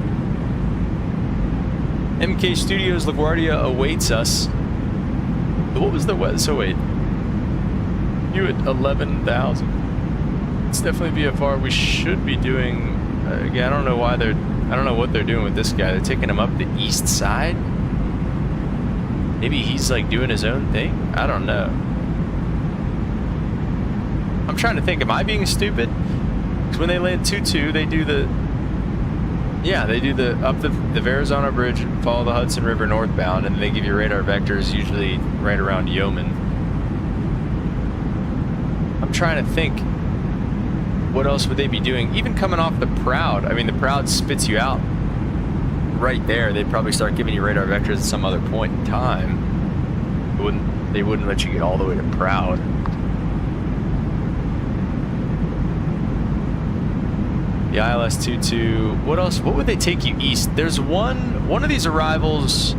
MK Studios LaGuardia awaits us. What was the weather? So wait. You at 11,000. It's definitely VFR. We should be doing. Again, I don't know why I don't know what they're doing with this guy. They're taking him up the east side. Maybe he's like doing his own thing. I don't know. I'm trying to think. Am I being stupid? Because when they land 2-2, they do the. Yeah, they do the up the Verrazano Bridge, follow the Hudson River northbound, and they give you radar vectors usually right around Yeoman. I'm trying to think. What else would they be doing? Even coming off the Proud. I mean, the Proud spits you out right there. They'd probably start giving you radar vectors at some other point in time. They wouldn't let you get all the way to Proud. The ILS 22. What else? What would they take you east? There's one of these arrivals.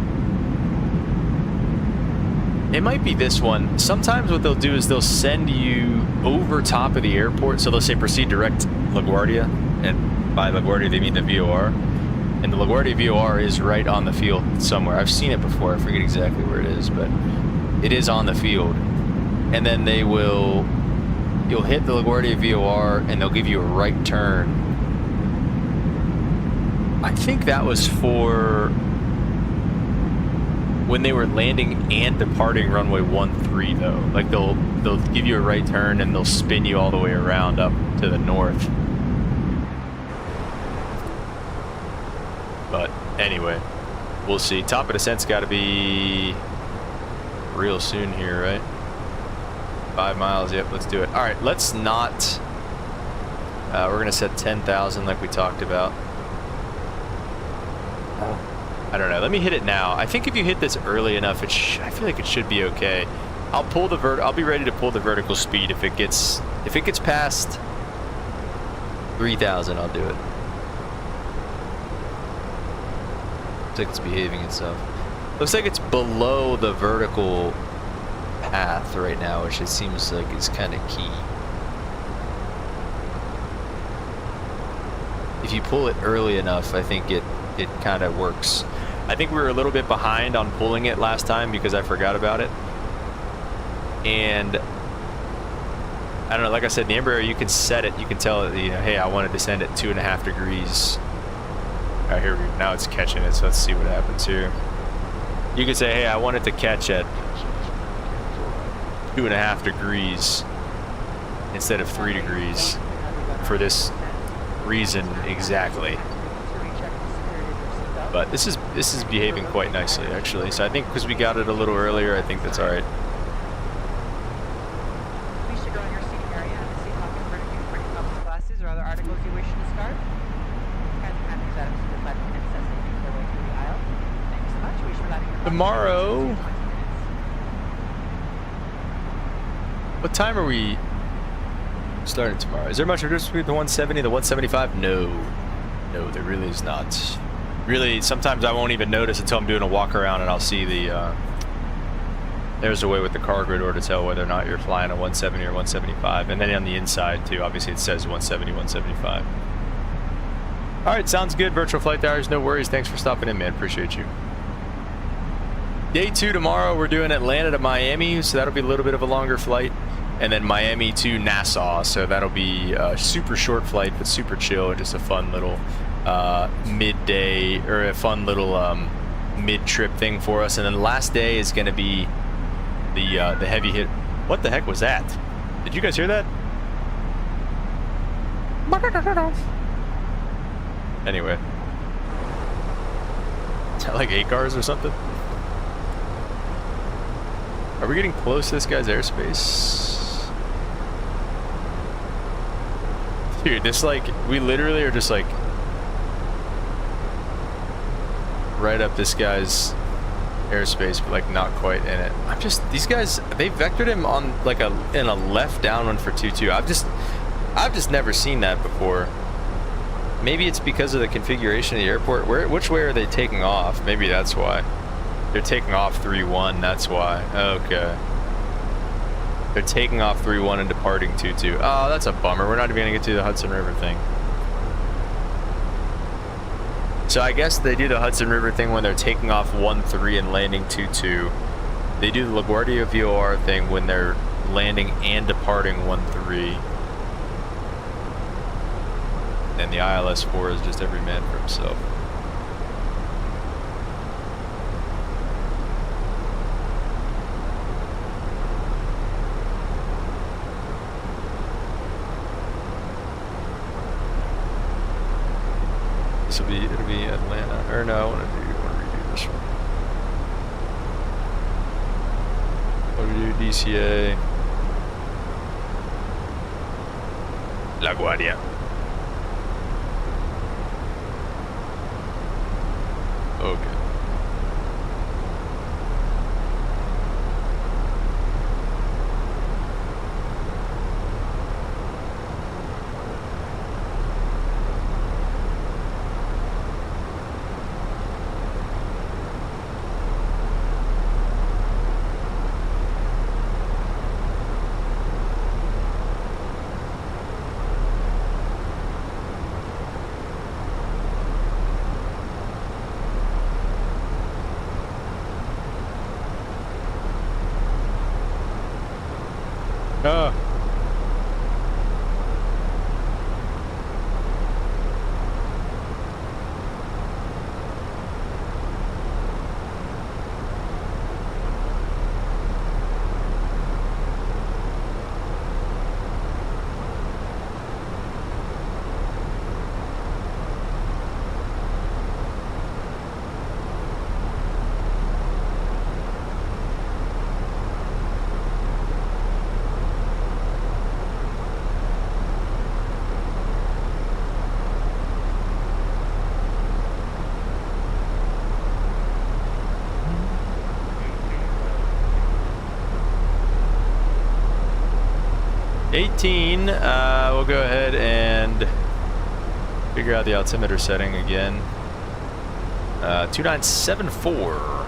It might be this one. Sometimes what they'll do is they'll send you over top of the airport. So they'll say proceed direct LaGuardia, and by LaGuardia they mean the VOR. And the LaGuardia VOR is right on the field somewhere. I've seen it before. I forget exactly where it is, but it is on the field. And then you'll hit the LaGuardia VOR, and they'll give you a right turn. I think that was for when they were landing and departing runway 13 though. Like they'll give you a right turn and they'll spin you all the way around up to the north. But anyway, we'll see. Top of descent's got to be real soon here, right? 5 miles. Yep, let's do it. All right, let's not. We're gonna set 10,000 like we talked about. I don't know. Let me hit it now. I think if you hit this early enough, I feel like it should be okay. I'll be ready to pull the vertical speed if it gets past 3,000. I'll do it. Looks like it's behaving itself. Looks like it's below the vertical path right now, which it seems like is kind of key. If you pull it early enough, I think it kind of works. I think we were a little bit behind on pulling it last time because I forgot about it. And I don't know, like I said, the Embraer, you can set it, you can tell it, you know, hey, I want to descend at 2.5 degrees. All right, here we go. Now it's catching it, so let's see what happens here. You could say, hey, I want it to catch at 2.5 degrees instead of 3 degrees for this reason exactly. But this is behaving quite nicely actually. So I think because we got it a little earlier, I think that's all right. Please should go in your seating area and the seat pocket in front of you for any copies, glasses, or other articles you wish to discard. And hand these items to the flight attendants as they make their way through the aisle. Thank you so much. We should have you Tomorrow. What time are we starting tomorrow? Is there much difference between the 170 and the 175? No, there really is not. Really, sometimes I won't even notice until I'm doing a walk around and I'll see the, there's a way with the cargo door to tell whether or not you're flying a 170 or 175. And then on the inside too, obviously it says 170, 175. All right, sounds good. Virtual Flight Diaries, no worries. Thanks for stopping in, man. Appreciate you. Day 2 tomorrow, we're doing Atlanta to Miami, so that'll be a little bit of a longer flight. And then Miami to Nassau, so that'll be a super short flight, but super chill, just a fun little midday, or a fun little mid-trip thing for us. And then the last day is going to be the heavy hit. What the heck was that? Did you guys hear that? Anyway. Is that like 8 cars or something? Are we getting close to this guy's airspace? Dude, this like, we literally are just like right up this guy's airspace, but like not quite in it. I'm just, these guys, they vectored him on like in a left downwind for 2-2. I've just never seen that before. Maybe it's because of the configuration of the airport. Which way are they taking off? Maybe that's why. They're taking off 3-1, that's why. Okay. They're taking off 3-1 and departing 2-2. Oh, that's a bummer. We're not even gonna get to the Hudson River thing. So I guess they do the Hudson River thing when they're taking off 1-3 and landing 2-2. They do the LaGuardia VOR thing when they're landing and departing 1-3. And the ILS-4 is just every man for himself. It'll be Atlanta, or no, I want to redo this one. What do we do? DCA. LaGuardia. Okay. We'll go ahead and figure out the altimeter setting again. 2974.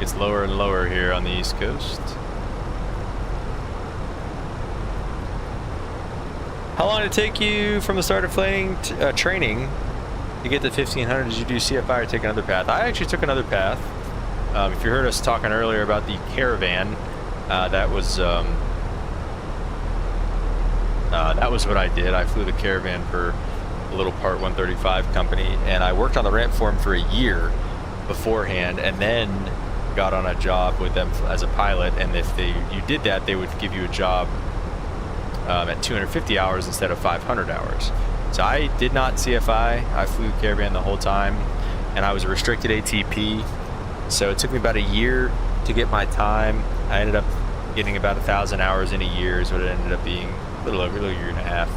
It's lower and lower here on the East Coast. How long did it take you from the start of training to get to 1500? Did you do CFI or take another path? I actually took another path. If you heard us talking earlier about the Caravan, that was what I did. I flew the Caravan for a little Part 135 company, and I worked on the ramp for them for a year beforehand, and then got on a job with them as a pilot. And if you did that, they would give you a job at 250 hours instead of 500 hours. So I did not CFI. I flew Caravan the whole time, and I was a restricted ATP. So it took me about a year to get my time. I ended up getting about 1,000 hours in a year is what it ended up being. A little over a year and a half.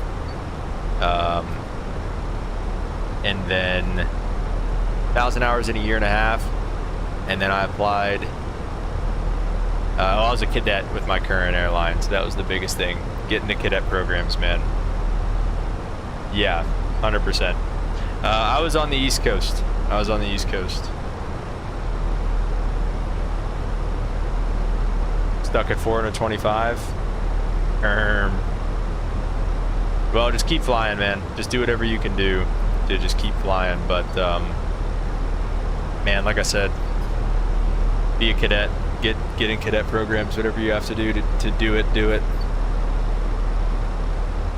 And then 1,000 hours in a year and a half. And then I applied. I was a cadet with my current airline, so that was the biggest thing. Getting the cadet programs, man. Yeah, 100%. I was on the East Coast. Stuck at 425. Well, just keep flying, man. Just do whatever you can do to just keep flying. But, man, like I said, be a cadet. Get in cadet programs, whatever you have to do to do it.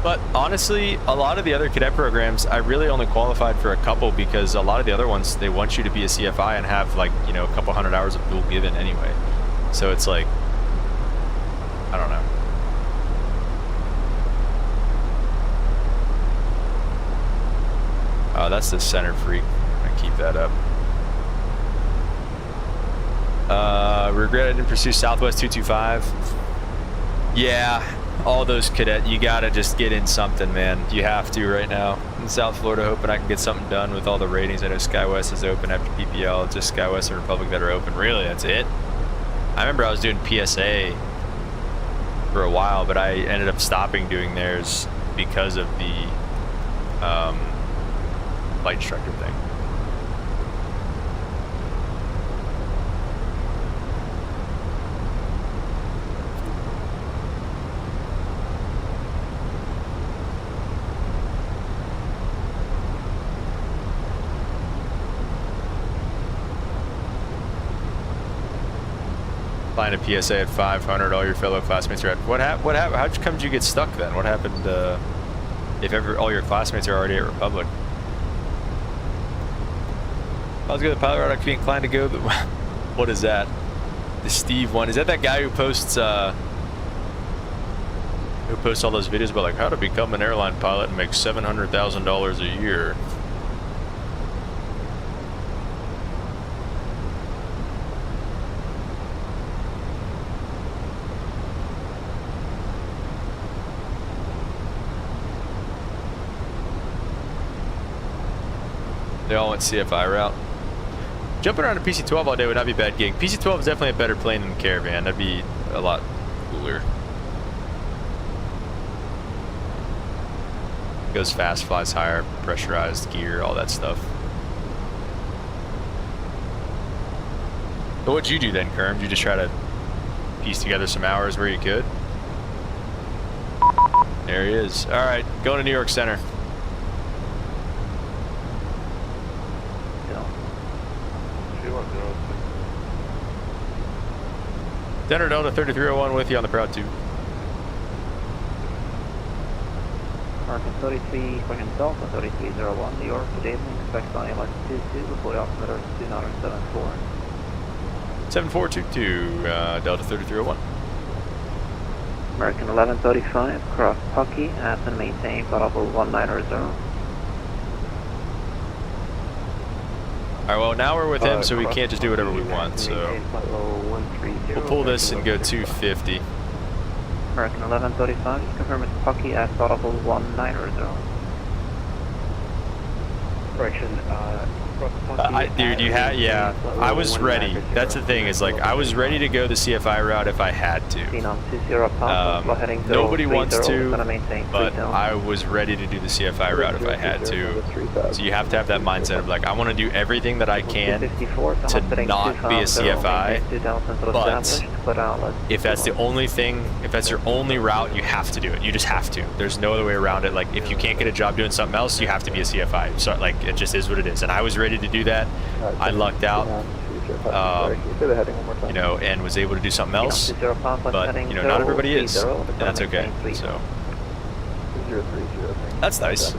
But honestly, a lot of the other cadet programs, I really only qualified for a couple because a lot of the other ones, they want you to be a CFI and have, like, you know, a couple hundred hours of dual given anyway. So it's like, I don't know. Oh, that's the center freak. I keep that up. Regret I didn't pursue Southwest 225. Yeah, all those cadet, you gotta just get in something, man. You have to right now. In South Florida, hoping I can get something done with all the ratings. I know SkyWest is open after PPL. It's just SkyWest and Republic that are open. Really, that's it? I remember I was doing PSA for a while, but I ended up stopping doing theirs because of the flight instructor thing. Flying a PSA at 500, all your fellow classmates are at. What happened? How come you get stuck then? What happened if ever all your classmates are already at Republic? I was going to pilot route. I'd be inclined to go. What is that? The Steve one. Is that guy who posts all those videos about like how to become an airline pilot and make $700,000 a year? They all went CFI route. Jumping around a PC-12 all day would not be a bad gig. PC-12 is definitely a better plane than the Caravan. That'd be a lot cooler. Goes fast, flies higher, pressurized gear, all that stuff. So what'd you do then, Kerm? Did you just try to piece together some hours where you could? There he is. All right, going to New York Center. Center Delta 3301 with you on the Proud 2. American 33, Franklin Delta 3301, New York, good evening. Expect flying like 22, report altimeter 2974. 7422, Delta 3301. American 1135, cross Pucky, and maintain level 190. Alright, well now we're with him, so we can't just do whatever we want, so we'll pull this and go 250. American 1135, just confirm it's Pucky at level 190. Correction, dude, yeah, I was ready. That's the thing, is like, I was ready to go the CFI route if I had to. Nobody wants to, but I was ready to do the CFI route if I had to. So you have to have that mindset of like, I want to do everything that I can to not be a CFI, but if that's the only thing, if that's your only route, you have to do it. You just have to. There's no other way around it. Like, if you can't get a job doing something else, you have to be a CFI. So like, it just is what it is. And I was ready to do that. I lucked out, you know, and was able to do something else. But, you know, not everybody is, and that's okay. So that's nice.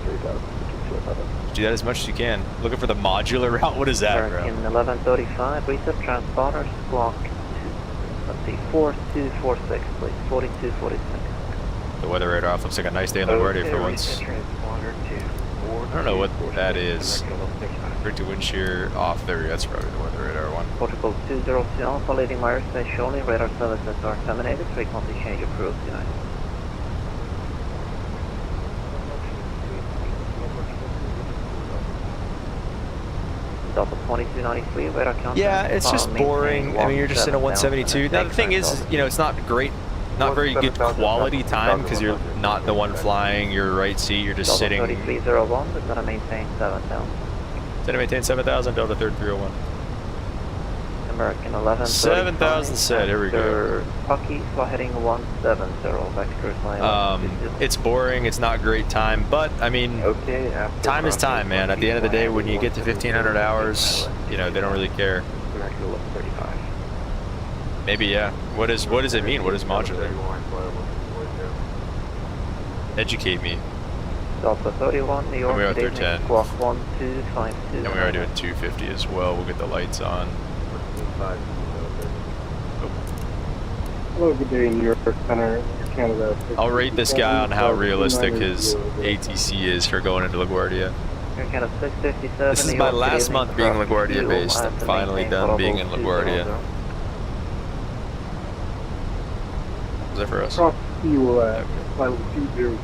Do that as much as you can. Looking for the modular route. What is that, bro? In 1135, reset transponders, squawk 4246, please. 4246. The weather radar off. Looks like a nice day in LaGuardia for once. I don't know what that is. Bring to wind shear off there. That's probably the weather radar one. Protocol 202 Alpha, leading Myers space showing radar services are terminated. Frequency change approved. United. Delta 2293, radar count. Yeah, it's just boring. I mean, you're just in a 172. Now the thing is, you know, it's not great. Not very good quality time because you're not the one flying your right seat. You're just sitting. 3301, we're going to maintain 7,000. Did I maintain 7,000? Delta 3301. American 11. 7,000 set. Here we go. Pucky, fly heading 170. Back to cruise line. It's boring. It's not great time, but I mean, time is time, man. At the end of the day, when you get to 1,500 hours, you know, they don't really care. Maybe, yeah. What does it mean? What is modular? Educate me. Delta 31, New York. And we are through 10. Squawk 1252. And we are doing 250 as well. We'll get the lights on. Oh. Hello, good day, New York Center, Canada. I'll rate this guy on how realistic his ATC is for going into LaGuardia. This is my last month being LaGuardia based. I'm finally done being in LaGuardia. Is that for us? Cross fuel at flight 200,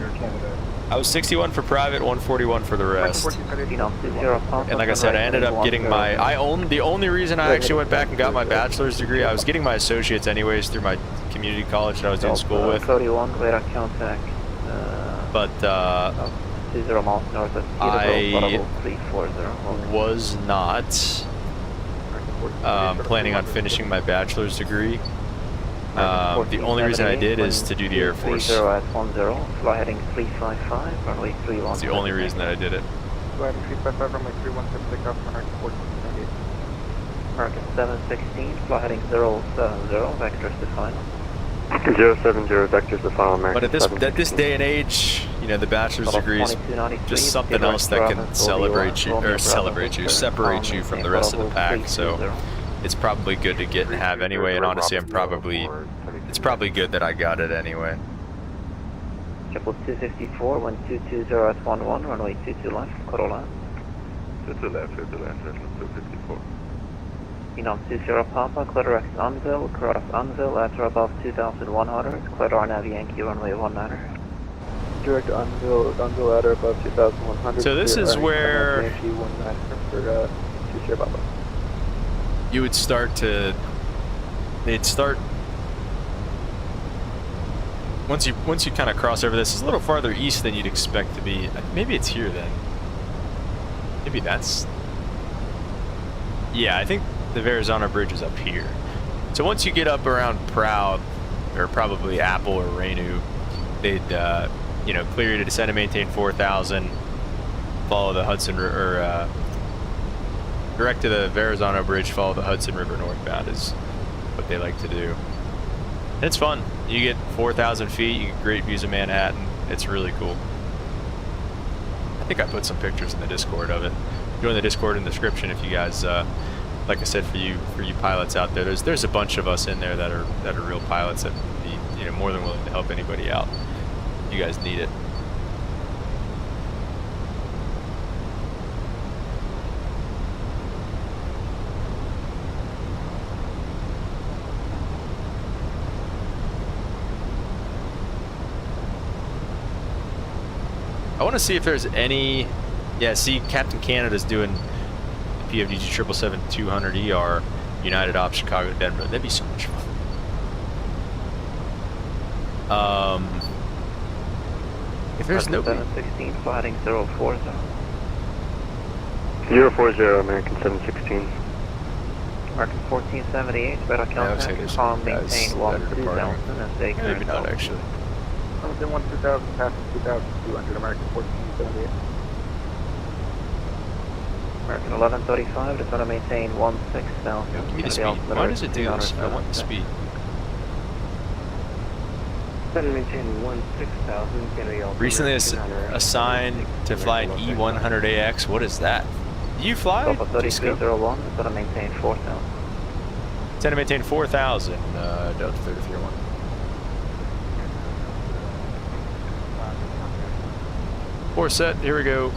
Air Canada. I was 61 for private, 141 for the rest. And like I said, I ended up getting my, the only reason I actually went back and got my bachelor's degree, I was getting my associates anyways through my community college that I was doing school with. 31, radar contact. But 20 miles north of I was not planning on finishing my bachelor's degree. The only reason I did is to do the Air Force. 30 at 10, fly heading 355, runway 31. It's the only reason that I did it. Fly heading 355, runway 31, pick up American 1478. American 716, fly heading 070, vectors defined. 070, vectors defined, American. But at this day and age, you know, the bachelor's degree is just something else that can separate you from the rest of the pack. So it's probably good to get and have anyway. And honestly, it's probably good that I got it anyway. Triple 254, 1220 at 11, runway 22 left, quarter line. 22 left, 254. Phenom 20 Papa, clear direct Unville, cross Unville, after above 2100, clear RNAV Yankee, runway 19er. Direct Unville at or above 2100. So this is where Yankee 19er for 20 Papa. You would start to, they'd start, once you kind of cross over this, it's a little farther east than you'd expect to be. Maybe it's here then. Maybe that's, yeah, I think the Verrazano Bridge is up here. So once you get up around Proud, or probably Apple or Renu, they'd, you know, clear you to descend and maintain 4000, follow the Hudson, direct to the Verrazano Bridge, follow the Hudson River northbound is what they like to do. And it's fun. You get 4,000 feet, you get great views of Manhattan. It's really cool. I think I put some pictures in the Discord of it. Join the Discord in the description if you guys, like I said, for you pilots out there, there's a bunch of us in there that are real pilots that would be, you know, more than willing to help anybody out. You guys need it. I want to see if there's any, yeah, see Captain Canada's doing the PFDG 777-200ER United Op Chicago to Denver. That'd be so much fun. If there's no 716, flying 040. 040, American 716. American 1478, radar contact, calm, maintain 12000 as they maybe not actually. Within 2000, passing 2200, American 1478. American 1135, just want to maintain 16,000. Give me the speed. Why does it do this? I want the speed. Maintain 16,000, Kennedy. Recently assigned to fly an E100AX. What is that? You fly? Alpha 3301, just want to maintain 4,000. Tend to maintain 4,000, Delta 3301. Four set, here we go.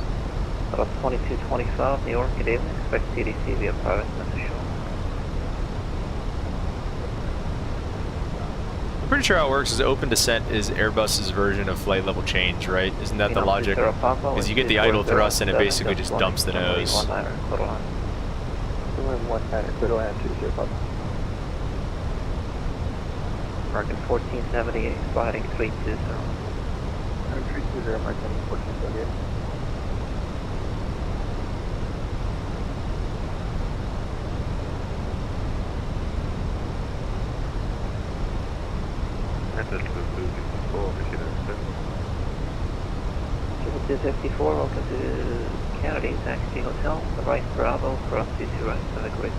About 2225, New York, good evening. Expect CDC via private message. I'm pretty sure how it works is open descent is Airbus's version of flight level change, right? Isn't that the logic? Is you get the idle thrust and it basically just dumps the nose. American 1478, sliding 320. 320, American 1478. Triple 254, welcome to Kennedy Taxi Hotel. The right Bravo, cross 22 right, have a great.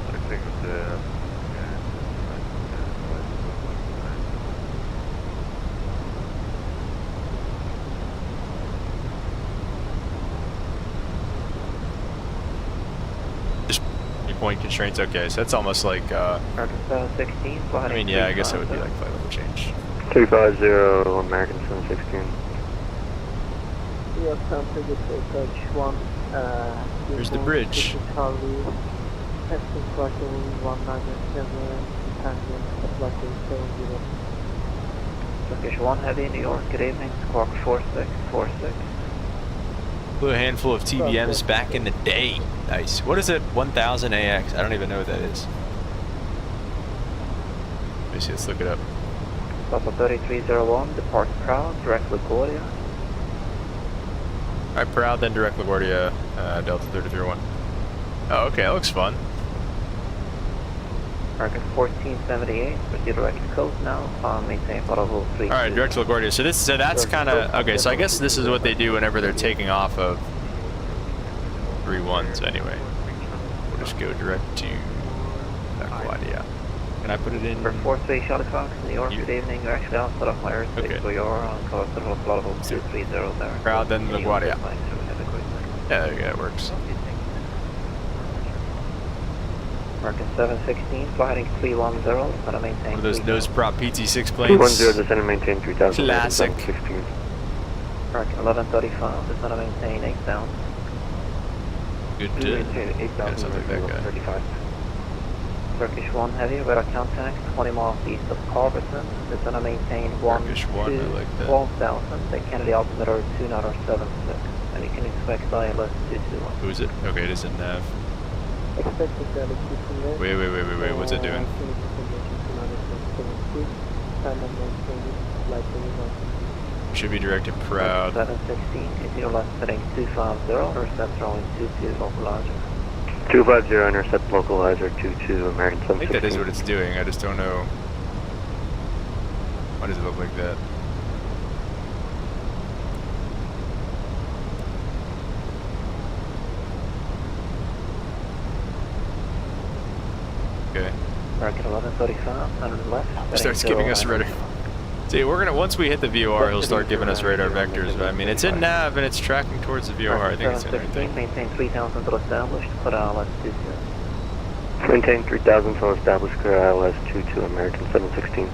I think Point constraints, okay, so that's almost like, I 16, mean, yeah, I guess it would be like flight level change. 350, American 716. Yes, I'm pretty coach 1. Here's the bridge. Turkish 1 Heavy, New York, good evening, squawk 4646. Flew a handful of TBMs back in the day. Nice. What is it? 1000 AX. I don't even know what that is. Let me see. Let's look it up. Delta 3301, depart Proud, direct LaGuardia. Alright, Proud, then direct LaGuardia, Delta 3301. Oh, okay, that looks fun. American 1478, proceed direct coast now, maintain level 3. Alright, direct to LaGuardia. So that's kind of, okay, so I guess this is what they do whenever they're taking off of 3-1s anyway. We'll just go direct to LaGuardia. Can I put it in? For 43 Charlie Fox, New York, good evening, you're actually outside of my airspace, Okay. so you're on course level 230 there. Proud, then LaGuardia. Yeah, there you go, that works. American 716, fly heading 310, going to maintain. One of those nose prop PT6 planes. 210, descend and maintain 3000. Classic. 16. American 1135, just going to maintain 8 down. Good to yeah, something like that guy. 35. Turkish 1 Heavy, radar contact, 20 miles east of Carverton, just going to maintain 1 Turkish 1, I like that. 12,000, the Kennedy altimeter 2976, and you can expect ILS 221. Who is it? Okay, it is in nav. Wait, what's it doing? Should be directed Proud. 716, is your left heading 250, intercept throwing 22 localizer. 250, intercept localizer 22, American 716. I think that is what it's doing, I just don't know. Why does it look like that? Okay. American 1135, on the left. Starts giving us radar. See, we're gonna, once we hit the VOR, he'll start giving us radar vectors. But I mean, it's in nav and it's tracking towards the VOR. I think it's in everything. Maintain 3000 until established, put ILS 22. Maintain 3000 until established, clear ILS 22, American 716.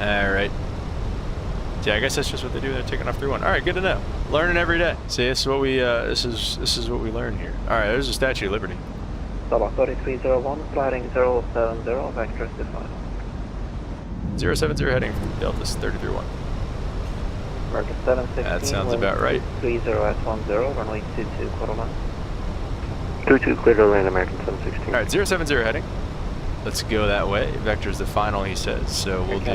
Alright. Yeah, I guess that's just what they do. They're taking off 3-1. Alright, good to know. Learning every day. See, this is what we this is what we learn here. Alright, there's the Statue of Liberty. Solo 3301, sliding 070, vectors defined. 070 heading from Delta 33-1. American 716. That sounds about right. 30S10, runway 22, quarter line. 22, clear to land, American 716. Alright, 070 heading. Let's go that way. Vector's the final, he says. So we'll do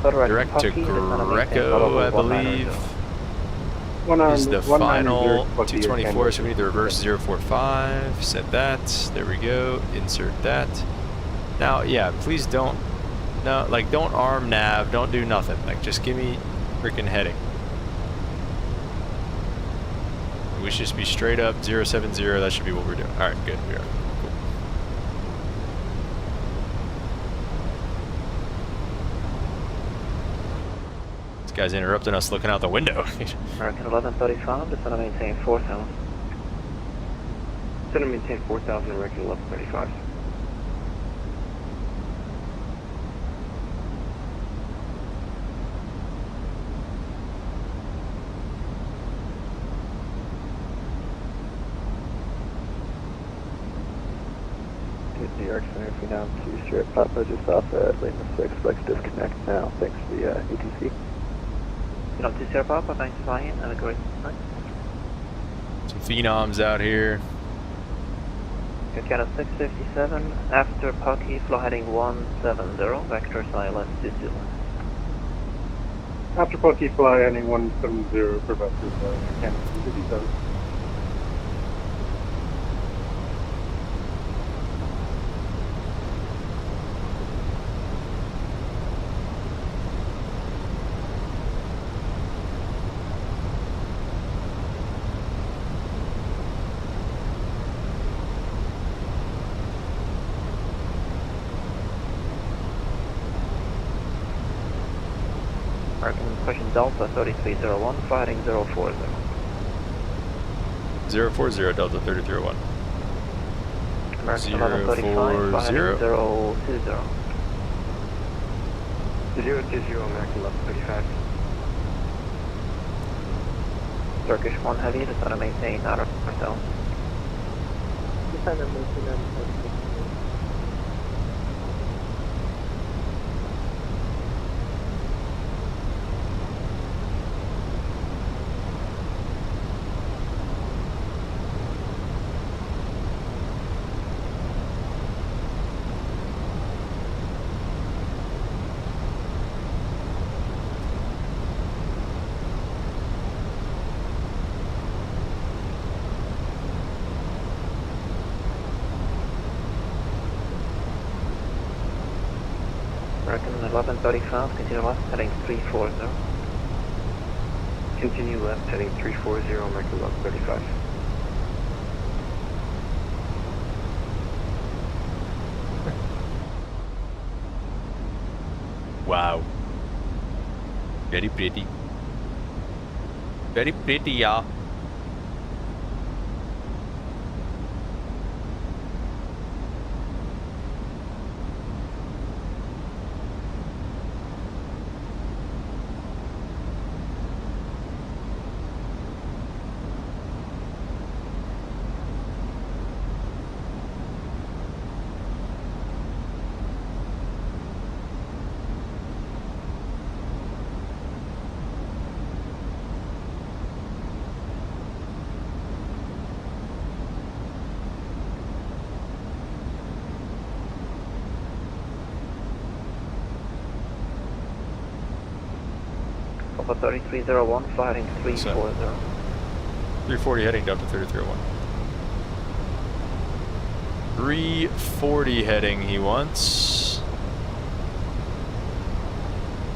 direct to Greco, I believe. Is the final 224, so we need to reverse 045. Set that. There we go. Insert that. Now, yeah, please don't. No, like, don't arm nav. Don't do nothing. Like, just give me freaking heading. We should just be straight up 070. That should be what we're doing. All right, good. We are. Cool. This guy's interrupting us looking out the window. American 1135, just gonna maintain 4000. It's going to maintain 4000, American 1135. New York Center, if we down to Strip Papa, just off at Lane 6, flex disconnect now, thanks to the ATC. You know, to Sierra Papa, thanks for flying, have a great night. Some phenoms out here. Canada 657, after Pucky, flow heading 170, vector ILS 22. After Pucky, fly heading 170 for vector Canada 657. American pushing Delta 3301, fly heading 040. 040 Delta 3301. American 040. 1135, 020. 020, American 1135. Turkish 1 Heavy, just want to maintain outer zone. American 1135, continue left, heading 340. Continue left, heading 340, American 1135. Wow. Very pretty. Very pretty, y'all. Alpha 3301, firing 340. 340 heading Delta 3301. 340 heading he wants.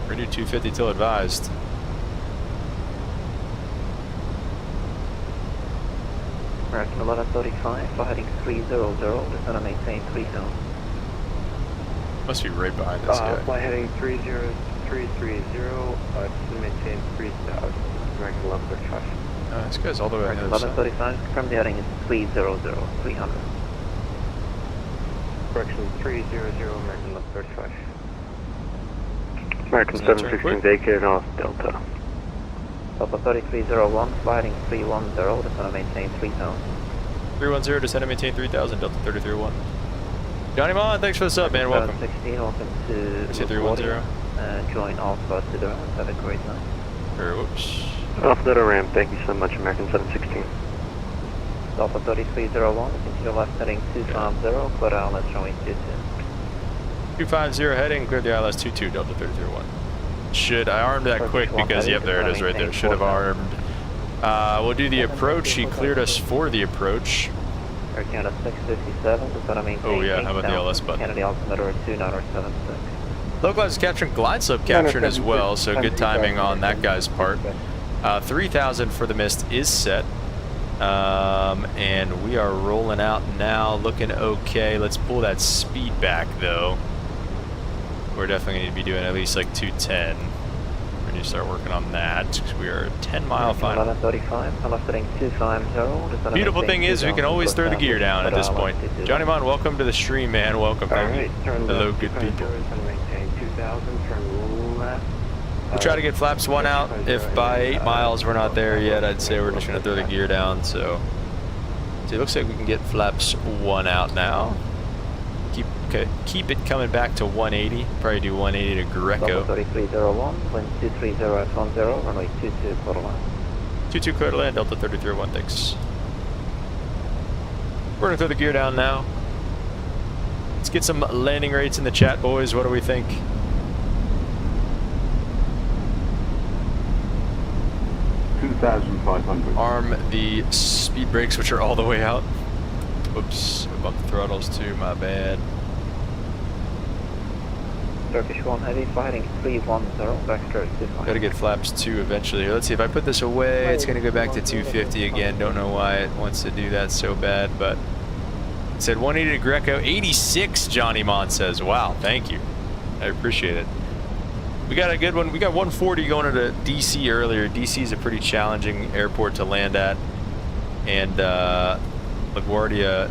Ready 250 till advised. American 1135, heading 300, just want to maintain 3 zone. Must be right behind this guy. Fly heading 30330, to maintain 3000, American 1135. This guy's all the way on the American other side. 1135, confirm the heading is 300, 300. Correction 300, American 1135. American Is that turn 716, quick? vacate off Delta. Alpha 3301, heading 310, just want to maintain 3 zone. 310, descend and maintain 3000, Delta 3301. Johnny Mon, thanks for the sub, man. Welcome. 716, welcome to Say 310. Join Alpha to the right. Have a great night. Or whoops. Off Little Ram, thank you so much, American 716. Alpha 3301, continue left heading 250, clear ILS showing 22. 250 heading, clear the ILS 22, Delta 3301. Should I armed that quick because, yep, there it is right there. Should have armed. We'll do the approach. He cleared us for the approach. Air Canada 657, just want to maintain. Oh yeah, how about the LS button? Canada altimeter 2976. Localize is capturing glide slope capturing as well, so good timing on that guy's part. 3000 for the mist is set. And we are rolling out now, looking okay. Let's pull that speed back though. We're definitely going to be doing at least like 210. We need to start working on that because we are 10 mile final. 1135, I'm setting 250. Beautiful thing is we can always throw the gear down at this point. Johnny Mon, welcome to the stream, man. Welcome. Hello, good people. We'll try to get flaps 1 out. If by 8 miles we're not there yet, I'd say we're just going to throw the gear down. So it looks like we can get flaps 1 out now. Keep it coming back to 180. Probably do 180 to Greco. 3301, wind 230 at 10, runway 22 clear to land. 22 clear to land, Delta 3301, thanks. We're going to throw the gear down now. Let's get some landing rates in the chat, boys. What do we think? Arm the speed brakes, which are all the way out. Oops, I bumped the throttles too, my bad. Turkish 1 heavy, fighting 310, back straight 25. Gotta get flaps 2 eventually. Let's see, if I put this away, it's gonna go back to 250 again. Don't know why it wants to do that so bad, but it said 180 to Greco. 86, Johnny Mon says. Wow, thank you. I appreciate it. We got a good one. We got 140 going into DC earlier. DC is a pretty challenging airport to land at. And LaGuardia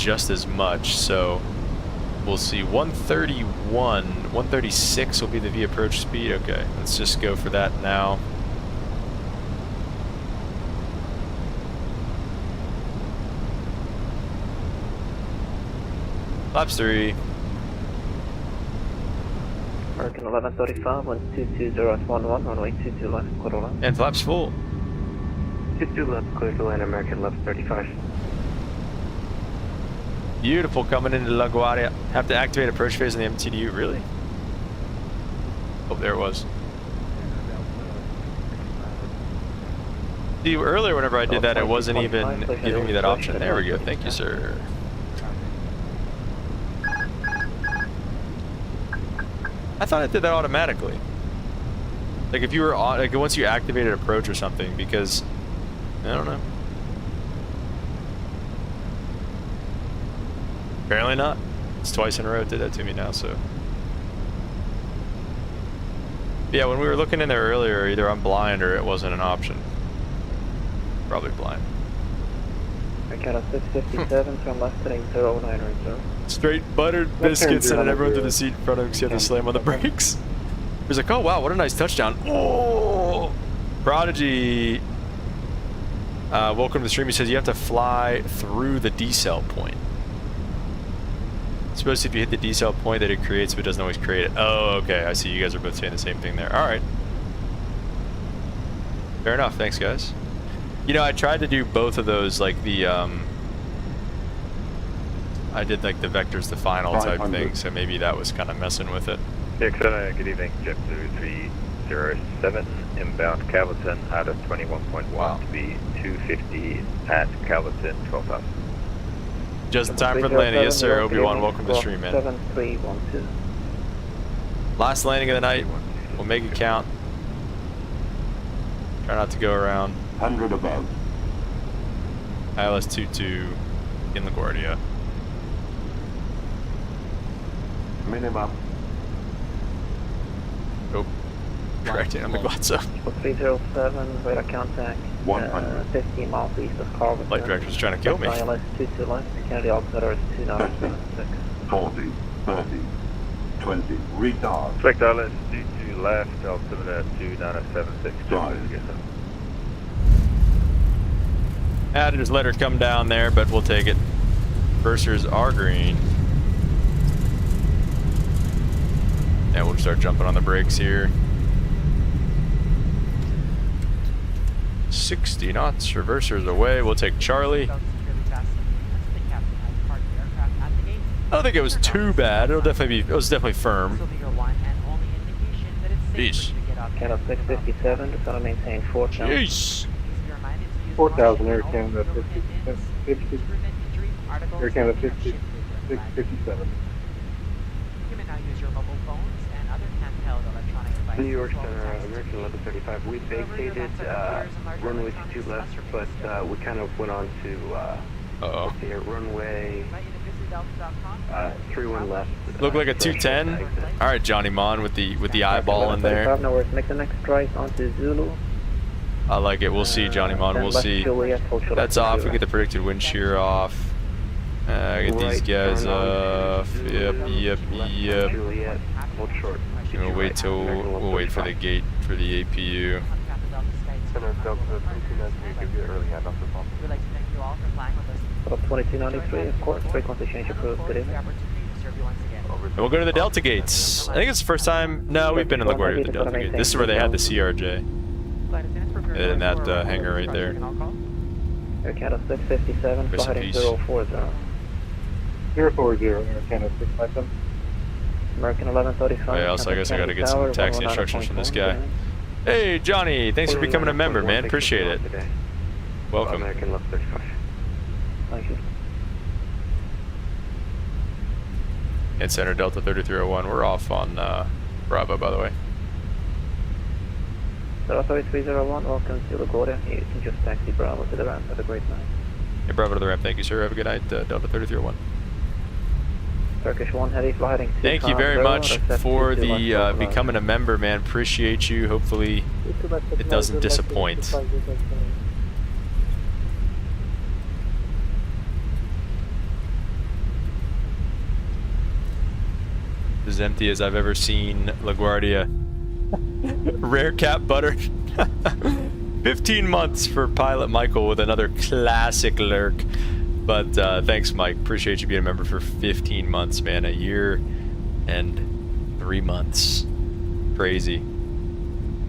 just as much, so we'll see. 131, 136 will be the V approach speed. Okay, let's just go for that now. Flaps 3. American 1135, 122.011, runway 22 left, clear to land. And flaps full. 22 left, clear to land, American 1135. Beautiful coming into LaGuardia. Have to activate approach phase in the MTDU, really? Oh, there it was. See, earlier whenever I did that, it wasn't even giving me that option. There we go. Thank you, sir. I thought it did that automatically. Like if you were on, like once you activated approach or something, because I don't know. Apparently not. It's twice in a row it did that to me now, so. Yeah, when we were looking in there earlier, either I'm blind or it wasn't an option. Probably blind. American 657, turn left heading 09 right, sir. Straight buttered biscuits sending everyone to the seat in front of him because you have to slam on the brakes. He's like, oh wow, what a nice touchdown. Oh! Prodigy. Welcome to the stream. He says you have to fly through the decel point. It's supposed to, if you hit the decel point that it creates, but it doesn't always create it. Oh, okay. I see you guys are both saying the same thing there. All right. Fair enough. Thanks, guys. You know, I tried to do both of those, like the, I did like the vectors to final type thing, so maybe that was kind of messing with it. Good evening, JetBlue 307, inbound Calverton out of 21.1 to be 250 at Calverton, 12,000. Just in time for the landing. Yes, sir. Obi-Wan, welcome to the stream, man. 7312. Last landing of the night. We'll make it count. Try not to go around. 100 above. ILS-22 in LaGuardia. Minimum. Oh, correcting on the Guazzo. 307, radar contact. 100. 15 miles east of Carver. Flight director's trying to kill me. ILS-22 left, Kennedy altimeter is 2976. 40, 30, 20, retard. Select ILS-22 left, altimeter 2976. Drive. I had to just let her come down there, but we'll take it. Bursers are green. Yeah, we'll start jumping on the brakes here. 60 knots, reversers away. We'll take Charlie. I don't think it was too bad. It'll definitely be. It was definitely firm. Jeez. Canada 657, just gonna maintain 4,000. Jeez. 4,000, Air Canada 50, Air Canada 50, 657. You may now use your mobile phones and other handheld electronic devices. New York Center, American 1135. We vacated runway 22 left, but we kind of went on to let's see here, runway 31 left. Look like a 210. All right, Johnny Mon with the eyeball in there. Now we're make the next strike onto Zulu. I like it. We'll see, Johnny Mon. We'll see. That's off. We get the predicted wind shear off. Get these guys off. Yep. We'll wait till we'll wait for the gate for the APU. About 2293, of course. Frequency change approved. Good evening. And we'll go to the Delta gates. I think it's the first time. No, we've been in LaGuardia with the Delta gate. This is where they had the CRJ. In that hangar right there. Air Canada 657, flight heading 040. 040, Air Canada 657. American 1135. Oh, yeah, also I guess I gotta get some taxi instructions from this guy. Hey, Johnny, thanks for becoming a member, man. Appreciate it. Welcome. American 1135. Thank you. And Center Delta 3301. We're off on Bravo, by the way. Delta 301, welcome to LaGuardia. You can just taxi Bravo to the ramp. Have a great night. Hey, Bravo to the ramp. Thank you, sir. Have a good night, Delta 3301. Turkish 1 heavy, flight heading 2. Thank you very much for the becoming a member, man. Appreciate you. Hopefully it doesn't disappoint. as empty as I've ever seen LaGuardia. Rare cap butter. 15 months for pilot Michael with another classic lurk. But thanks, Mike. Appreciate you being a member for 15 months, man. A year and 3 months. Crazy.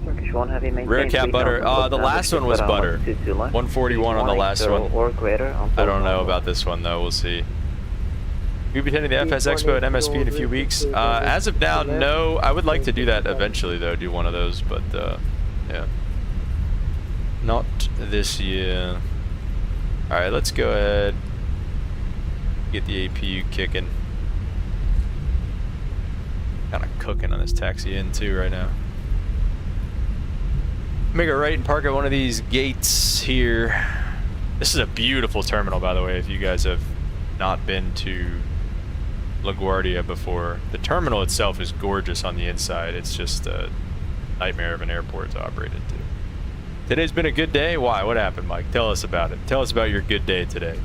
Turkish 1 Heavy, maintain Rare cap butter. The last one was butter. 141 141 on the last one. Or greater on I don't know about this one though. We'll see. We'll be attending the FS Expo at MSP in a few weeks. As of now, no. I would like to do that eventually though. Do one of those, but yeah, not this year. All right, let's go ahead. Get the APU kicking. Kind of cooking on this taxi in too right now. Make a right and park at one of these gates here. This is a beautiful terminal, by the way, if you guys have not been to LaGuardia before. The terminal itself is gorgeous on the inside. It's just a nightmare of an airport to operate into. Today's been a good day? Why? What happened, Mike? Tell us about it. Tell us about your good day today.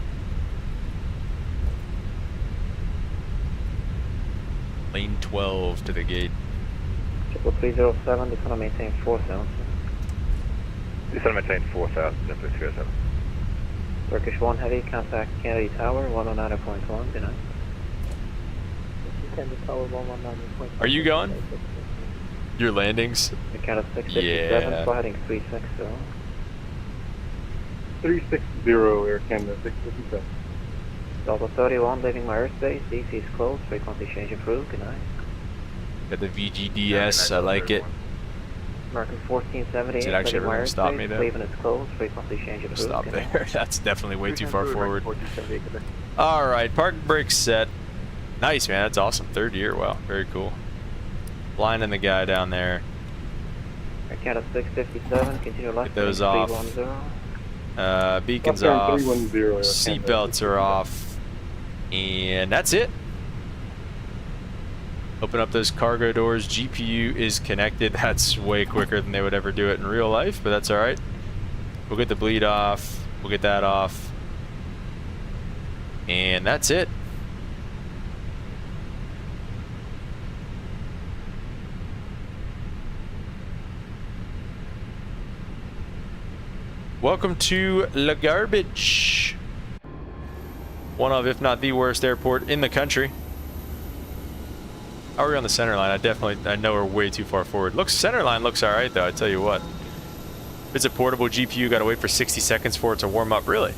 Lane 12 to the gate. 307, just want to maintain 4,000. Just want to maintain 4,000, 307. Turkish 1 Heavy, contact Kennedy Tower, 109.1, denied. Kennedy Tower, 119.1. Are you going? Your landings? Count of 657, fly heading 360. 360 Air Canada 657. Delta 31, leaving my airspace, DC is closed, frequency change approved, good night. Got the VGDS, I like it. American 1478, Is it actually ever gonna stop me though? Cleveland is closed, frequency change approved. Stop there. That's definitely way too far forward. Alright, park brake set. Nice, man. That's awesome. 3rd year. Wow. Very cool. Blinding the guy down there. Count of 657, continue left. Get those off. Beacons off. Seatbelts are off. And that's it. Open up those cargo doors. GPU is connected. That's way quicker than they would ever do it in real life, but that's alright. We'll get the bleed off. We'll get that off. And that's it. Welcome to La Garbage. One of, if not the worst airport in the country. How are we on the center line? I know we're way too far forward. Center line looks alright though, I tell you what. If it's a portable GPU, gotta wait for 60 seconds for it to warm up, really.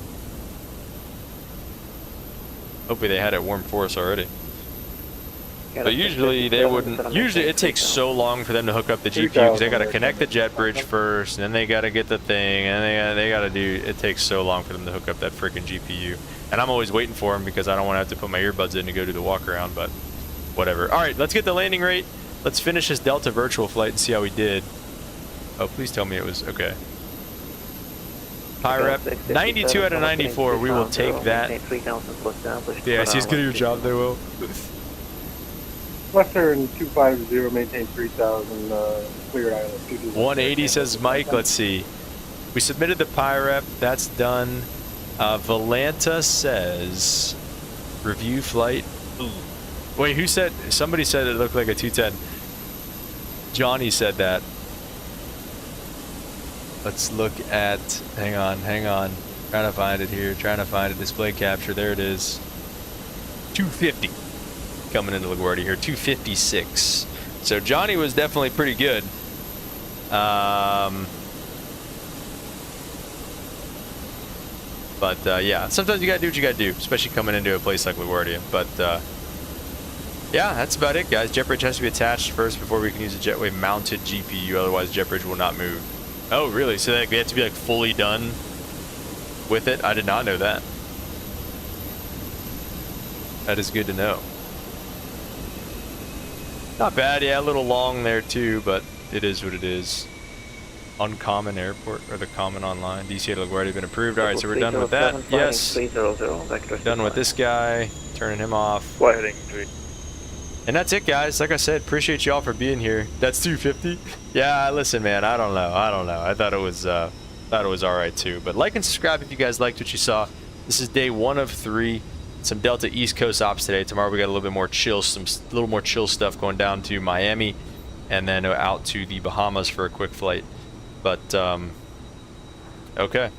Hopefully they had it warm for us already. But usually they wouldn't. Usually it takes so long for them to hook up the GPU because they got to connect the jet bridge first, and then they got to get the thing, and they got to do. It takes so long for them to hook up that freaking GPU, and I'm always waiting for them because I don't want to have to put my earbuds in to go do the walk around. But whatever. All right, let's get the landing rate. Let's finish this Delta virtual flight and see how we did. Oh, please tell me it was okay. High rep, 92 out of 94. We will take that. Yeah, see, it's good at your job there, Will. Western 250, maintain 3,000, cleared island. 180 says Mike. Let's see. We submitted the PIREP. That's done. Valanta says review flight. Ooh. Wait, who said? Somebody said it looked like a 210. Johnny said that. Let's look at. Hang on. Trying to find it here. Trying to find a display capture. There it is. 250. Coming into LaGuardia here, 256. So Johnny was definitely pretty good. But yeah, sometimes you gotta do what you gotta do, especially coming into a place like LaGuardia. But yeah, that's about it, guys. JetBridge has to be attached first before we can use a Jetway mounted GPU. Otherwise, JetBridge will not move. Oh, really? So they have to be like fully done with it? I did not know that. That is good to know. Not bad, yeah, a little long there too, but it is what it is. Uncommon airport, or the common online. DCA to LaGuardia been approved. Alright, so we're done with that. Yes. Done with this guy. Turning him off. Fly heading 3. And that's it, guys. Like I said, appreciate y'all for being here. That's 250? Yeah, listen, man, I don't know. I thought it was alright too. But like and subscribe if you guys liked what you saw. This is day 1 of 3. some Delta East Coast ops today. Tomorrow we got a little bit more chill, little more chill stuff going down to Miami, and then out to the Bahamas for a quick flight. But okay,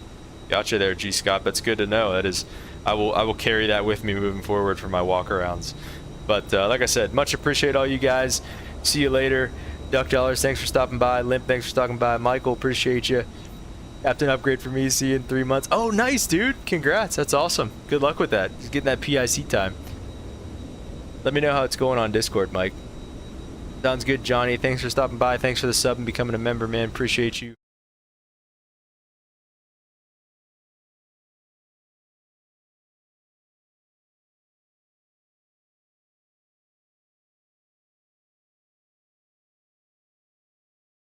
gotcha there, G Scott. That's good to know. That is, I will carry that with me moving forward for my walk-arounds. But like I said, much appreciate all you guys. See you later. Duck Dollars, thanks for stopping by. Limp, thanks for stopping by. Michael, appreciate you. Captain upgrade for me. See you in 3 months. Oh, nice, dude. Congrats. That's awesome. Good luck with that. Just getting that PIC time. Let me know how it's going on Discord, Mike. Sounds good, Johnny. Thanks for stopping by. Thanks for the sub and becoming a member, man. Appreciate you.